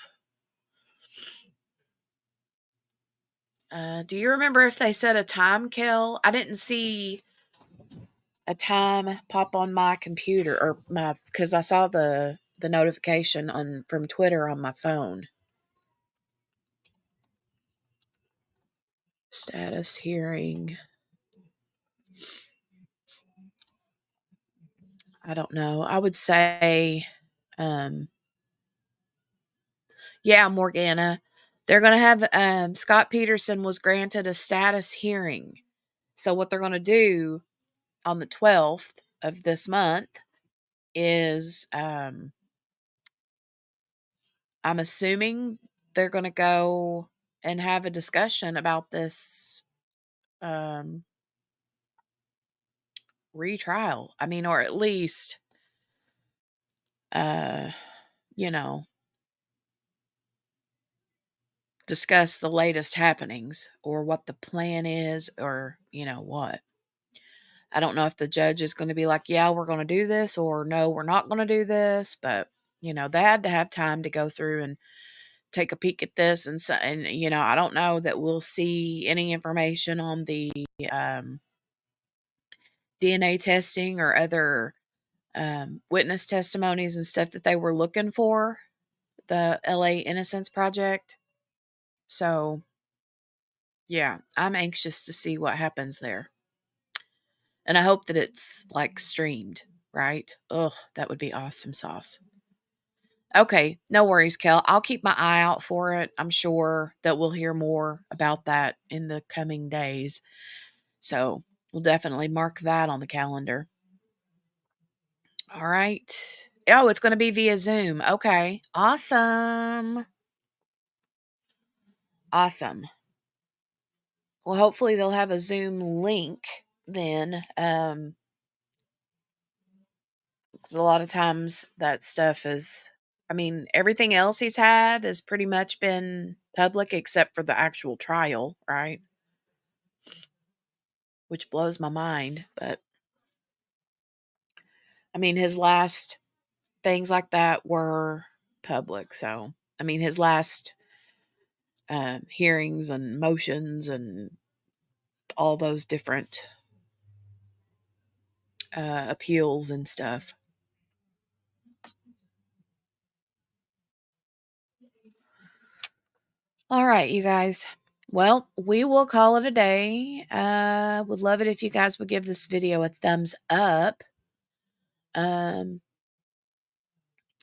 Do you remember if they set a time, Kel? I didn't see a time pop on my computer or because I saw the notification from Twitter on my phone. Status hearing. I don't know. I would say, yeah, Morgana. They're going to have, Scott Peterson was granted a status hearing. So what they're going to do on the 12th of this month is, I'm assuming they're going to go and have a discussion about this, retrial. I mean, or at least, you know, discuss the latest happenings or what the plan is or, what. I don't know if the judge is going to be like, yeah, we're going to do this or no, we're not going to do this. But, they had to have time to go through and take a peek at this. And, so, and I don't know that we'll see any information on the DNA testing or other witness testimonies and stuff that they were looking for, the LA Innocence Project. So, yeah, I'm anxious to see what happens there. And I hope that it's like streamed, right? Ugh, that would be awesome sauce. Okay, no worries, Kel. I'll keep my eye out for it. I'm sure that we'll hear more about that in the coming days. So we'll definitely mark that on the calendar. All right. Oh, it's going to be via Zoom. Okay. Awesome. Awesome. Well, hopefully they'll have a Zoom link then. Because a lot of times that stuff is, I mean, everything else he's had has pretty much been public except for the actual trial, right? Which blows my mind. But I mean, his last things like that were public. So, I mean, his last hearings and motions and all those different appeals and stuff. All right, you guys. Well, we will call it a day. Would love it if you guys would give this video a thumbs up. And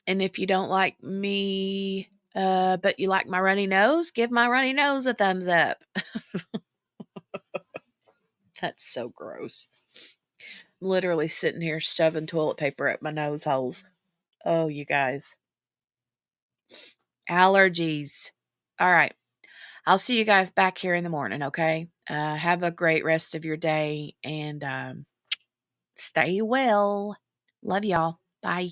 if you don't like me, but you like my runny nose, give my runny nose a thumbs up. That's so gross. I'm literally sitting here shoving toilet paper at my nose holes. Oh, you guys. Allergies. All right. I'll see you guys back here in the morning, okay? Have a great rest of your day and stay well. Love y'all. Bye.